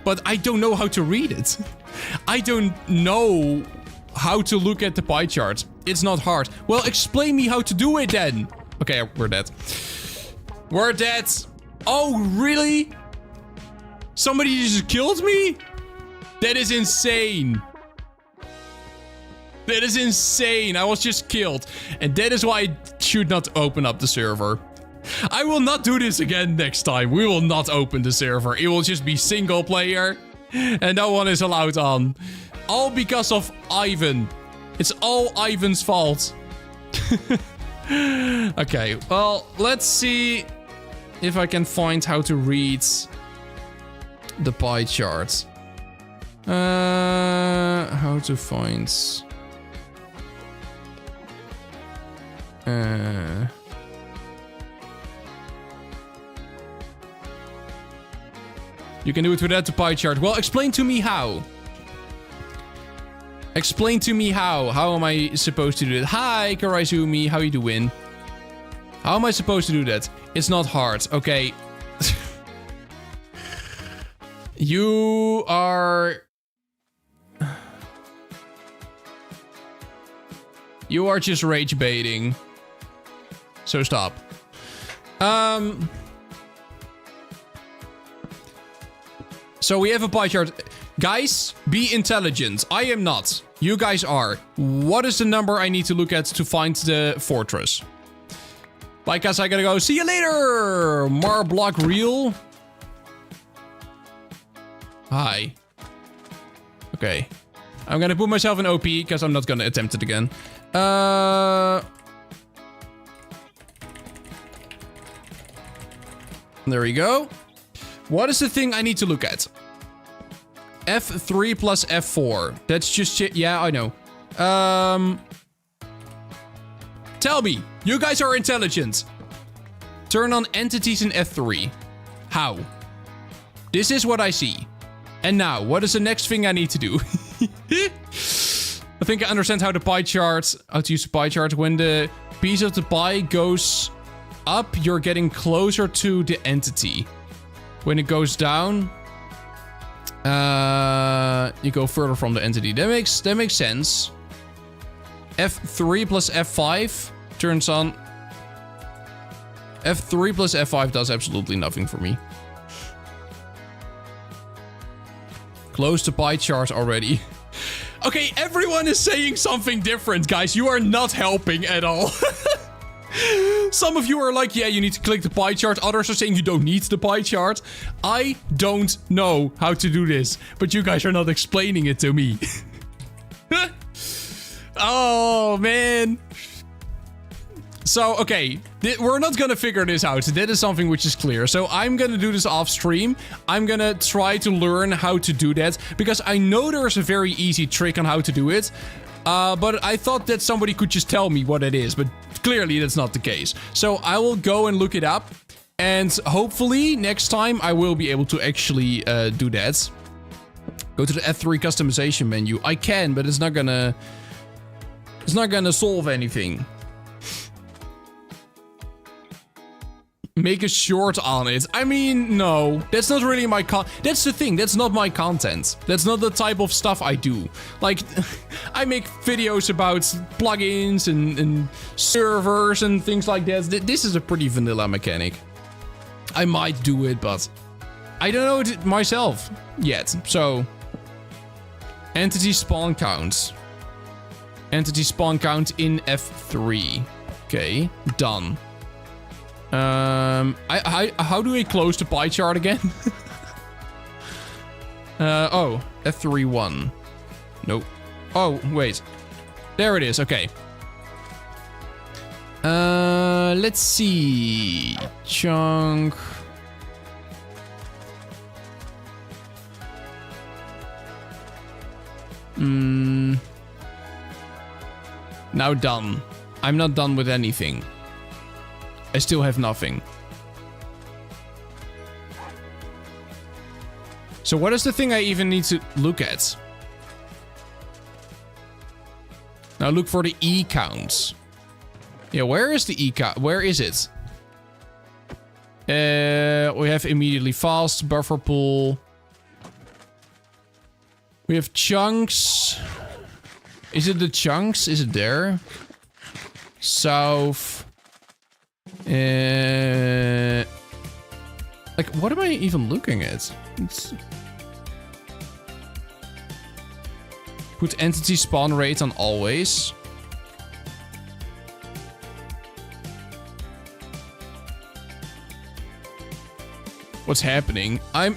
But I don't know how to read it. I don't know how to look at the pie chart. It's not hard. Well, explain me how to do it then. Okay, we're dead. We're dead. Oh, really? Somebody just killed me? That is insane. That is insane. I was just killed. And that is why I should not open up the server. I will not do this again next time. We will not open the server. It will just be single player. And no one is allowed on. All because of Ivan. It's all Ivan's fault. Okay, well, let's see if I can find how to read the pie chart. How to find... You can do it without the pie chart. Well, explain to me how. Explain to me how. How am I supposed to do it? Hi, Karaizumi. How you doing? How am I supposed to do that? It's not hard. Okay. You are... You are just rage baiting. So stop. So we have a pie chart. Guys, be intelligent. I am not. You guys are. What is the number I need to look at to find the fortress? Like us, I gotta go. See you later! Marblock Real. Hi. Okay. I'm gonna put myself in OP because I'm not gonna attempt it again. There we go. What is the thing I need to look at? F3 plus F4. That's just shit. Yeah, I know. Tell me. You guys are intelligent. Turn on entities in F3. How? This is what I see. And now, what is the next thing I need to do? I think I understand how to use the pie chart. When the piece of the pie goes up, you're getting closer to the entity. When it goes down, you go further from the entity. That makes sense. F3 plus F5 turns on. F3 plus F5 does absolutely nothing for me. Close the pie chart already. Okay, everyone is saying something different, guys. You are not helping at all. Some of you are like, yeah, you need to click the pie chart. Others are saying you don't need the pie chart. I don't know how to do this, but you guys are not explaining it to me. Oh, man. So, okay, we're not gonna figure this out. That is something which is clear. So I'm gonna do this off stream. I'm gonna try to learn how to do that because I know there's a very easy trick on how to do it. But I thought that somebody could just tell me what it is, but clearly that's not the case. So I will go and look it up, and hopefully next time I will be able to actually do that. Go to the F3 customization menu. I can, but it's not gonna solve anything. Make a short on it. I mean, no. That's not really my that's the thing. That's not my content. That's not the type of stuff I do. Like, I make videos about plugins and servers and things like that. This is a pretty vanilla mechanic. I might do it, but I don't know it myself yet. So, entity spawn count. Entity spawn count in F3. Okay, done. How do I close the pie chart again? Oh, F3-1. Nope. Oh, wait. There it is, okay. Let's see. Chunk. Now done. I'm not done with anything. I still have nothing. So what is the thing I even need to look at? Now look for the E counts. Yeah, where is the E count? Where is it? We have immediately fast, buffer pool. We have chunks. Is it the chunks? Is it there? South. Like, what am I even looking at? Put entity spawn rate on always. What's happening? I'm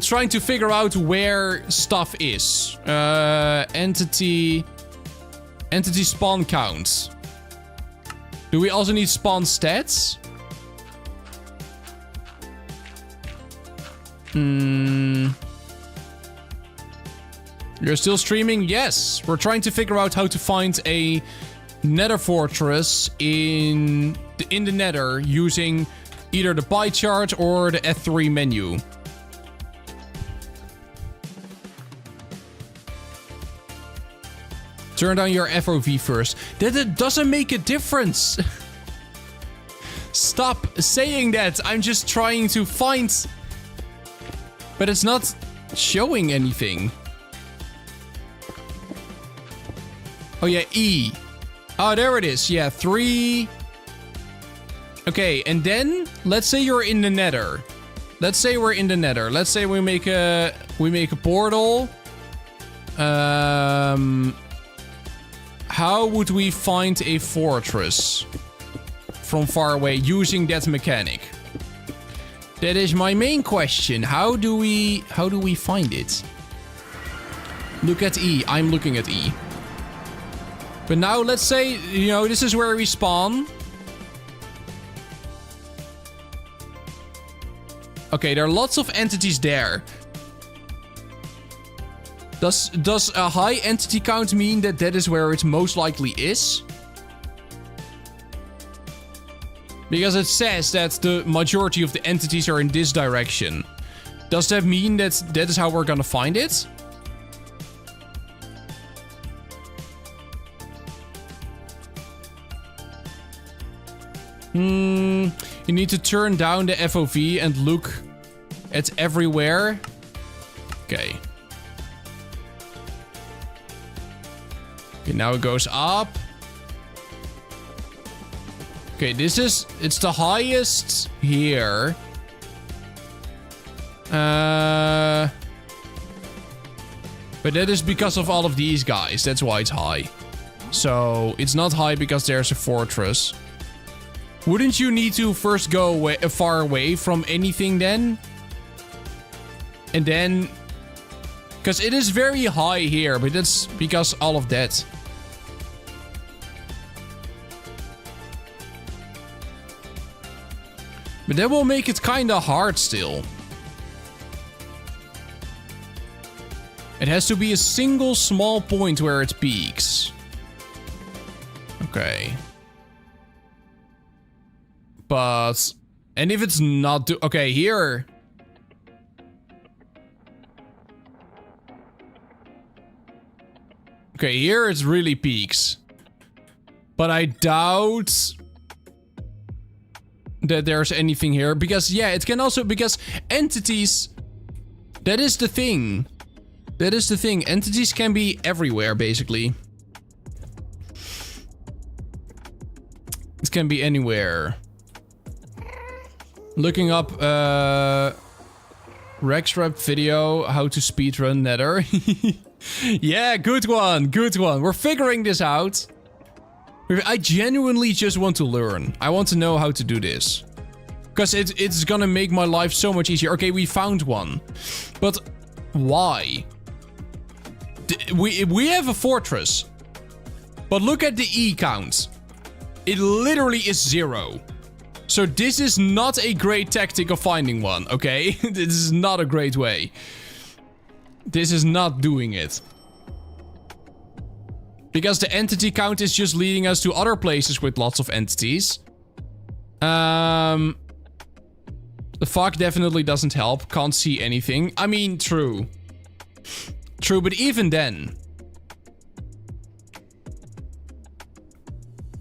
trying to figure out where stuff is. Entity spawn count. Do we also need spawn stats? You're still streaming? Yes. We're trying to figure out how to find a Nether fortress in the Nether using either the pie chart or the F3 menu. Turn down your FOV first. That doesn't make a difference. Stop saying that. I'm just trying to find But it's not showing anything. Oh yeah, E. Oh, there it is. Yeah, 3. Okay, and then let's say you're in the Nether. Let's say we're in the Nether. Let's say we make a portal. How would we find a fortress from far away using that mechanic? That is my main question. How do we find it? Look at E. I'm looking at E. But now let's say, you know, this is where we spawn. Okay, there are lots of entities there. Does a high entity count mean that that is where it most likely is? Because it says that the majority of the entities are in this direction. Does that mean that that is how we're gonna find it? You need to turn down the FOV and look at everywhere. Okay. Okay, now it goes up. Okay, it's the highest here. But that is because of all of these guys. That's why it's high. So it's not high because there's a fortress. Wouldn't you need to first go far away from anything then? And then... Because it is very high here, but that's because all of that. But that will make it kinda hard still. It has to be a single small point where it peaks. Okay. But... And if it's not... Okay, here... Okay, here it really peaks. But I doubt... that there's anything here. Because, yeah, it can also... Because entities... That is the thing. That is the thing. Entities can be everywhere, basically. It can be anywhere. Looking up Rexrap video, how to speedrun Nether. Yeah, good one, good one. We're figuring this out. I genuinely just want to learn. I want to know how to do this. Because it's gonna make my life so much easier. Okay, we found one. But why? We have a fortress. But look at the E count. It literally is 0. So this is not a great tactic of finding one, okay? This is not a great way. This is not doing it. Because the entity count is just leading us to other places with lots of entities. The fog definitely doesn't help. Can't see anything. I mean, true. True, but even then...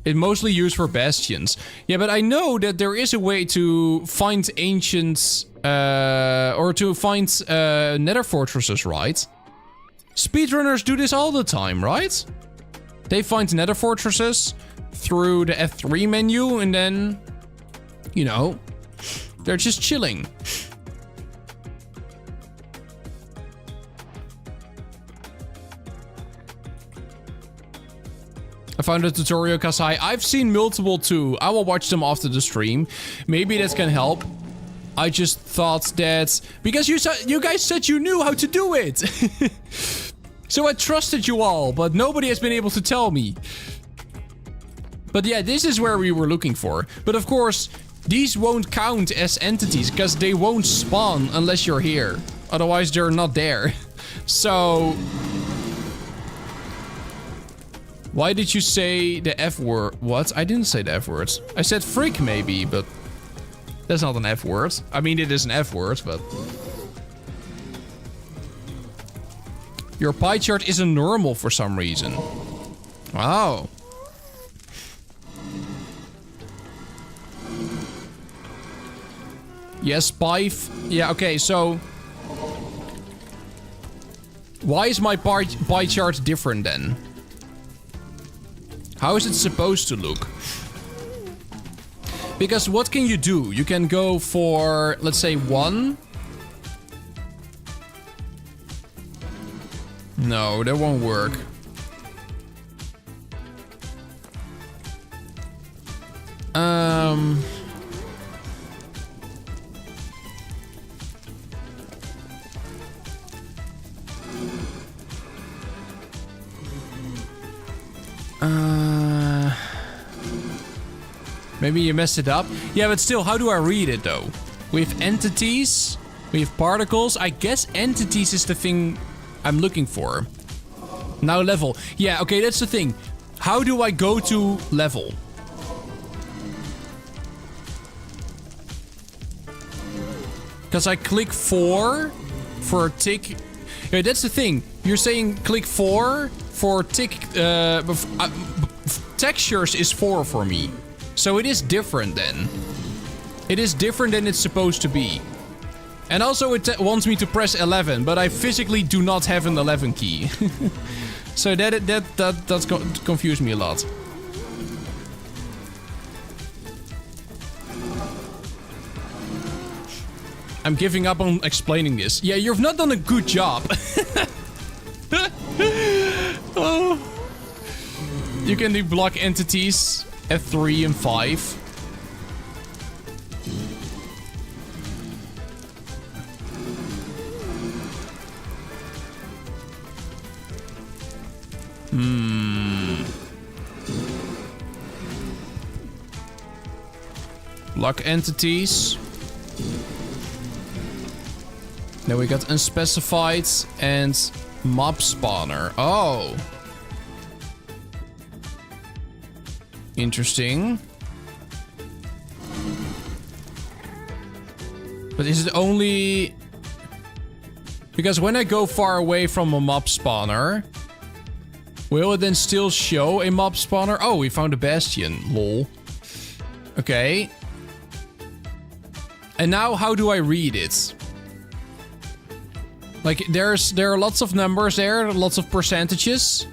It mostly used for bastions. Yeah, but I know that there is a way to find ancient... or to find nether fortresses, right? Speedrunners do this all the time, right? They find nether fortresses through the F3 menu and then... You know... They're just chilling. I found a tutorial, Kasai. I've seen multiple too. I will watch them after the stream. Maybe that can help. I just thought that... Because you guys said you knew how to do it. So I trusted you all, but nobody has been able to tell me. But yeah, this is where we were looking for. But of course, these won't count as entities because they won't spawn unless you're here. Otherwise, they're not there. So... Why did you say the F word? What? I didn't say the F words. I said freak maybe, but... That's not an F word. I mean, it is an F word, but... Your pie chart isn't normal for some reason. Wow. Yes, pie... Yeah, okay, so... Why is my pie chart different then? How is it supposed to look? Because what can you do? You can go for, let's say, 1. No, that won't work. Maybe you messed it up. Yeah, but still, how do I read it though? We have entities, we have particles. I guess entities is the thing I'm looking for. Now level. Yeah, okay, that's the thing. How do I go to level? Because I click 4 for a tick. Yeah, that's the thing. You're saying click 4 for tick. Textures is 4 for me. So it is different then. It is different than it's supposed to be. And also it wants me to press 11, but I physically do not have an 11 key. So that's confused me a lot. I'm giving up on explaining this. Yeah, you've not done a good job. Oh. You can deblock entities at 3 and 5. Block entities. Then we got unspecified and mob spawner. Oh. Interesting. But is it only... Because when I go far away from a mob spawner, will it then still show a mob spawner? Oh, we found a bastion. Lol. Okay. And now how do I read it? Like, there are lots of numbers there, lots of percentages.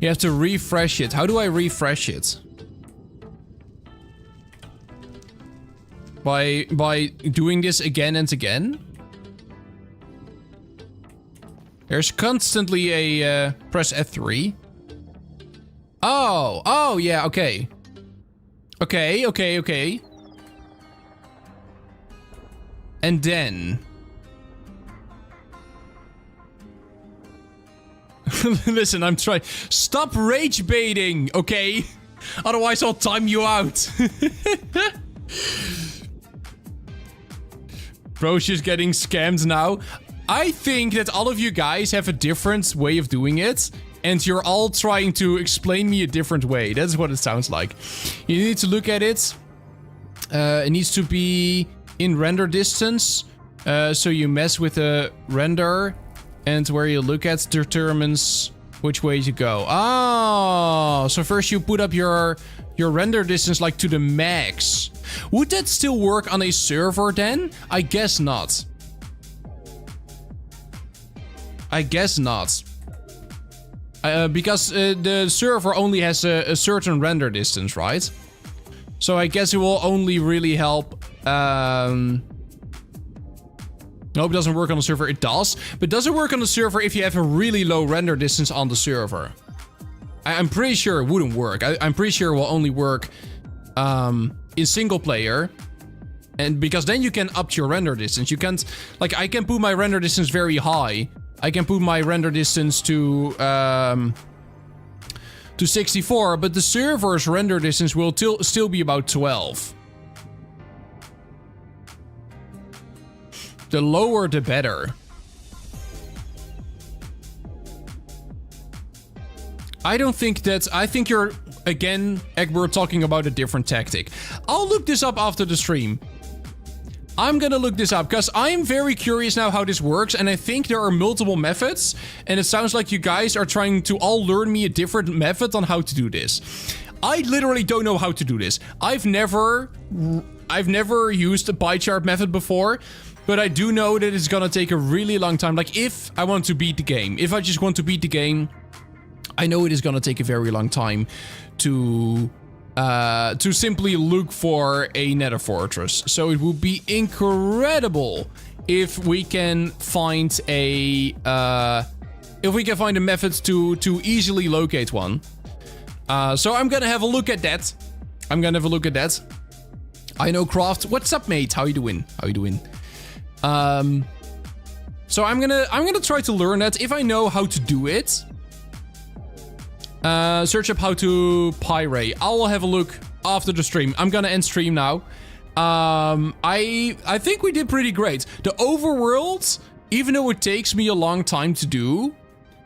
You have to refresh it. How do I refresh it? By doing this again and again? There's constantly a press F3. Oh, yeah, okay. Okay. And then... Listen, I'm trying. Stop rage baiting, okay? Otherwise, I'll time you out. Bro's just getting scammed now. I think that all of you guys have a different way of doing it, and you're all trying to explain me a different way. That's what it sounds like. You need to look at it. It needs to be in render distance. So you mess with the render. And where you look at determines which way to go. Oh, so first you put up your render distance like to the max. Would that still work on a server then? I guess not. Because the server only has a certain render distance, right? So I guess it will only really help... Nope, it doesn't work on the server. It does. But does it work on the server if you have a really low render distance on the server? I'm pretty sure it wouldn't work. I'm pretty sure it will only work in single player. And because then you can up your render distance. You can't... Like, I can put my render distance very high. I can put my render distance to 64. But the server's render distance will still be about 12. The lower, the better. I don't think that's... I think you're, again, Egbert, talking about a different tactic. I'll look this up after the stream. I'm gonna look this up, because I'm very curious now how this works, and I think there are multiple methods, and it sounds like you guys are trying to all learn me a different method on how to do this. I literally don't know how to do this. I've never used the pie chart method before. But I do know that it's gonna take a really long time. Like, if I want to beat the game, if I just want to beat the game, I know it is gonna take a very long time to simply look for a Nether fortress. So it would be incredible if we can find a method to easily locate one. So I'm gonna have a look at that. I know Craft. What's up, mate? How you doing? So I'm gonna try to learn that. If I know how to do it, search up how to pirate. I will have a look after the stream. I'm gonna end stream now. I think we did pretty great. The overworld, even though it takes me a long time to do,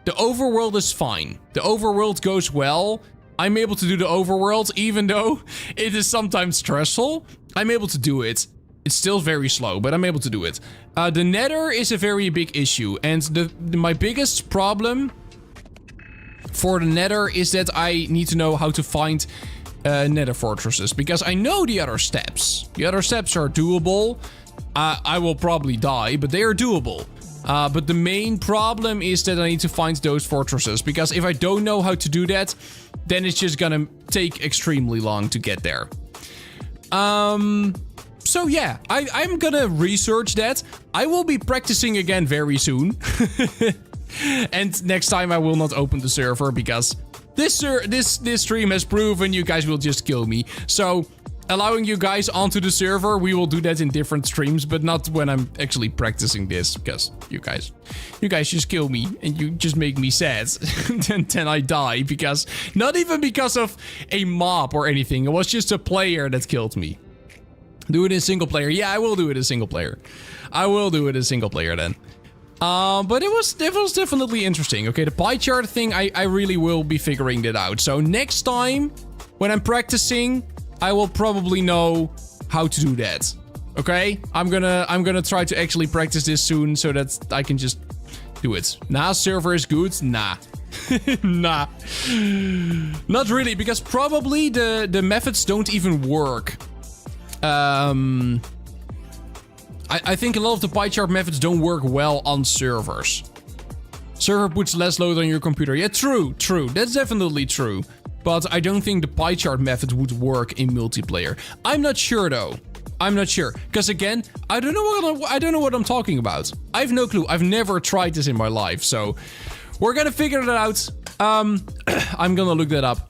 the overworld is fine. The overworld goes well. I'm able to do the overworld, even though it is sometimes stressful. I'm able to do it. It's still very slow, but I'm able to do it. The Nether is a very big issue, and my biggest problem for the Nether is that I need to know how to find Nether fortresses, because I know the other steps. The other steps are doable. I will probably die, but they are doable. But the main problem is that I need to find those fortresses, because if I don't know how to do that, then it's just gonna take extremely long to get there. So yeah, I'm gonna research that. I will be practicing again very soon. And next time I will not open the server, because this stream has proven you guys will just kill me. So allowing you guys onto the server, we will do that in different streams, but not when I'm actually practicing this, because you guys just kill me and you just make me sad. And then I die, because not even because of a mob or anything. It was just a player that killed me. Do it in single player. Yeah, I will do it in single player. Then. But it was definitely interesting. Okay, the pie chart thing, I really will be figuring that out. So next time when I'm practicing, I will probably know how to do that. Okay? I'm gonna try to actually practice this soon so that I can just do it. Nah, server is good. Nah. Nah. Not really, because probably the methods don't even work. I think a lot of the pie chart methods don't work well on servers. Server puts less load on your computer. Yeah, true. That's definitely true. But I don't think the pie chart method would work in multiplayer. I'm not sure though. Because again, I don't know what I'm talking about. I have no clue. I've never tried this in my life. So we're gonna figure that out. I'm gonna look that up.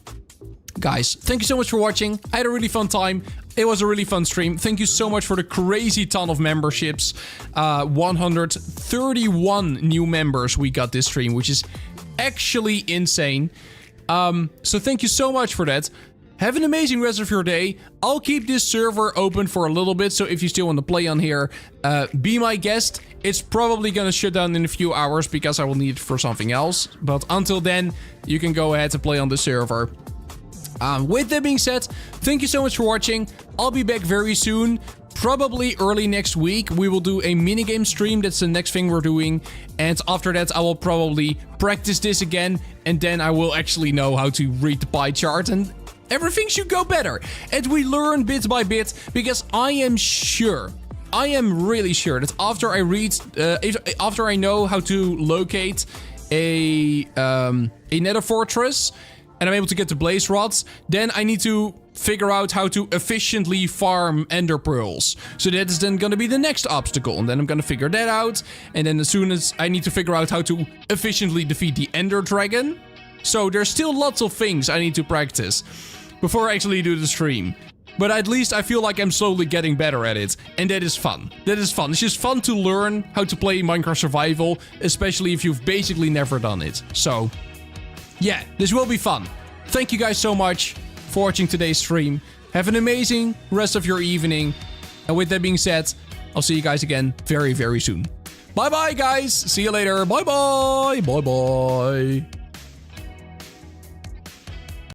Guys, thank you so much for watching. I had a really fun time. It was a really fun stream. Thank you so much for the crazy ton of memberships. 131 new members we got this stream, which is actually insane. So thank you so much for that. Have an amazing rest of your day. I'll keep this server open for a little bit, so if you still want to play on here, be my guest. It's probably gonna shut down in a few hours because I will need it for something else. But until then, you can go ahead and play on the server. With that being said, thank you so much for watching. I'll be back very soon. Probably early next week, we will do a minigame stream. That's the next thing we're doing. And after that, I will probably practice this again. And then I will actually know how to read the pie chart. And everything should go better. And we learn bit by bit. Because I am really sure that after I read, after I know how to locate a Nether fortress, and I'm able to get the blaze rods, then I need to figure out how to efficiently farm ender pearls. So that is then gonna be the next obstacle, and then I'm gonna figure that out. And then as soon as I need to figure out how to efficiently defeat the ender dragon. So there's still lots of things I need to practice before I actually do the stream. But at least I feel like I'm slowly getting better at it, and that is fun. It's just fun to learn how to play Minecraft Survival, especially if you've basically never done it. So yeah, this will be fun. Thank you guys so much for watching today's stream. Have an amazing rest of your evening. And with that being said, I'll see you guys again very, very soon. Bye-bye, guys. See you later. Bye-bye. Bye-bye.